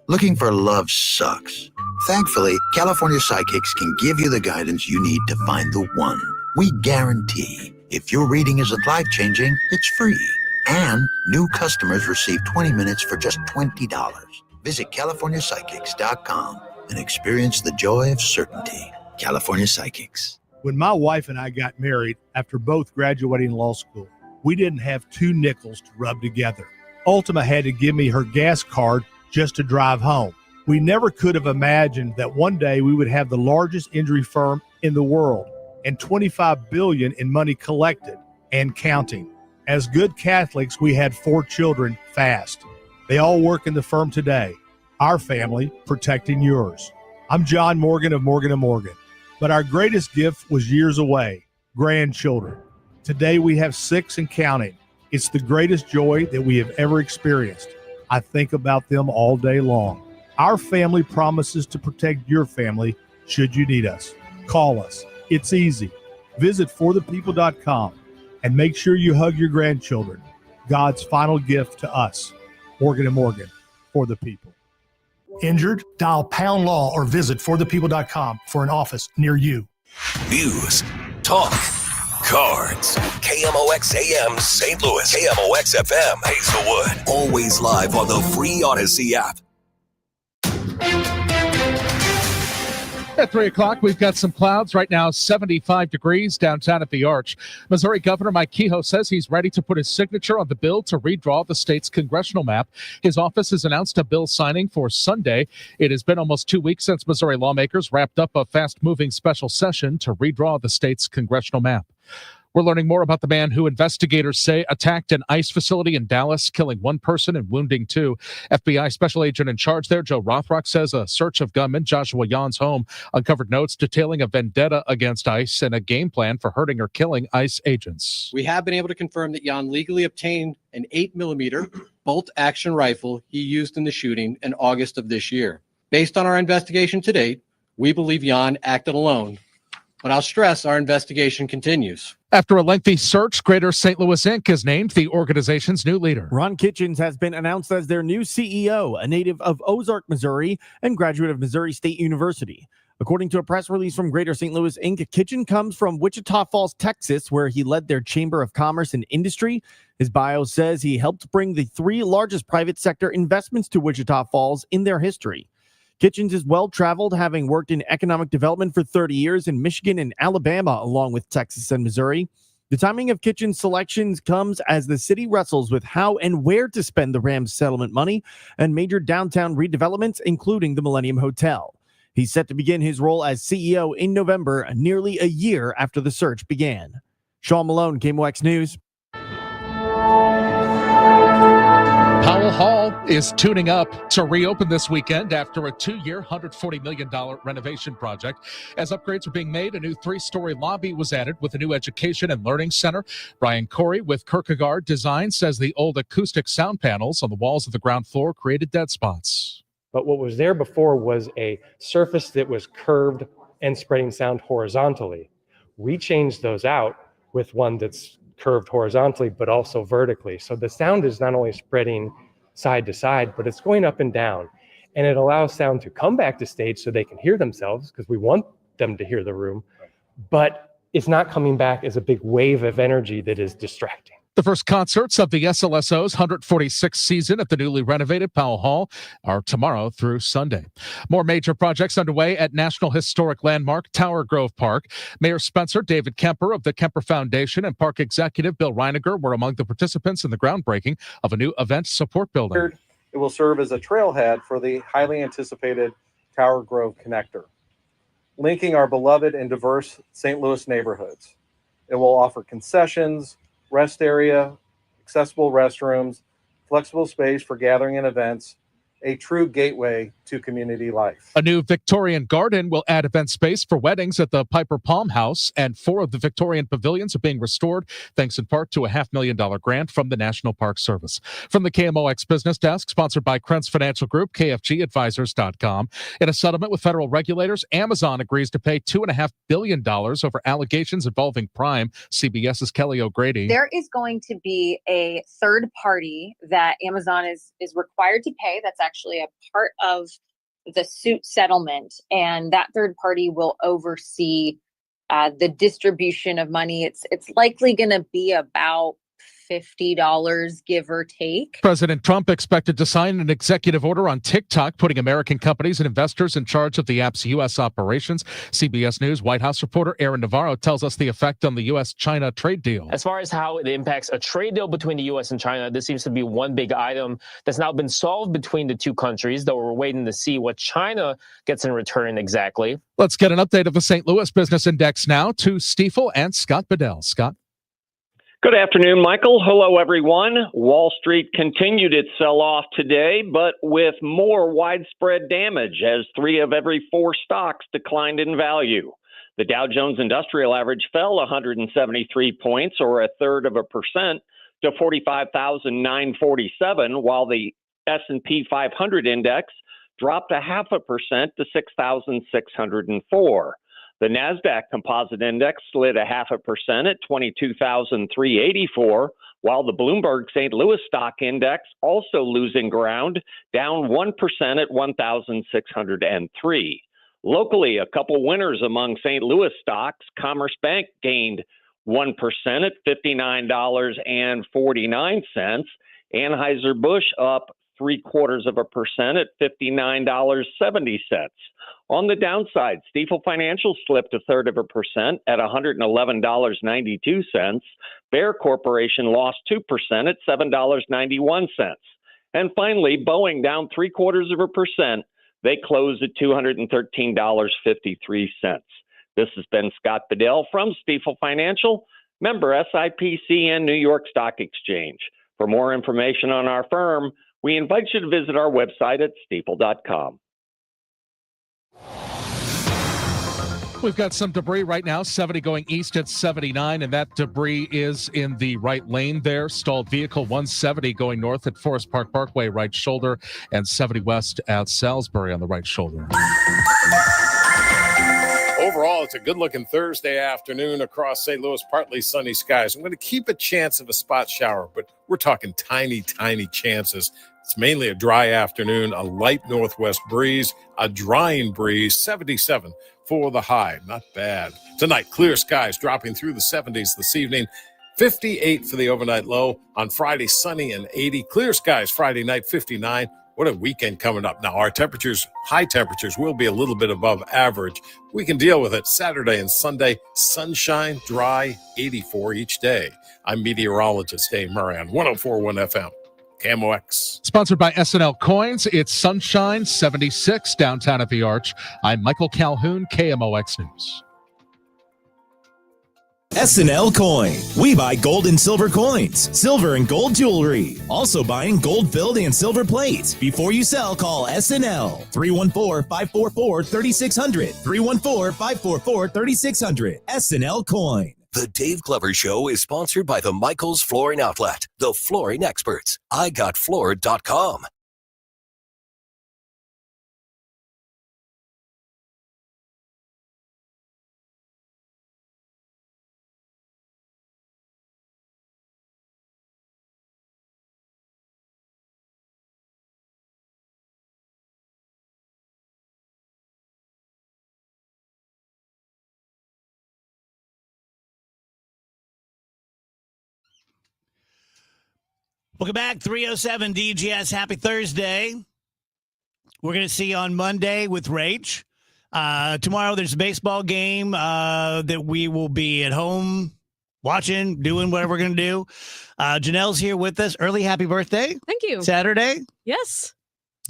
Looking for love sucks. Thankfully, California Psychics can give you the guidance you need to find the one. We guarantee if your reading isn't life-changing, it's free. And new customers receive 20 minutes for just $20. Visit CaliforniaPsychics.com and experience the joy of certainty. California Psychics. When my wife and I got married after both graduating law school, we didn't have 2 nickels to rub together. Ultima had to give me her gas card just to drive home. We never could have imagined that one day we would have the largest injury firm in the world and $25 billion in money collected and counting. As good Catholics, we had 4 children fast. They all work in the firm today. Our family protecting yours. I'm John Morgan of Morgan & Morgan. But our greatest gift was years away, grandchildren. Today we have 6 and counting. It's the greatest joy that we have ever experienced. I think about them all day long. Our family promises to protect your family should you need us. Call us. It's easy. Visit forthepeople.com and make sure you hug your grandchildren. God's final gift to us. Morgan & Morgan, for the people. Injured? Dial Pound Law or visit forthepeople.com for an office near you. News, talk, cards. KMOX AM St. Louis. KMOX FM Hazelwood. Always live on the free Odyssey app. At 3 o'clock, we've got some clouds. Right now, 75 degrees downtown at the Arch. Missouri Governor Mike Kehoe says he's ready to put his signature on the bill to redraw the state's congressional map. His office has announced a bill signing for Sunday. It has been almost 2 weeks since Missouri lawmakers wrapped up a fast-moving special session to redraw the state's congressional map. We're learning more about the man who investigators say attacked an ICE facility in Dallas, killing one person and wounding two. FBI special agent in charge there, Joe Rothrock, says a search of gunman Joshua Yan's home uncovered notes detailing a vendetta against ICE and a game plan for hurting or killing ICE agents. We have been able to confirm that Yan legally obtained an 8mm bolt-action rifle he used in the shooting in August of this year. Based on our investigation to date, we believe Yan acted alone. But I'll stress our investigation continues. After a lengthy search, Greater St. Louis Inc. is named the organization's new leader. Ron Kitchens has been announced as their new CEO, a native of Ozark, Missouri, and graduate of Missouri State University. According to a press release from Greater St. Louis Inc., Kitchen comes from Wichita Falls, Texas, where he led their Chamber of Commerce and Industry. His bio says he helped bring the 3 largest private sector investments to Wichita Falls in their history. Kitchens is well-traveled, having worked in economic development for 30 years in Michigan and Alabama, along with Texas and Missouri. The timing of Kitchens' selections comes as the city wrestles with how and where to spend the Rams settlement money and major downtown redevelopments, including the Millennium Hotel. He's set to begin his role as CEO in November, nearly a year after the search began. Sean Malone, KMOX News. Powell Hall is tuning up to reopen this weekend after a 2-year, $140 million renovation project. As upgrades are being made, a new 3-story lobby was added with a new education and learning center. Brian Corey with Kierkegaard Design says the old acoustic sound panels on the walls of the ground floor created dead spots. But what was there before was a surface that was curved and spreading sound horizontally. We changed those out with one that's curved horizontally, but also vertically. So the sound is not only spreading side to side, but it's going up and down. And it allows sound to come back to stage so they can hear themselves, because we want them to hear the room, but it's not coming back as a big wave of energy that is distracting. The first concerts of the SLSO's 146th season at the newly renovated Powell Hall are tomorrow through Sunday. More major projects underway at National Historic Landmark Tower Grove Park. Mayor Spencer David Kemper of the Kemper Foundation and Park Executive Bill Reiniger were among the participants in the groundbreaking of a new event support building. It will serve as a trailhead for the highly anticipated Tower Grove Connector, linking our beloved and diverse St. Louis neighborhoods. It will offer concessions, rest area, accessible restrooms, flexible space for gathering and events, a true gateway to community life. A new Victorian garden will add event space for weddings at the Piper Palm House, and 4 of the Victorian pavilions are being restored, thanks in part to a $500,000 grant from the National Park Service. From the KMOX Business Desk, sponsored by Krentz Financial Group, KFGadvisors.com. In a settlement with federal regulators, Amazon agrees to pay $2.5 billion over allegations involving Prime. CBS's Kelly O'Grady. There is going to be a third party that Amazon is required to pay. That's actually a part of the suit settlement, and that third party will oversee the distribution of money. It's likely going to be about $50, give or take. President Trump expected to sign an executive order on TikTok, putting American companies and investors in charge of the app's U.S. operations. CBS News White House reporter Aaron Navarro tells us the effect on the U.S.-China trade deal. As far as how it impacts a trade deal between the U.S. and China, this seems to be one big item that's now been solved between the two countries, though we're waiting to see what China gets in return exactly. Let's get an update of the St. Louis Business Index now to Stifel and Scott Bedell. Scott? Good afternoon, Michael. Hello, everyone. Wall Street continued its sell-off today, but with more widespread damage as 3 of every 4 stocks declined in value. The Dow Jones Industrial Average fell 173 points, or 0.33%, to 45,947, while the S&P 500 index dropped 0.5% to 6,604. The NASDAQ Composite Index slid 0.5% at 22,384, while the Bloomberg St. Louis Stock Index also losing ground, down 1% at 1,603. Locally, a couple winners among St. Louis stocks. Commerce Bank gained 1% at $59.49. Anheuser-Busch up 0.75% at $59.70. On the downside, Stifel Financial slipped 0.33% at $111.92. Bear Corporation lost 2% at $7.91. And finally, Boeing down 0.75%. They closed at $213.53. This has been Scott Bedell from Stifel Financial, member SIPC and New York Stock Exchange. For more information on our firm, we invite you to visit our website at stifel.com. We've got some debris right now, 70 going east at 79, and that debris is in the right lane there. Stalled vehicle 170 going north at Forest Park Parkway, right shoulder, and 70 west at Salisbury on the right shoulder. Overall, it's a good-looking Thursday afternoon across St. Louis, partly sunny skies. I'm going to keep a chance of a spot shower, but we're talking tiny, tiny chances. It's mainly a dry afternoon, a light northwest breeze, a drying breeze, 77 for the high. Not bad. Tonight, clear skies dropping through the 70s this evening. 58 for the overnight low. On Friday, sunny and 80. Clear skies Friday night, 59. What a weekend coming up. Now, our temperatures, high temperatures, will be a little bit above average. We can deal with it. Saturday and Sunday, sunshine, dry, 84 each day. I'm meteorologist Dave Murray on 104.1 FM. KMOX. Sponsored by SNL Coins. It's sunshine, 76 downtown at the Arch. I'm Michael Calhoun, KMOX News. SNL Coin. We buy gold and silver coins, silver and gold jewelry. Also buying gold-filled and silver plates. Before you sell, call SNL. 314-544-3600. 314-544-3600. SNL Coin. The Dave Glover Show is sponsored by the Michaels Flooring Outlet, the flooring experts. IGotFloored.com. Welcome back, 307 DGS. Happy Thursday. We're going to see you on Monday with Rach. Tomorrow there's a baseball game that we will be at home watching, doing whatever we're going to do. Janelle's here with us. Early happy birthday. Thank you. Saturday. Yes.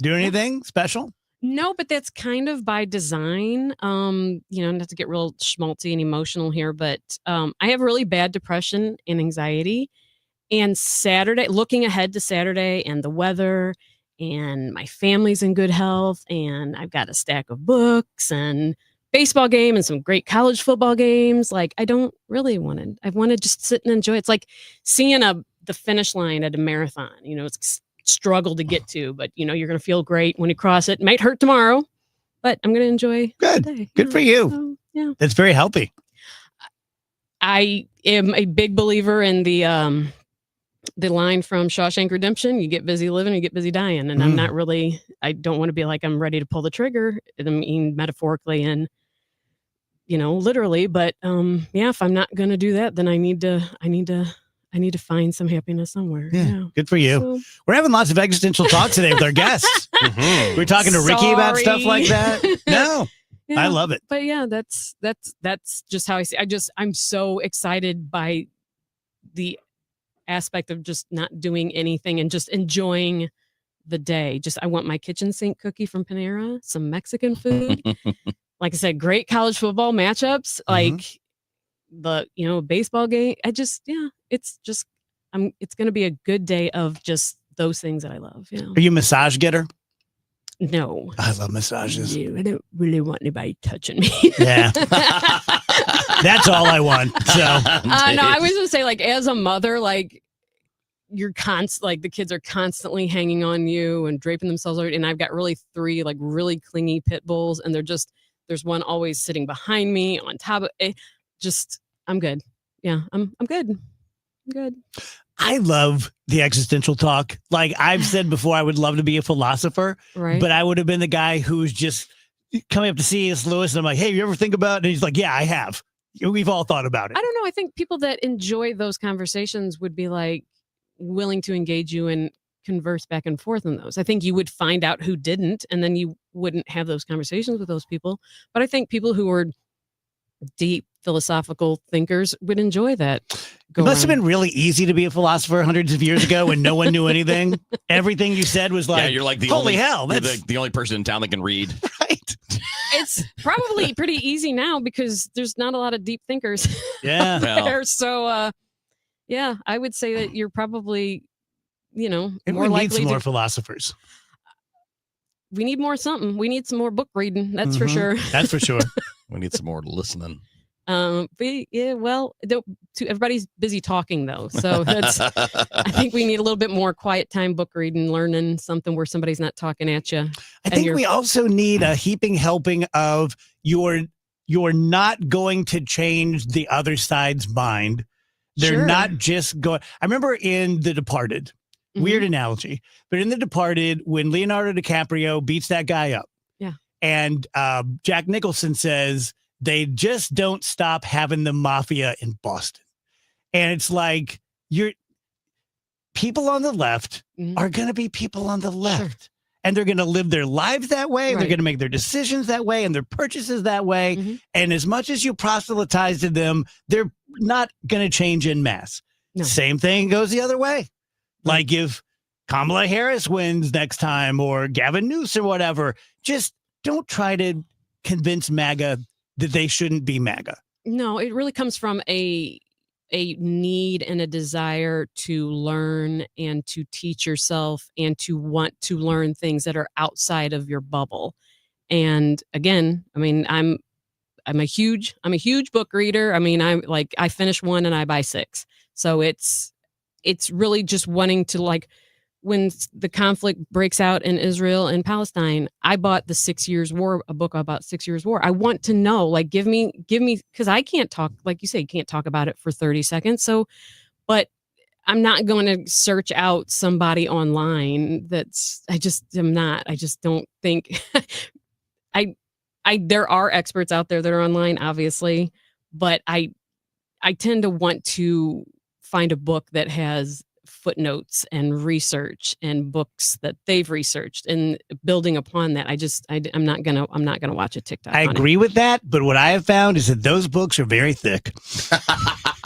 Doing anything special? No, but that's kind of by design. Not to get real schmaltzy and emotional here, but I have really bad depression and anxiety. And Saturday, looking ahead to Saturday and the weather, and my family's in good health, and I've got a stack of books and baseball game and some great college football games. Like, I don't really want to. I want to just sit and enjoy. It's like seeing the finish line at a marathon. It's a struggle to get to, but you're going to feel great when you cross it. It might hurt tomorrow, but I'm going to enjoy. Good. The day. Good for you. So, yeah. That's very healthy. I am a big believer in the line from Shawshank Redemption. You get busy living, you get busy dying. And I'm not really, I don't want to be like, I'm ready to pull the trigger. I mean, metaphorically and, literally, but if I'm not going to do that, then I need to find some happiness somewhere. Yeah. Good for you. So, we're having lots of existential talk today with our guests. We're talking to Ricky about stuff like that. No, yeah, I love it. But yeah, that's just how I see. I'm so excited by the aspect of just not doing anything and just enjoying the day. I want my kitchen sink cookie from Panera, some Mexican food. Like I said, great college football matchups, like the baseball game. It's going to be a good day of just those things that I love. Yeah. Are you a massage getter? No. I love massages. No, I don't really want anybody touching me. Yeah. That's all I want. So no, I was gonna say, like, as a mother, like, you're the kids are constantly hanging on you and draping themselves over, and I've got three like really clingy pit bulls, and there's one always sitting behind me on top of it. I'm good. Yeah, I'm good. I'm good. I love the existential talk. Like I've said before, I would love to be a philosopher, right? But I would have been the guy who's just coming up to C.S. Lewis, and I'm like, hey, you ever think about it? And he's like, yeah, I have. We've all thought about it. I don't know. I think people that enjoy those conversations would be like willing to engage you in converse back and forth on those. I think you would find out who didn't, and then you wouldn't have those conversations with those people. But I think people who were deep philosophical thinkers would enjoy that. It must have been really easy to be a philosopher hundreds of years ago when no one knew anything. Everything you said was like, yeah, you're like the holy only, hell, you're that's the only person in town that can read. It's probably pretty easy now because there's not a lot of deep thinkers Yeah. there. So, yeah, I would say that you're probably, And more we need likely some more to. philosophers. We need more something. We need some more book reading. That's for sure. That's for sure. We need some more listening. But yeah, well, everybody's busy talking though, so that's. I think we need a little bit more quiet time, book reading, learning something where somebody's not talking at you. I think we also need a heaping helping of you're not going to change the other side's mind. They're Sure. not just going. I remember in The Departed, weird analogy, but in The Departed, when Leonardo DiCaprio beats that guy up, Yeah. and Jack Nicholson says they just don't stop having the mafia in Boston, and it's like people on the left are going to be people on the left. And they're going to live their lives that way. Right. They're going to make their decisions that way and their purchases that way. And as much as you proselytize to them, they're not going to change en masse. Same thing goes the other way. Like if Kamala Harris wins next time or Gavin Newsom or whatever, just don't try to convince MAGA that they shouldn't be MAGA. No, it really comes from a need and a desire to learn and to teach yourself and to want to learn things that are outside of your bubble. And again, I mean, I'm a huge book reader. I mean, I finish one and I buy 6. So it's really just wanting to, like, when the conflict breaks out in Israel and Palestine, I bought the 6 Years War, a book about 6 Years War. I want to know, like, give me, because I can't talk, like you say, you can't talk about it for 30 seconds. So, but I'm not going to search out somebody online I just don't think there are experts out there that are online, obviously, but I tend to want to find a book that has footnotes and research and books that they've researched, and building upon that. I'm not gonna watch a TikTok. I agree with that, but what I have found is that those books are very thick.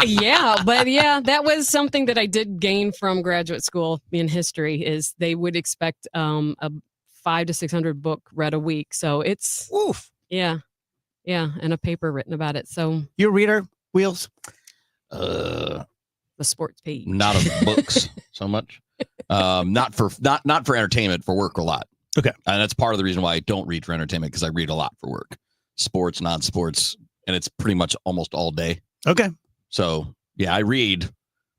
Yeah, but yeah, that was something that I did gain from graduate school in history. Is they would expect a 500 to 600 book read a week, so it's yeah, and a paper written about it. So you a reader, Wheels? The sports page. Not of books so much. Not for entertainment, for work a lot. Okay. And that's part of the reason why I don't read for entertainment, because I read a lot for work. Sports, non-sports, and it's pretty much almost all day. Okay. So yeah, I read,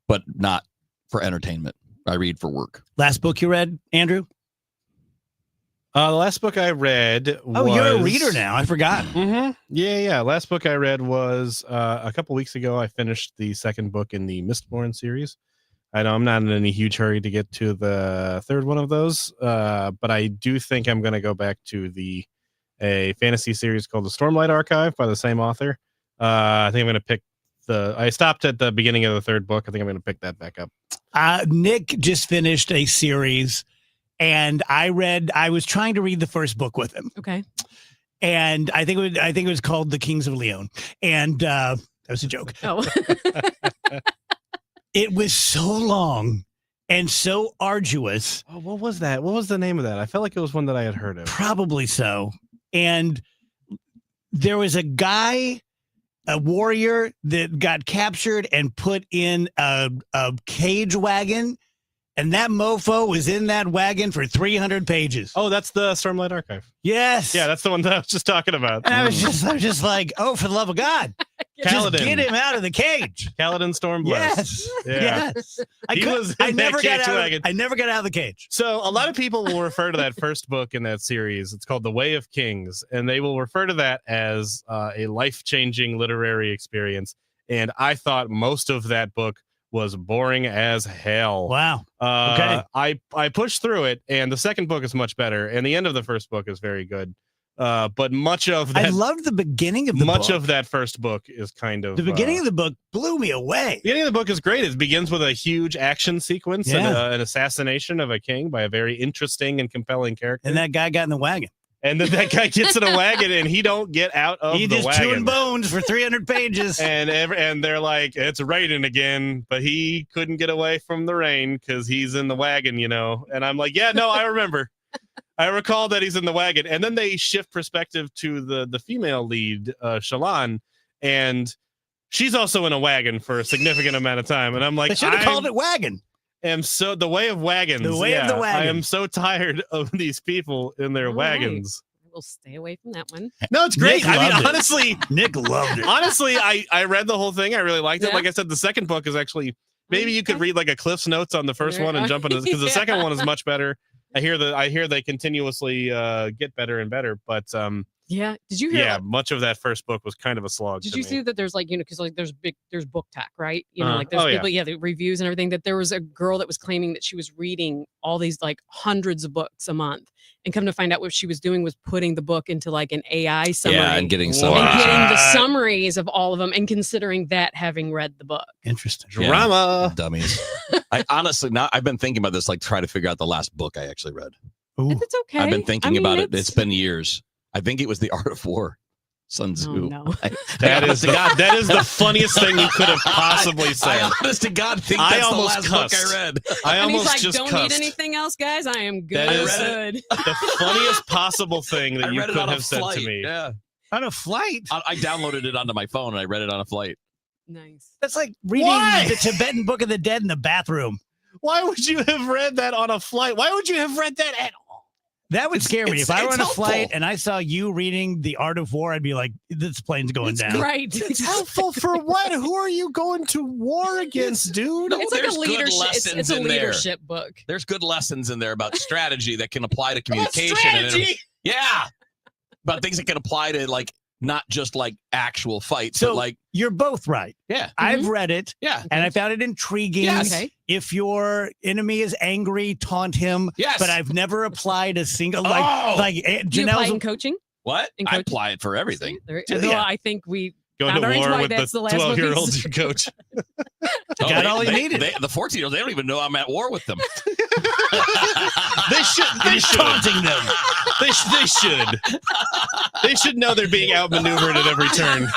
but not for entertainment. I read for work. Last book you read, Andrew? The last book I read was... you're a reader now. I forgot. Yeah. Last book I read was a couple weeks ago. I finished the second book in the Mistborn series. I know I'm not in any huge hurry to get to the third one of those, but I do think I'm going to go back to a fantasy series called The Stormlight Archive by the same author. I think I'm going to pick I stopped at the beginning of the third book. I think I'm going to pick that back up. Nick just finished a series, and I was trying to read the first book with him. Okay. And I think it was called The Kings of Leon. And that was a joke. Oh. It was so long and so arduous. Oh, what was that? What was the name of that? I felt like it was one that I had heard of. Probably so. And there was a guy, a warrior, that got captured and put in a cage wagon. And that mofo was in that wagon for 300 pages. Oh, that's the Stormlight Archive. Yes. Yeah, that's the one that I was just talking about. And I was just like, oh, for the love of God. Kaladin. Just get him out of the cage. Kaladin Stormblast. Yes. Yeah. Yes. I never got out of the cage. So a lot of people will refer to that first book in that series. It's called The Way of Kings, and they will refer to that as a life-changing literary experience. And I thought most of that book was boring as hell. Wow. Okay. I pushed through it, and the second book is much better, and the end of the first book is very good. But much of I that, loved the beginning of the much book. of that first book is kind of The beginning of the book blew me away. The beginning of the book is great. It begins with a huge action sequence and an assassination of a king by a very interesting and compelling character. And that guy got in the wagon. And then that guy gets in a wagon and he don't get out of He the just wagon. chewing bones for 300 pages. And they're like, it's raining again, but he couldn't get away from the rain because he's in the wagon, you know. And I'm like, yeah, no, I remember. I recall that he's in the wagon. And then they shift perspective to the female lead, Shallan, and she's also in a wagon for a significant amount of time. And I'm like, They should have called it wagon. Am so the way of wagons. The way of the wagon. I am so tired of these people in their wagons. We'll stay away from that one. No, it's great. Nick I mean, loved it. honestly, Nick loved it. honestly, I read the whole thing. I really liked it. Yeah. Like I said, the second book is actually maybe you could read like a Cliff's Notes on the first one and jump into because the second one is much better. I hear they continuously get better and better, but Yeah. Did you hear? yeah, much of that first book was kind of a slog. Did to you me. see that there's like, because like there's book tech, right? You know, Uh-huh. like there's Oh, yeah. people, the reviews and everything, that there was a girl that was claiming that she was reading all these like hundreds of books a month, and come to find out what she was doing was putting the book into like an AI summary. Yeah, and getting and some getting the summaries of all of them and considering that having read the book. Interesting. Drama. Dummies. I honestly I've been thinking about this, like trying to figure out the last book I actually read. If it's okay. I've been thinking about it. it's- It's been years. I think it was The Art of War. Sun Tzu. no. That is the funniest thing you could have possibly said. I honest to God think I that's the almost last cussed. book I read. I And he's almost like, just don't cussed. need anything else, guys. I am good. That is good. the funniest possible thing that I you read it could on a have said flight. to me. Yeah. On a flight? I downloaded it onto my phone and I read it on a flight. Nice. That's like reading Why? the Tibetan Book of the Dead in the bathroom. Why would you have read that on a flight? Why would you have read that at all? That would scare me. If I were on a it's flight helpful. and I saw you reading The Art of War, I'd be like, this plane's going down. Right. It's helpful for what? Who are you going to war against, dude? It's like there's a good leadership. It's lessons a in there. leadership book. There's good lessons in there about strategy that can apply to communication. Yeah. About things that can apply to like not just like actual fights, So but like you're both right. yeah. I've read it. Yeah. And I found it intriguing. Yes. Okay. If your enemy is angry, taunt him. Yes. But I've never applied a single Oh! like Do you apply in Janelle's. coaching? What? In I coaching? apply it for everything. There, Yeah. no, I think we Going found to our age war why with that's the the last book 12-year-olds he's- you coach. Oh, Got all he needed. The 14-year-olds, they don't even know I'm at war with them. They should. They He's should. taunting them. They should. They should know they're being outmaneuvered at every turn.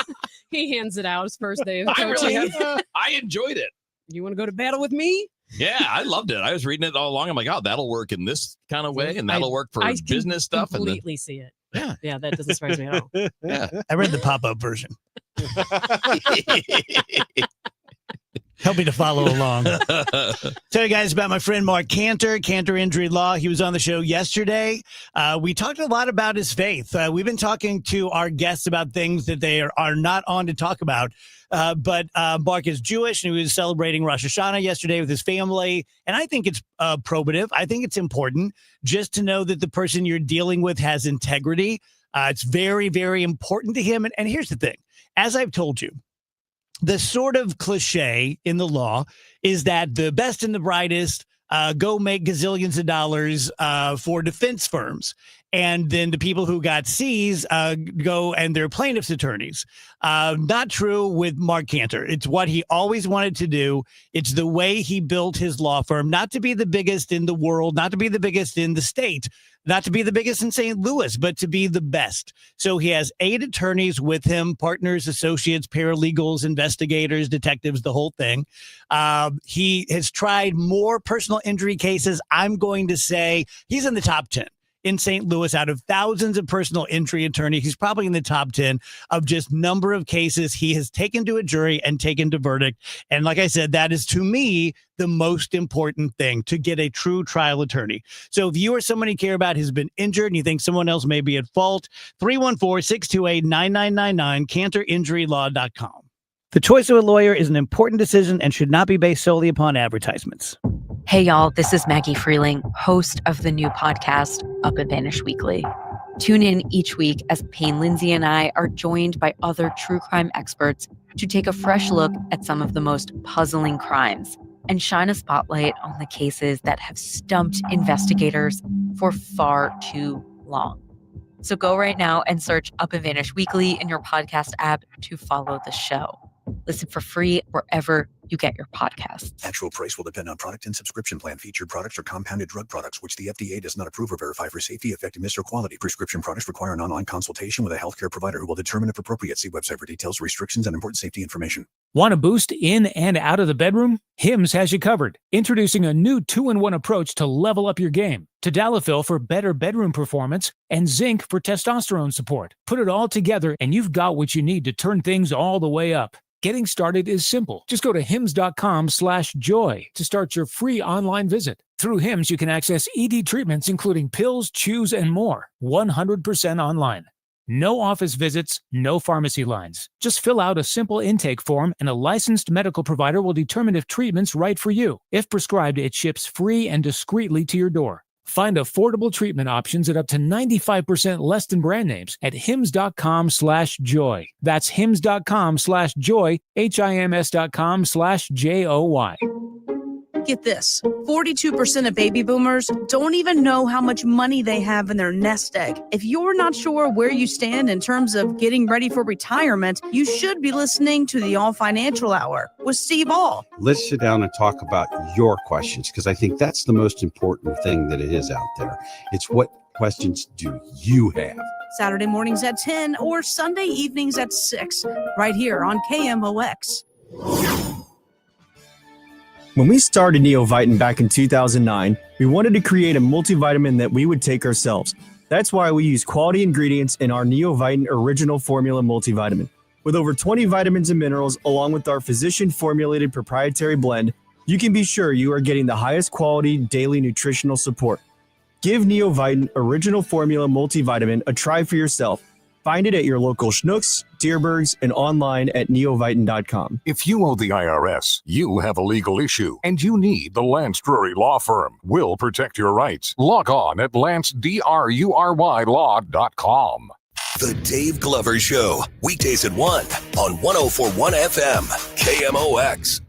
He hands it out his first day of I coaching. really have. I enjoyed it. You want to go to battle with me? Yeah, I loved it. I was reading it all along. I'm like, oh, that'll work in this kind of way, and I- that'll work for I can business stuff. And then, Completely see it. Yeah. Yeah, that doesn't surprise me at all. yeah. I read the pop-up version. Help me to follow along. Tell you guys about my friend Mark Cantor, Cantor Injury Law. He was on the show yesterday. We talked a lot about his faith. We've been talking to our guests about things that they are not on to talk about. But Mark is Jewish, and he was celebrating Rosh Hashanah yesterday with his family. And I think it's probative. I think it's important just to know that the person you're dealing with has integrity. It's very, very important to him. And here's the thing. As I've told you, the sort of cliche in the law is that the best and the brightest go make gazillions of dollars for defense firms. And then the people who got C's go and they're plaintiff's attorneys. Not true with Mark Cantor. It's what he always wanted to do. It's the way he built his law firm, not to be the biggest in the world, not to be the biggest in the state, not to be the biggest in St. Louis, but to be the best. So he has 8 attorneys with him, partners, associates, paralegals, investigators, detectives, the whole thing. He has tried more personal injury cases. I'm going to say he's in the top 10 in St. Louis out of thousands of personal injury attorneys. He's probably in the top 10 of just number of cases he has taken to a jury and taken to verdict. And like I said, that is to me the most important thing, to get a true trial attorney. So if you or someone you care about has been injured and you think someone else may be at fault, 314-628-9999, CantorInjuryLaw.com. The choice of a lawyer is an important decision and should not be based solely upon advertisements. Hey, y'all, this is Maggie Freeling, host of the new podcast, Up and Vanish Weekly. Tune in each week as Payne Lindsay and I are joined by other true crime experts to take a fresh look at some of the most puzzling crimes and shine a spotlight on the cases that have stumped investigators for far too long. So go right now and search Up and Vanish Weekly in your podcast app to follow the show. Listen for free wherever you get your podcasts. Actual price will depend on product and subscription plan. Featured products are compounded drug products, which the FDA does not approve or verify for safety, effectiveness, or quality. Prescription products require an online consultation with a healthcare provider who will determine if appropriate. See website for details, restrictions, and important safety information. Want a boost in and out of the bedroom? Hims has you covered. Introducing a new 2-in-1 approach to level up your game. Tadalafil for better bedroom performance and zinc for testosterone support. Put it all together and you've got what you need to turn things all the way up. Getting started is simple. Just go to hims.com/joy to start your free online visit. Through Hims, you can access ED treatments, including pills, chews, and more, 100% online. No office visits, no pharmacy lines. Just fill out a simple intake form and a licensed medical provider will determine if treatment's right for you. If prescribed, it ships free and discreetly to your door. Find affordable treatment options at up to 95% less than brand names at hims.com/joy. That's hims.com/joy, HIMS.com/JOY. Get this, 42% of baby boomers don't even know how much money they have in their nest egg. If you're not sure where you stand in terms of getting ready for retirement, you should be listening to the All Financial Hour with Steve All. Let's sit down and talk about your questions, because I think that's the most important thing that it is out there. It's what questions do you have? Saturday mornings at 10 or Sunday evenings at 6, right here on KMOX. When we started Neoviten back in 2009, we wanted to create a multivitamin that we would take ourselves. That's why we use quality ingredients in our Neoviten Original Formula multivitamin. With over 20 vitamins and minerals, along with our physician-formulated proprietary blend, you can be sure you are getting the highest quality daily nutritional support. Give Neoviten Original Formula multivitamin a try for yourself. Find it at your local Schnucks, Dierbergs, and online at neoviten.com. If you owe the IRS, you have a legal issue, and you need the Lance Drury Law Firm. We'll protect your rights. Log on at lancedrurylaw.com. The Dave Glover Show, weekdays at 1 on 104.1 FM, KMOX.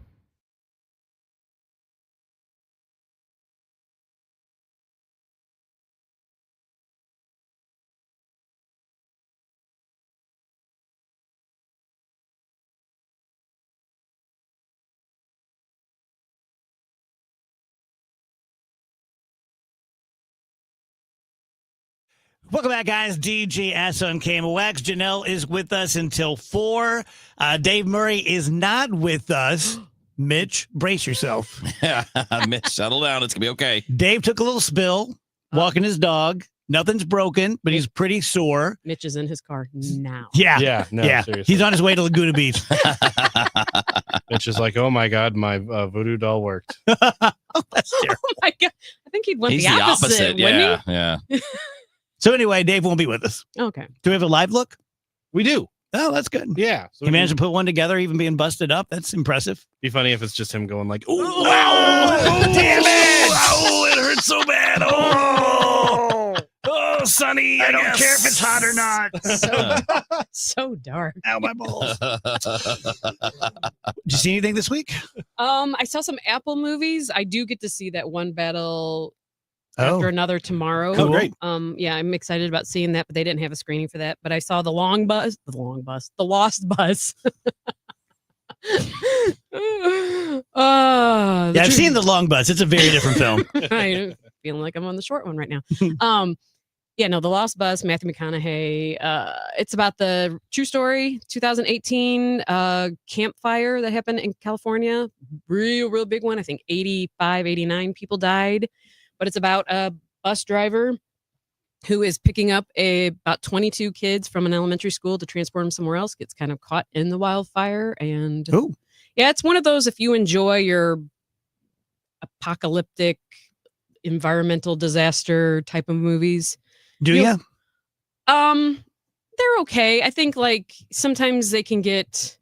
Welcome back, guys. DGS on KMOX. Janelle is with us until 4. Dave Murray is not with us. Mitch, brace yourself. Mitch, settle down. It's going to be okay. Dave took a little spill walking his dog. Nothing's broken, but he's pretty sore. Mitch is in his car now. Yeah. Seriously. He's on his way to Laguna Beach. Mitch is like, oh my God, my voodoo doll worked. That's terrible. Oh my God. I think he'd want He's the opposite, wouldn't he? Yeah. So anyway, Dave won't be with us. Okay. Do we have a live look? We do. Oh, that's good. Yeah. So He managed to put one together, even being busted up. That's impressive. be funny if it's just him going like, Oh, damn it! Oh, it hurts so bad. Oh, Sonny. I don't care if it's hot or not. So dark. Ow, my balls. Did you see anything this week? I saw some Apple movies. I do get to see that One Battle After Another tomorrow. Oh, great. Yeah, I'm excited about seeing that, but they didn't have a screening for that. But I saw The Lost Bus. I've seen The Long Bus. It's a very different film. I'm feeling like I'm on the short one right now. The Lost Bus, Matthew McConaughey. It's about the true story, 2018 campfire that happened in California. Real big one. I think 85, 89 people died. But it's about a bus driver who is picking up about 22 kids from an elementary school to transport them somewhere else, gets kind of caught in the wildfire. And it's one of those, if you enjoy your apocalyptic environmental disaster type of movies. Do you? They're okay. I think like sometimes they can get...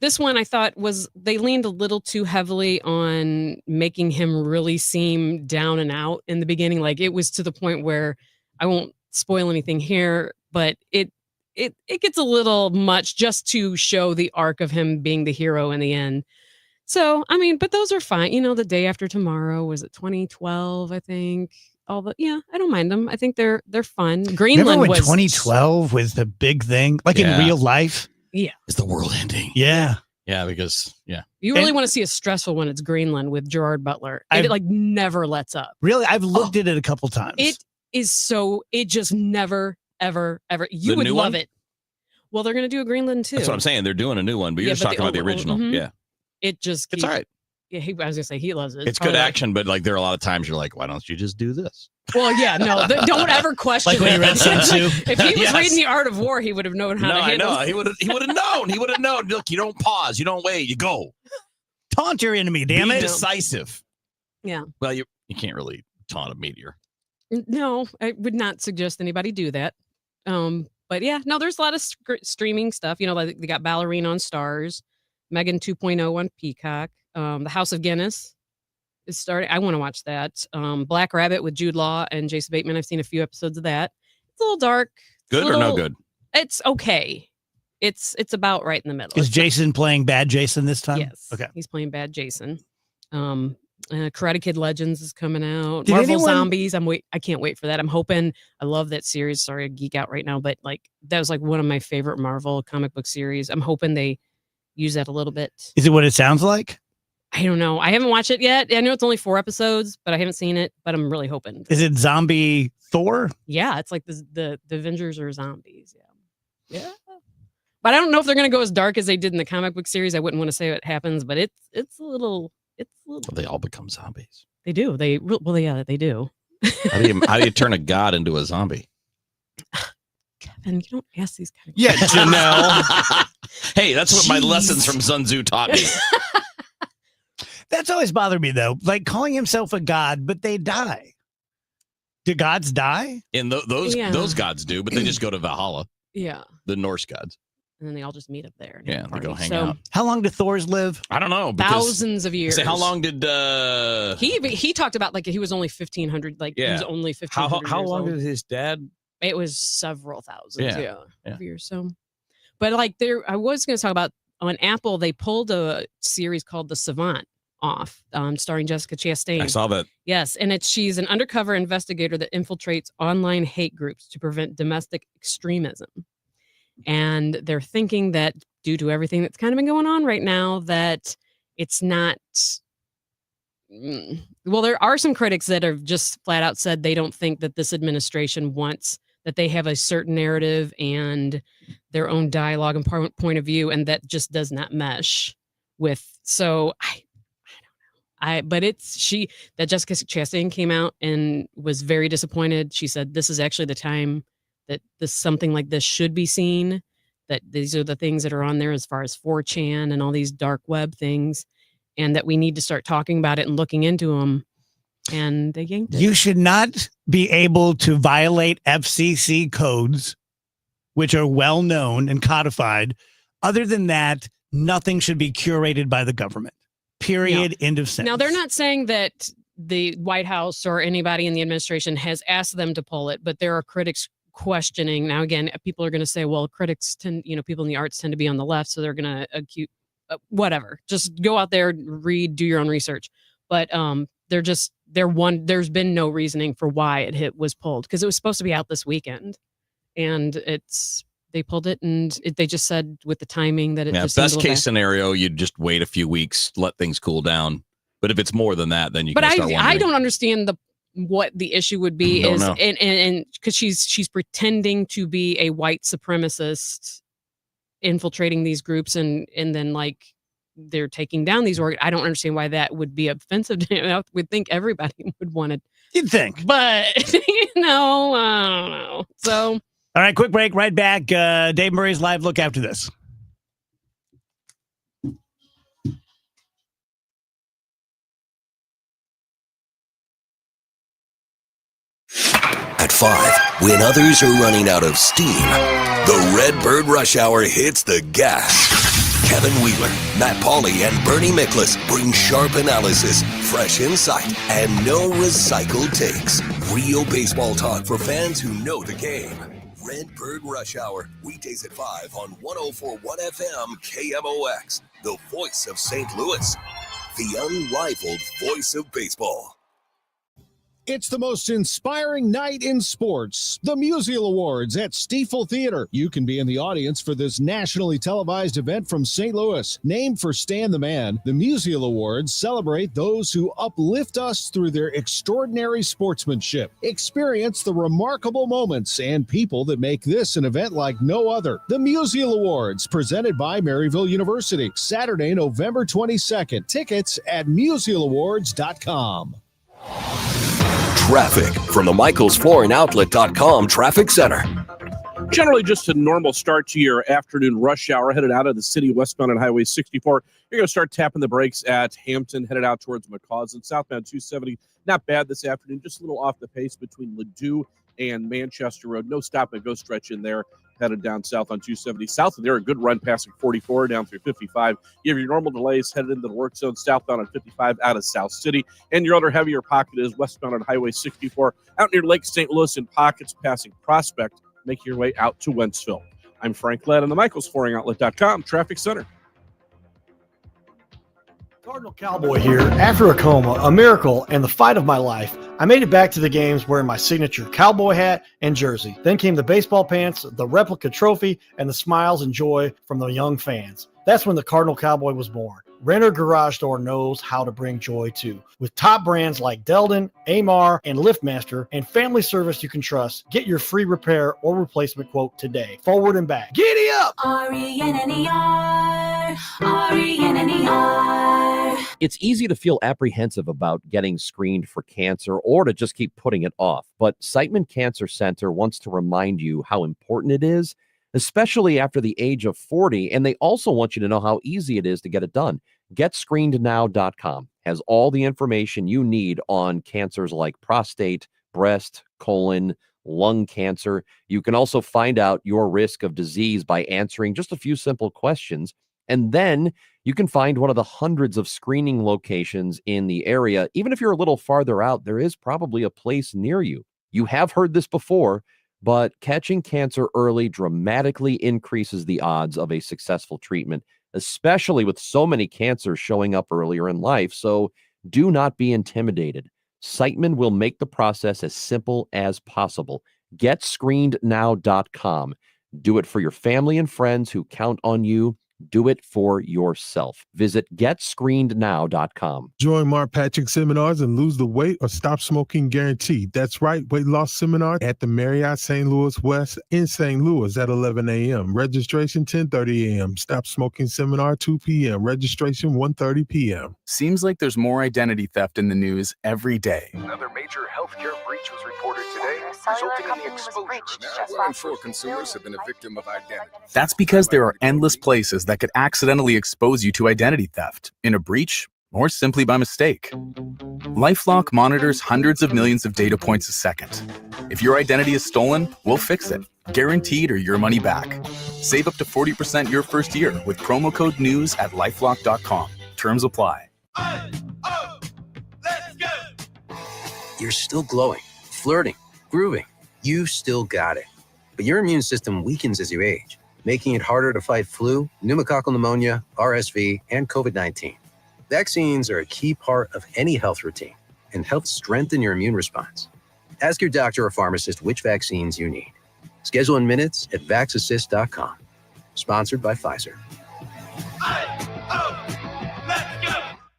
This one I thought they leaned a little too heavily on making him really seem down and out in the beginning. Like it was to the point where I won't spoil anything here, but it gets a little much just to show the arc of him being the hero in the end. So, I mean, but those are fine. The Day After Tomorrow, was it 2012, I think? I don't mind them. I think they're fun. Remember Greenland when was 2012 was the big thing, like in real life? Yeah. Is the world ending? Yeah. Yeah, because You really want to see a stressful one. It's Greenland with Gerard Butler. I've- It like never lets up. Really, I've looked at it a couple times. It is so. It just never, ever. You The would new love one? it. Well, they're going to do a Greenland too. That's what I'm saying. They're doing a new one, but you're Yeah, just but talking about the original. mhm. Yeah. It just. It's all right. Yeah, I was gonna say he loves it. It's good action, but like there are a lot of times you're like, why don't you just do this? Well, yeah, no, don't ever question. Like when it. you read Sun Tzu? If he was Yes. reading The Art of War, he would have known how No, to I handle. know. He would have known. He would have known. Look, you don't pause. You don't wait. You go. Taunt your enemy, damn Be it. decisive. Yeah. Well, you can't really taunt a meteor. No, I would not suggest anybody do that. But yeah, no, there's a lot of streaming stuff. You know, like they got Ballerina on Stars, Megan 2.0 on Peacock, The House of Guinness is starting. I want to watch that. Black Rabbit with Jude Law and Jason Bateman. I've seen a few episodes of that. It's a little dark. Good or no good? It's okay. It's about right in the middle. Is It's Jason playing bad Jason this time? Yes. Okay. He's playing bad Jason. Karate Kid Legends is coming out. Did Marvel anyone- Zombies. I can't wait for that. I'm hoping. I love that series. Sorry, I geek out right now, but like that was like one of my favorite Marvel comic book series. I'm hoping they use that a little bit. Is it what it sounds like? I don't know. I haven't watched it yet. I know it's only 4 episodes, but I haven't seen it. But I'm really hoping. Is it zombie Thor? Yeah, it's like the Avengers are zombies. Yeah. But I don't know if they're gonna go as dark as they did in the comic book series. I wouldn't want to say what happens, but it's a little. They all become zombies. They do. They do. How do you turn a god into a zombie? Kevin, you don't ask these kind of Yeah, Janelle. Hey, that's what my lessons from Sun Tzu taught me. That's always bothered me though. Like calling himself a god, but they die. Do gods die? And those gods do, but they just go to Valhalla. Yeah. The Norse gods. And then they all just meet up there. and Yeah, have a they go party. hang So, out. How long do Thors live? I don't know. because- Thousands of years. Say, how long did He talked about like he was only 1,500. Like he Yeah. was only 1,500. how years long old. did his dad? It was several thousands. Yeah. Yeah. Years. So, but like I was going to talk about on Apple. They pulled a series called The Savant off, starring Jessica Chastain. I saw that. Yes, and she's an undercover investigator that infiltrates online hate groups to prevent domestic extremism. And they're thinking that due to everything that's kind of been going on right now, that it's not. Well, there are some critics that have just flat out said they don't think that this administration wants that they have a certain narrative and their own dialogue and point of view, and that just does not mesh with. So I don't know. But that Jessica Chastain came out and was very disappointed. She said this is actually the time that something like this should be seen, that these are the things that are on there as far as 4chan and all these dark web things, and that we need to start talking about it and looking into them. And they yanked it. You should not be able to violate FCC codes, which are well known and codified. Other than that, nothing should be curated by the government. Period. End of sentence. Now, they're not saying that the White House or anybody in the administration has asked them to pull it, but there are critics questioning. Now, again, people are going to say, well, critics tend, people in the arts tend to be on the left, so they're going to accuse whatever. Just go out there, read, do your own research. But there's been no reasoning for why it was pulled, because it was supposed to be out this weekend, and they pulled it, and they just said with the timing that it just seemed a best little case bad. scenario, you'd just wait a few weeks, let things cool down. But if it's more than that, then you But can start I wondering. don't understand what the issue would be Don't is know. and because she's pretending to be a white supremacist infiltrating these groups and then like they're taking down these I don't understand why that would be offensive to him. I would think everybody would want it. You'd think. But I don't know. So all right, quick break, right back. Dave Murray's live look after this. At 5, when others are running out of steam, the Redbird Rush Hour hits the gas. Kevin Wheeler, Matt Pauley, and Bernie Miklasz bring sharp analysis, fresh insight, and no recycled takes. Real baseball talk for fans who know the game. Redbird Rush Hour, weekdays at 5 on 104.1 FM KMOX, the voice of St. Louis, the unrivaled voice of baseball. It's the most inspiring night in sports. The Musial Awards at Stiefel Theater. You can be in the audience for this nationally televised event from St. Louis. Named for Stan the Man, the Musial Awards celebrate those who uplift us through their extraordinary sportsmanship. Experience the remarkable moments and people that make this an event like no other. The Musial Awards, presented by Maryville University. Saturday, November 22nd. Tickets at musialawards.com. Traffic from the MichaelsFlooringOutlet.com Traffic Center. Generally just a normal start to your afternoon rush hour headed out of the city westbound on Highway 64. You're going to start tapping the brakes at Hampton, headed out towards McCausland. Southbound 270, not bad this afternoon, just a little off the pace between Ladue and Manchester Road. No stop and go stretch in there, headed down south on 270. South of there, a good run passing 44 down through 55. You have your normal delays headed into the work zone southbound on 55 out of South City. And your other heavier pocket is westbound on Highway 64 out near Lake St. Louis in pockets passing Prospect. Make your way out to Wentzville. I'm Frank Ladd on the MichaelsFlooringOutlet.com Traffic Center. Cardinal Cowboy here. After a coma, a miracle, and the fight of my life, I made it back to the games wearing my signature cowboy hat and jersey. Then came the baseball pants, the replica trophy, and the smiles and joy from the young fans. That's when the Cardinal Cowboy was born. Renner Garage Door knows how to bring joy too. With top brands like Delden, Amar, and LiftMaster, and family service you can trust, get your free repair or replacement quote today. Forward and back. Giddy up! RENNER, RENNER. It's easy to feel apprehensive about getting screened for cancer or to just keep putting it off. But Siteman Cancer Center wants to remind you how important it is, especially after the age of 40. And they also want you to know how easy it is to get it done. GetScreenedNow.com has all the information you need on cancers like prostate, breast, colon, lung cancer. You can also find out your risk of disease by answering just a few simple questions. And then you can find one of the hundreds of screening locations in the area. Even if you're a little farther out, there is probably a place near you. You have heard this before, but catching cancer early dramatically increases the odds of a successful treatment, especially with so many cancers showing up earlier in life. So do not be intimidated. Siteman will make the process as simple as possible. GetScreenedNow.com. Do it for your family and friends who count on you. Do it for yourself. Visit GetScreenedNow.com. Join Mark Patrick seminars and lose the weight or stop smoking guaranteed. That's right, weight loss seminar at the Marriott St. Louis West in St. Louis at 11 a.m. Registration 10:30 a.m. Stop smoking seminar 2 p.m. Registration 1:30 p.m. Seems like there's more identity theft in the news every day. Another major healthcare breach was reported today, resulting in the exposure of 1 in 4 consumers have been a victim of identity. That's because there are endless places that could accidentally expose you to identity theft in a breach or simply by mistake. LifeLock monitors hundreds of millions of data points a second. If your identity is stolen, we'll fix it, guaranteed or your money back. Save up to 40% your first year with promo code NEWS at LifeLock.com. Terms apply. You're still glowing, flirting, grooving. You still got it. But your immune system weakens as you age, making it harder to fight flu, pneumococcal pneumonia, RSV, and COVID-19. Vaccines are a key part of any health routine and help strengthen your immune response. Ask your doctor or pharmacist which vaccines you need. Schedule in minutes at VaxAssist.com. Sponsored by Pfizer.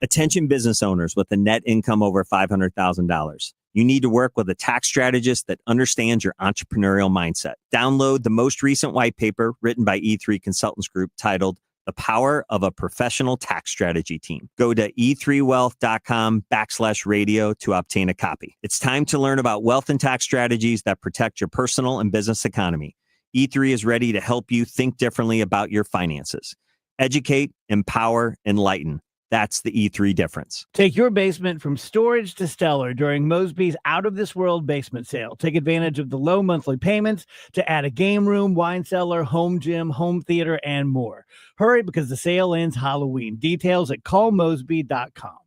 Attention business owners with a net income over $500,000. You need to work with a tax strategist that understands your entrepreneurial mindset. Download the most recent white paper written by E3 Consultants Group titled The Power of a Professional Tax Strategy Team. Go to e3wealth.com/radio to obtain a copy. It's time to learn about wealth and tax strategies that protect your personal and business economy. E3 is ready to help you think differently about your finances. Educate, empower, enlighten. That's the E3 difference. Take your basement from storage to stellar during Mosby's Out of This World basement sale. Take advantage of the low monthly payments to add a game room, wine cellar, home gym, home theater, and more. Hurry because the sale ends Halloween. Details at callmosby.com.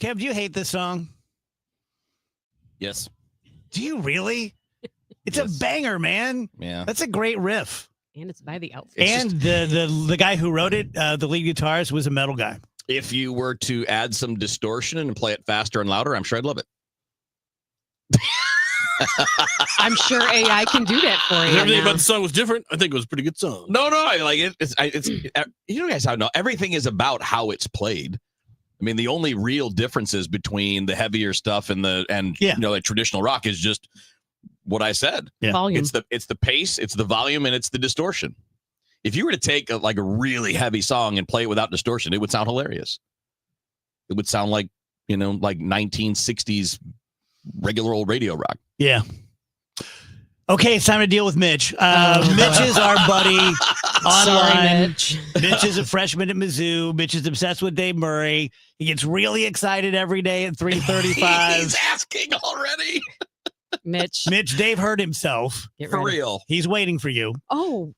Kev, do you hate this song? Yes. Do you really? It's Yes. a banger, man. Yeah. That's a great riff. And it's by the Outfield. And the guy who wrote it, the lead guitarist, was a metal guy. If you were to add some distortion and play it faster and louder, I'm sure I'd love it. I'm sure AI can do that for you. Everything now. about the song was different. I think it was a pretty good song. No, I like it. It's you know guys how no everything is about how it's played. I mean, the only real differences between the heavier stuff and like traditional rock is just what I said. Yeah. Volume. It's the pace, it's the volume, and it's the distortion. If you were to take a really heavy song and play it without distortion, it would sound hilarious. It would sound like 1960s regular old radio rock. Yeah. Okay, it's time to deal with Mitch. Mitch is our buddy online. Sorry, Mitch. Mitch is a freshman at Mizzou. Mitch is obsessed with Dave Murray. He gets really excited every day at 3:35. He's asking already. Mitch. Mitch, Dave hurt himself. Get For ready. real. He's waiting for you. Oh.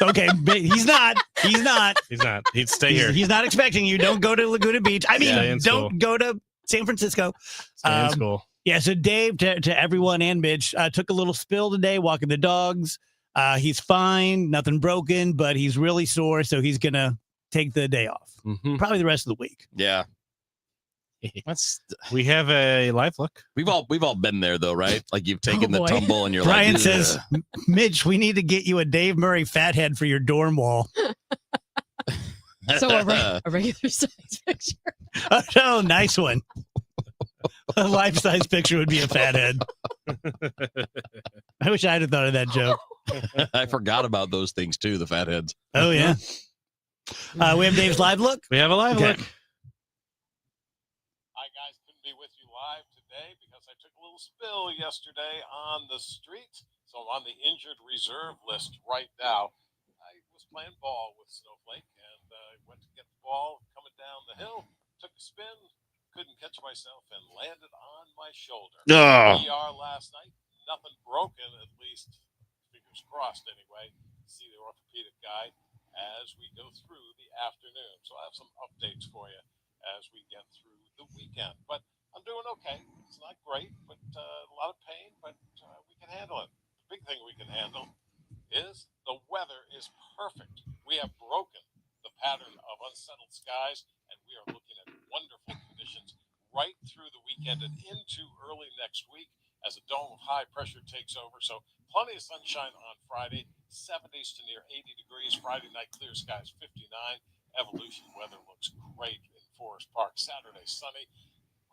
Okay, but he's not. He's not. He's not. He'd stay here. He's not expecting you. Don't go to Laguna Beach. I mean, Stay in don't school. go to San Francisco. Stay in school. Yeah, so Dave, to everyone and Mitch, took a little spill today walking the dogs. He's fine, nothing broken, but he's really sore, so he's going to take the day off. Mhm. Probably the rest of the week. Yeah. We have a live look. We've all been there though, right? Like you've taken the boy. tumble and you're Brian like, says, Mitch, we need to get you a Dave Murray fathead for your dorm wall. So a regular size picture. Oh, no, nice one. A life-size picture would be a fathead. I wish I'd have thought of that joke. I forgot about those things too, the fatheads. Oh, yeah. We have Dave's live look. We have a live Okay. look. Hi, guys. Couldn't be with you live today because I took a little spill yesterday on the street. So I'm on the injured reserve list right now. I was playing ball with Snowflake and went to get the ball coming down the hill. Took a spin, couldn't catch myself, and landed on my shoulder. Oh. ER last night, nothing broken, at least fingers crossed anyway. See the orthopedic guy as we go through the afternoon. So I have some updates for you as we get through the weekend. But I'm doing okay. It's not great, but a lot of pain, but we can handle it. The big thing we can handle is the weather is perfect. We have broken the pattern of unsettled skies, and we are looking at wonderful conditions right through the weekend and into early next week as a dome of high pressure takes over. So plenty of sunshine on Friday, 70s to near 80 degrees. Friday night, clear skies, 59. Evolution weather looks great in Forest Park. Saturday, sunny.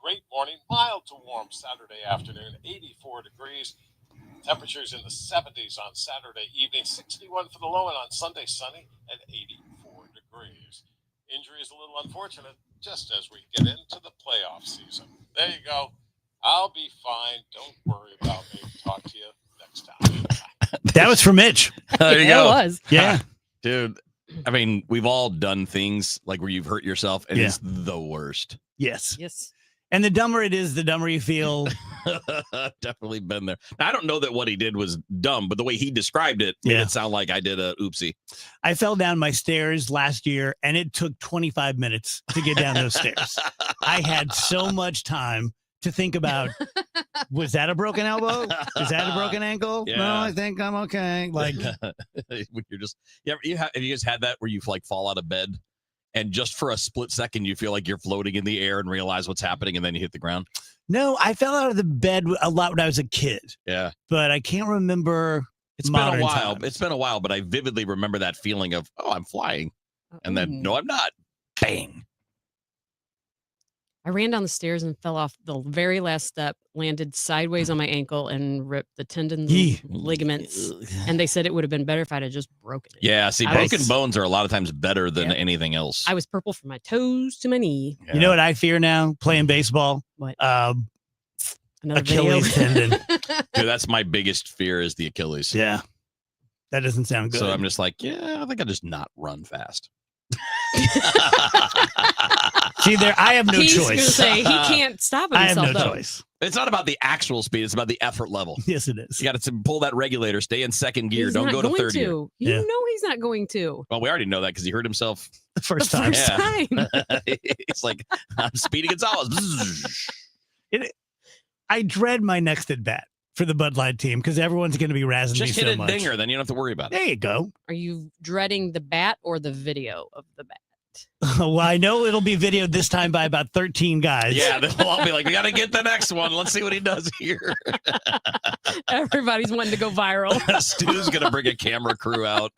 Great morning, mild to warm Saturday afternoon, 84 degrees. Temperatures in the 70s on Saturday evening, 61 for the low, and on Sunday, sunny and 84 degrees. Injury is a little unfortunate just as we get into the playoff season. There you go. I'll be fine. Don't worry about me. Talk to you next time. That was for Mitch. There you Yeah, go. it was. Yeah. Dude, I mean, we've all done things like where you've hurt yourself and it's the worst. Yes. Yes. And the dumber it is, the dumber you feel. Definitely been there. I don't know that what he did was dumb, but the way he described it made it sound like I did a oopsie. I fell down my stairs last year, and it took 25 minutes to get down those stairs. I had so much time to think about, was that a broken elbow? Is that a broken ankle? No, Yeah. I think I'm okay. Like, When you're just, have you guys had that where you like fall out of bed and just for a split second you feel like you're floating in the air and realize what's happening and then you hit the ground? no, I fell out of the bed a lot when I was a kid, Yeah. but I can't remember. It's been a modern while. times. It's been a while, but I vividly remember that feeling of, oh, I'm flying. And then, no, I'm not. Bang. I ran down the stairs and fell off the very last step, landed sideways on my ankle, and ripped the tendons Yee. and ligaments. And they said it would have been better if I'd have just broken it. Yeah, see, I broken was- bones are a lot of times better than Yep. anything else. I was purple from my toes to my knee. You know what I fear now playing baseball? What? Another Achilles video. tendon. Dude, that's my biggest fear is the Achilles. Yeah. That doesn't sound good. So I'm just like, yeah, I think I'll just not run fast. See there, I have no He's choice. going to say he can't stop I himself. have no though. choice. It's not about the actual speed; it's about the effort level. Yes, it is. You got to pull that regulator, stay in second gear, He's don't not go to going third gear. You Yeah. know he's not going to. Well, we already know that because he hurt himself The first The time. first time. It's like I'm Speedy Gonzalez. I dread my next at bat for the Bud Light team because everyone's going to be razzing Just me hit so a much. dinger, then you don't have to worry about it. There you go. Are you dreading the bat or the video of the bat? Well, I know it'll be videoed this time by about 13 guys. Yeah, they'll all be like, we got to get the next one. Let's see what he does here. Everybody's wanting to go viral. Stu's going to bring a camera crew out.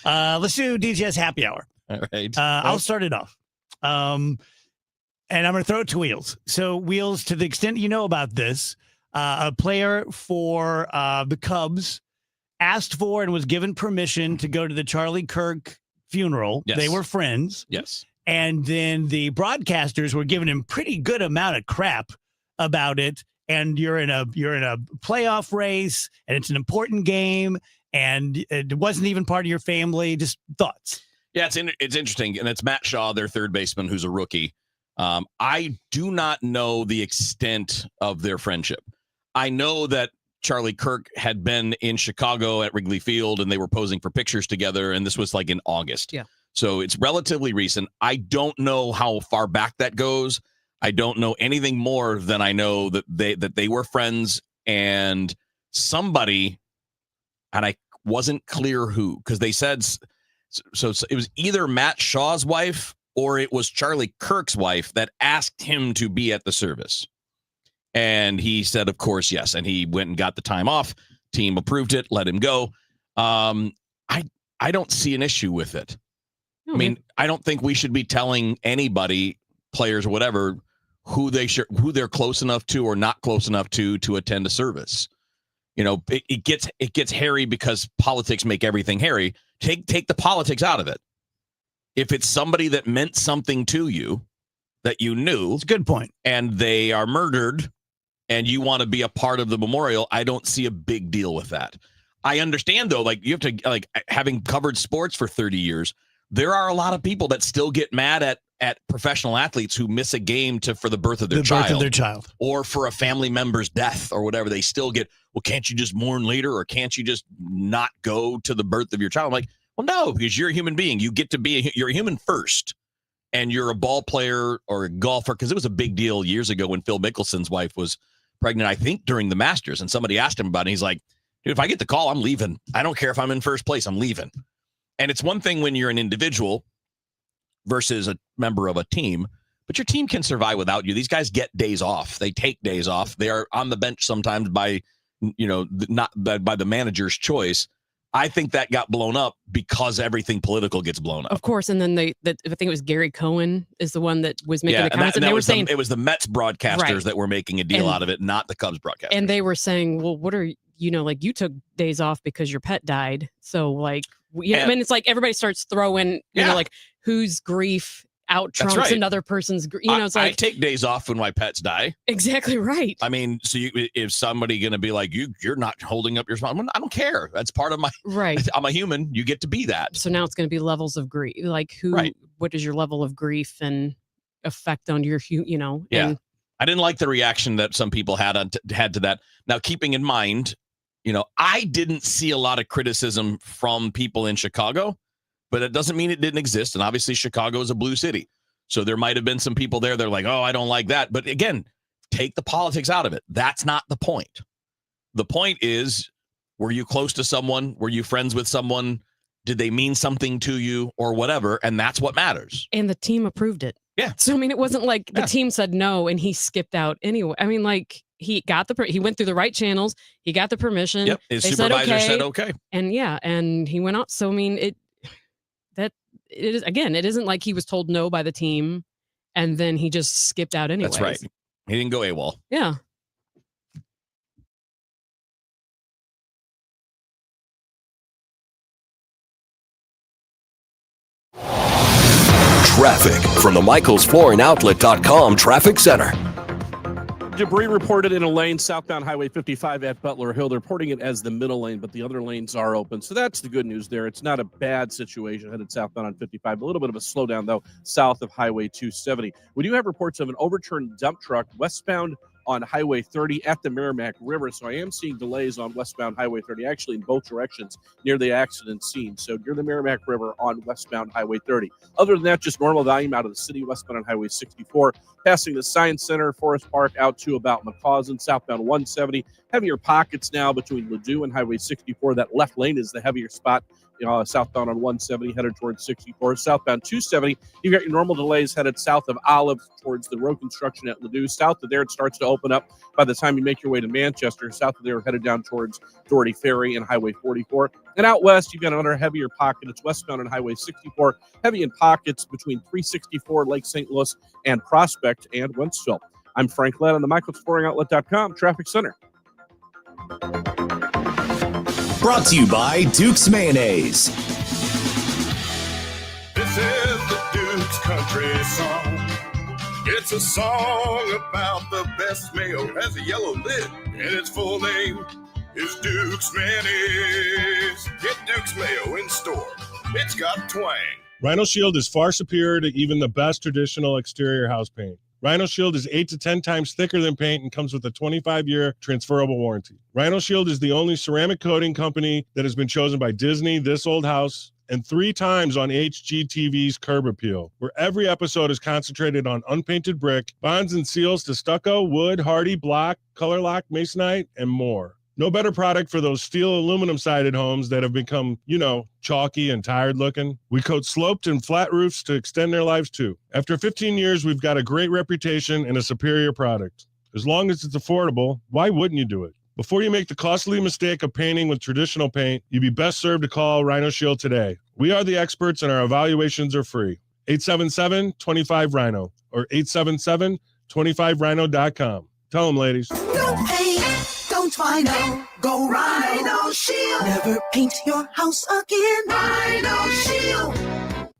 Let's do DJ's happy hour. All right. I'll start it off. And I'm going to throw it to Wheels. So, Wheels, to the extent you know about this, a player for the Cubs asked for and was given permission to go to the Charlie Kirk funeral. Yes. They were friends. Yes. And then the broadcasters were giving him pretty good amount of crap about it. And you're in a playoff race, and it's an important game, and it wasn't even part of your family. Just thoughts. Yeah, it's interesting. And it's Matt Shaw, their third baseman, who's a rookie. I do not know the extent of their friendship. I know that Charlie Kirk had been in Chicago at Wrigley Field, and they were posing for pictures together, and this was like in August. Yeah. So it's relatively recent. I don't know how far back that goes. I don't know anything more than I know that they were friends, and somebody, and I wasn't clear who, because they said so it was either Matt Shaw's wife or it was Charlie Kirk's wife that asked him to be at the service. And he said, of course, yes. And he went and got the time off. Team approved it, let him go. I don't see an issue with it. I mean, I don't think we should be telling anybody, players or whatever, who they're close enough to or not close enough to attend a service. You know, it gets hairy because politics make everything hairy. Take the politics out of it. If it's somebody that meant something to you, that you knew, it's a good point, and they are murdered, and you want to be a part of the memorial, I don't see a big deal with that. I understand, though, like, you have to, like, having covered sports for 30 years, there are a lot of people that still get mad at professional athletes who miss a game for the birth of their child. Or for a family member's death or whatever. They still get, well, can't you just mourn later, or can't you just not go to the birth of your child? I'm like, well, no, because you're a human being. You get to you're a human first. And you're a ball player or a golfer, because it was a big deal years ago when Phil Mickelson's wife was pregnant, I think during the Masters, and somebody asked him about it. And he's like, dude, if I get the call, I'm leaving. I don't care if I'm in first place, I'm leaving. And it's one thing when you're an individual versus a member of a team, but your team can survive without you. These guys get days off. They take days off. They are on the bench sometimes by, not by the manager's choice. I think that got blown up because everything political gets blown up. Of course, and then I think it was Gary Cohen is the one that was making the comments, and they were saying it was the Mets broadcasters Right. that were making a deal out of it, not the Cubs broadcasters. and they were saying, well, what are like you took days off because your pet died, so like I mean, it's like everybody starts throwing like whose grief out That's trumps right. another person's grief. It's I like take days off when my pets die. exactly right. I mean, so is somebody going to be like, you're not holding up your spine? I don't care. That's part of my right. I'm a human. You get to be that. So now it's going to be levels of grief, like what is your level of grief and effect on your Yeah. and I didn't like the reaction that some people had to that. Now, keeping in mind, I didn't see a lot of criticism from people in Chicago, but it doesn't mean it didn't exist. And obviously Chicago is a blue city. So there might have been some people there that are like, oh, I don't like that. But again, take the politics out of it. That's not the point. The point is, were you close to someone? Were you friends with someone? Did they mean something to you or whatever? And that's what matters. and the team approved it. Yeah. So I mean, it wasn't like the team said no and he skipped out anyway. I mean, like he went through the right channels. He got the permission. Yep. His They supervisor said okay. And and he went out. So I mean, it isn't like he was told no by the team and then he just skipped out anyway. That's right. He didn't go AWOL. Yeah. Traffic from the MichaelsFlooringOutlet.com Traffic Center. Debris reported in a lane southbound Highway 55 at Butler Hill. They're reporting it as the middle lane, but the other lanes are open. So that's the good news there. It's not a bad situation headed southbound on 55. A little bit of a slowdown, though, south of Highway 270. We do have reports of an overturned dump truck westbound on Highway 30 at the Merrimack River. So I am seeing delays on westbound Highway 30, actually in both directions near the accident scene. So near the Merrimack River on westbound Highway 30. Other than that, just normal volume out of the city westbound on Highway 64, passing the Science Center, Forest Park, out to about McCausland, southbound 170. Heavier pockets now between Ladue and Highway 64. That left lane is the heavier spot. Southbound on 170 headed towards 64. Southbound 270, you've got your normal delays headed south of Olive towards the road construction at Ladue. South of there, it starts to open up by the time you make your way to Manchester. South of there, headed down towards Doherty Ferry and Highway 44. And out west, you've got another heavier pocket. It's westbound on Highway 64, heavy in pockets between 364, Lake St. Louis, and Prospect and Wentzville. I'm Frank Lett on the MichaelSportingOutlet.com Traffic Center. Brought to you by Duke's Mayonnaise. This is the Duke's Country Song. It's a song about the best mayo. Has a yellow lid, and its full name is Duke's Mayonnaise. Get Duke's Mayo in store. It's got twang. Rhino Shield is far superior to even the best traditional exterior house paint. Rhino Shield is 8 to 10 times thicker than paint and comes with a 25-year transferable warranty. Rhino Shield is the only ceramic coating company that has been chosen by Disney, This Old House, and 3 times on HGTV's Curb Appeal, where every episode is concentrated on unpainted brick, bonds and seals to stucco, wood, hardy, block, color lock, masonite, and more. No better product for those steel aluminum-sided homes that have become, chalky and tired looking. We coat sloped and flat roofs to extend their lives too. After 15 years, we've got a great reputation and a superior product. As long as it's affordable, why wouldn't you do it? Before you make the costly mistake of painting with traditional paint, you'd be best served to call Rhino Shield today. We are the experts and our evaluations are free. 877-25-RHINO or 877-25rhino.com. Tell them, ladies. Don't paint, don't Rhino, go Rhino Shield. Never paint your house again. Rhino Shield.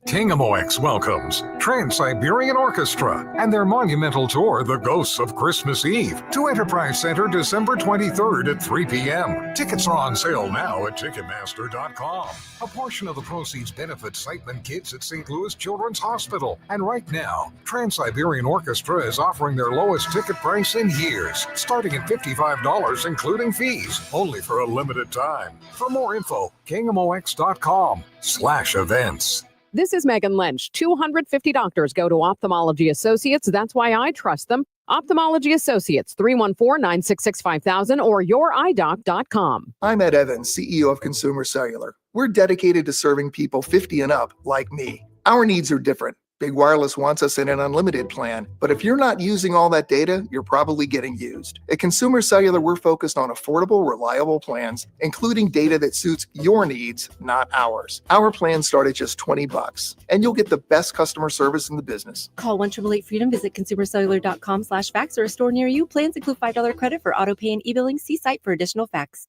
Kingamoex welcomes Trans-Siberian Orchestra and their monumental tour, The Ghosts of Christmas Eve, to Enterprise Center December 23rd at 3 p.m. Tickets are on sale now at Ticketmaster.com. A portion of the proceeds benefits Siteman Kids at St. Louis Children's Hospital. And right now, Trans-Siberian Orchestra is offering their lowest ticket price in years, starting at $55, including fees, only for a limited time. For more info, kingamoex.com/events. This is Megan Lynch. 250 doctors go to Ophthalmology Associates. That's why I trust them. Ophthalmology Associates, 314-966-5000 or youridoc.com. I'm Ed Evans, CEO of Consumer Cellular. We're dedicated to serving people 50 and up like me. Our needs are different. Big Wireless wants us in an unlimited plan, but if you're not using all that data, you're probably getting used. At Consumer Cellular, we're focused on affordable, reliable plans, including data that suits your needs, not ours. Our plans start at just $20, and you'll get the best customer service in the business. Call 1-888-FREEDOM, visit consumercellular.com/facts or a store near you. Plans include $5 credit for auto pay and e-billing. See site for additional facts.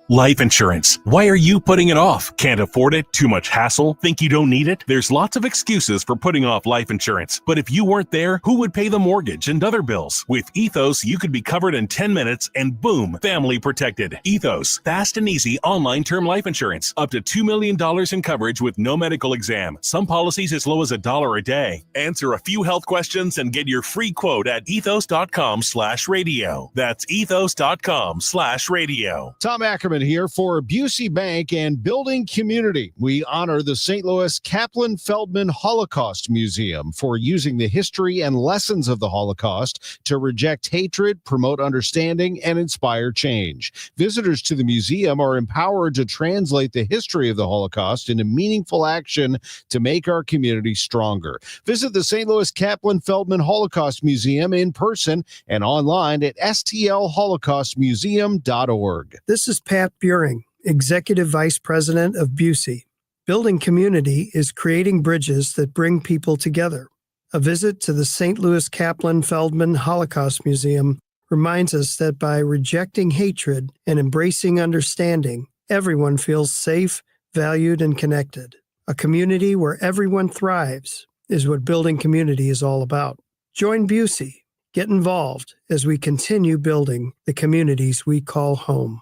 Life insurance. Why are you putting it off? Can't afford it? Too much hassle? Think you don't need it? There's lots of excuses for putting off life insurance. But if you weren't there, who would pay the mortgage and other bills? With Ethos, you could be covered in 10 minutes and boom, family protected. Ethos, fast and easy online term life insurance. Up to $2 million in coverage with no medical exam. Some policies as low as $1 a day. Answer a few health questions and get your free quote at ethos.com/radio. That's ethos.com/radio. Tom Ackerman here for Busey Bank and Building Community. We honor the St. Louis Kaplan Feldman Holocaust Museum for using the history and lessons of the Holocaust to reject hatred, promote understanding, and inspire change. Visitors to the museum are empowered to translate the history of the Holocaust into meaningful action to make our community stronger. Visit the St. Louis Kaplan Feldman Holocaust Museum in person and online at stlholocaustmuseum.org. This is Pat Buring, Executive Vice President of Busey. Building Community is creating bridges that bring people together. A visit to the St. Louis Kaplan Feldman Holocaust Museum reminds us that by rejecting hatred and embracing understanding, everyone feels safe, valued, and connected. A community where everyone thrives is what Building Community is all about. Join Busey. Get involved as we continue building the communities we call home.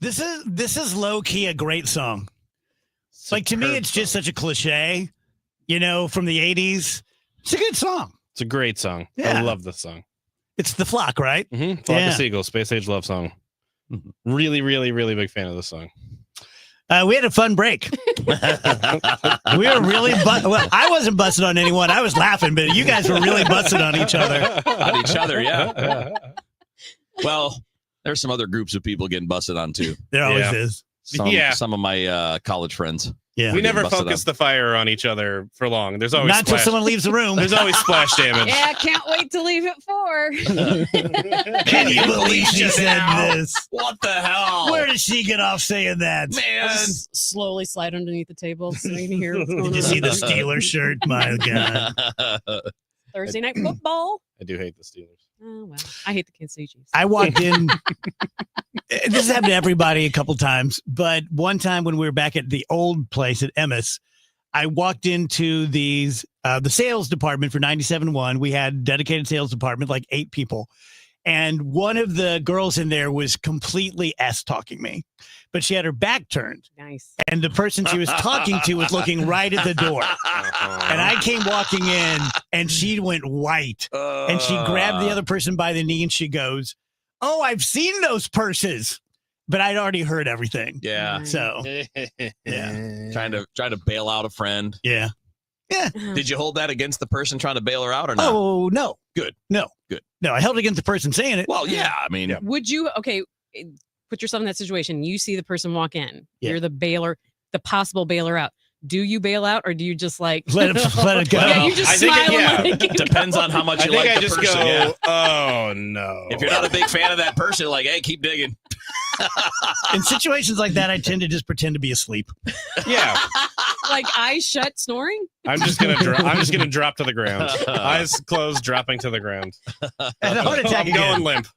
This is low key a great song. Like to me, it's just such a cliche, from the 80s. It's a good song. It's a great song. Yeah. I love this song. It's the Flock, right? Mm-hmm. Flock of Seagulls, Space Age Love Song. Really, really, really big fan of this song. We had a fun break. We were really, well, I wasn't busting on anyone. I was laughing, but you guys were really busting on each other. On each other, yeah. Well, there's some other groups of people getting busted on too. There always is. Some of my college friends. Yeah, we never focus the fire on each other for long. There's always not until someone leaves the room. There's always splash damage. Yeah, can't wait to leave at 4. Can you believe she said this? What the hell? Where did she get off saying that? Man, just slowly slide underneath the table so you can hear what's going on. Did you see the Steelers shirt? My God. Thursday night football. I do hate the Steelers. Oh, well, I hate the Kansas City Chiefs. I walked in. This has happened to everybody a couple times, but one time when we were back at the old place at Emmis, I walked into the sales department for 97.1. We had dedicated sales department, like 8 people. And one of the girls in there was completely talking me, but she had her back turned. Nice. And the person she was talking to was looking right at the door. And I came walking in and she went white and she grabbed the other person by the knee and she goes, "Oh, I've seen those purses." But I'd already heard everything. Yeah. So, yeah. Trying to bail out a friend. Yeah. Yeah. Did you hold that against the person trying to bail her out or not? Oh, no. Good. No. Good. No, I held it against the person saying it. Well, yeah. I mean, Would you, put yourself in that situation. You see the person walk in. Yeah. You're the bailer, the possible bailer out. Do you bail out or do you just let it go? Yeah, you just smile and keep depends on how much you like the person. Yeah. Oh, no. If you're not a big fan of that person, like, hey, keep digging. In situations like that, I tend to just pretend to be asleep. Yeah. Like eyes shut, snoring? I'm just gonna drop to the ground. Eyes closed, dropping to the ground. And a heart attack I'm going again. limp.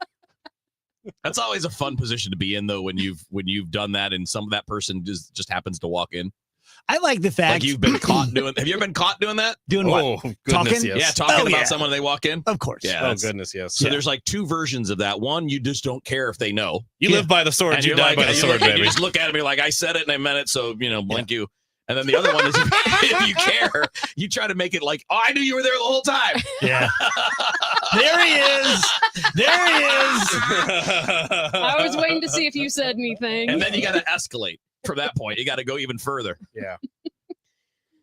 That's always a fun position to be in, though, when you've done that and that person just happens to walk in. I like the fact like you've been caught doing. Have you ever been caught doing that? Doing what? Oh, goodness, Talking? yes. Yeah, talking about yeah. someone they walk in. Of course. Yeah. Oh, that's- goodness, yes. So there's like 2 versions of that. One, you just don't care if they know. You live by the sword, And you you're die like, by the you sword, look- and baby. You just look at him, you're like, I said it and I meant it, so blink you. And then the other one is if you care, you try to make it like, oh, I knew you were there the whole time. Yeah. There he is. There he is. I was waiting to see if you said anything. And then you got to escalate from that point. You got to go even further. Yeah.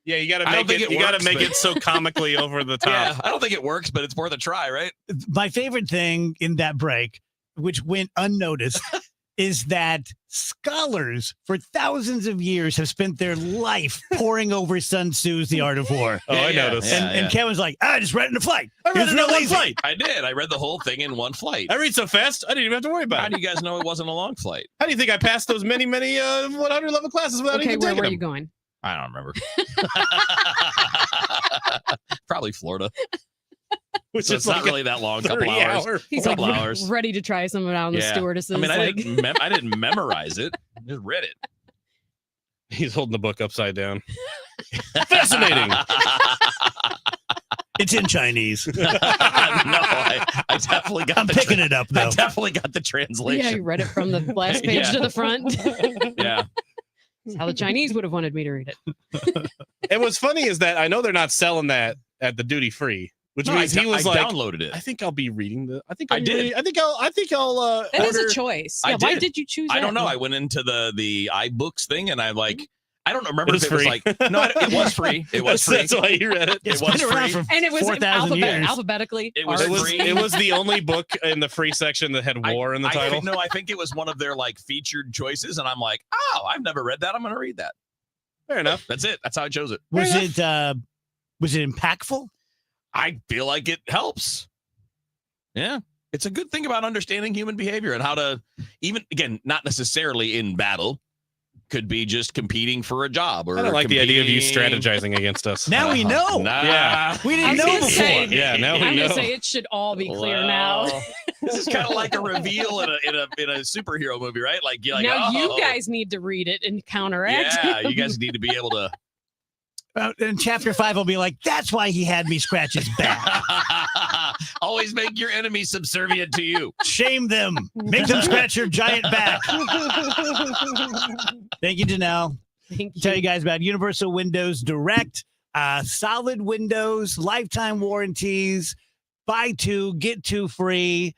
Yeah, you got to I don't make think it. it You got to works, make but- it so comically over the top. Yeah, I don't think it works, but it's worth a try, right? My favorite thing in that break, which went unnoticed, is that scholars for thousands of years have spent their life poring over Sun Tzu's The Art of War. Oh, I noticed. And Kevin's like, I just read it in a flight. I read it in real one easy. flight. I did. I read the whole thing in one flight. I read so fast, I didn't even have to worry How about do it. you guys know it wasn't a long flight? How do you think I passed those many 100 level classes without Okay, even where taking were them? you going? I don't remember. Probably Florida. Which So is it's not like really that long. Couple 30 hours. hour He's Couple like hours. ready to try some out on the stewardesses. I mean, like, I didn't memorize it. I just read it. He's holding the book upside down. Fascinating. It's in Chinese. No, I definitely got. I'm picking it up, though. I definitely got the yeah, translation. you read it from the last page Yeah. to the front. Yeah. That's how the Chinese would have wanted me to read it. And what's funny is that I know they're not selling that at the duty free, which No, means he was I like, downloaded it. I think I'll be reading the. I think I I'll be did. reading- I think I'll. That is order- a choice. I Yeah, why did. did you choose that? I don't know. I went into the iBooks thing and I like. I don't remember It was if it was free. like. No, it was free. It was free. That's why you read it. It's It was been around free. for And it was 4,000 years. alphabetically. It was It was, free. it was the only book in the free section that had war in the title. I think it was one of their like featured choices, and I'm like, oh, I've never read that. I'm going to read that. Fair enough. That's it. That's how I chose it. Was it impactful? I feel like it helps. Yeah. It's a good thing about understanding human behavior and how to, even, again, not necessarily in battle, could be just competing for a job. Or I don't like the idea of you competing- strategizing against us. Now we know. Yeah. We I didn't was know gonna before. say- Yeah, now we I'm know. gonna say it should all be clear now. Well, this is kind of like a reveal in a superhero movie, right? Like, you're like, Now oh, you guys need to read it and counteract. yeah, you guys need to be able to. And chapter 5 will be like, that's why he had me scratch his back. Always make your enemy subservient to you. Shame them. Make them scratch your giant back. Thank you, Janelle. Thank you. Tell you guys about Universal Windows Direct. Solid windows, lifetime warranties. Buy 2, get 2 free.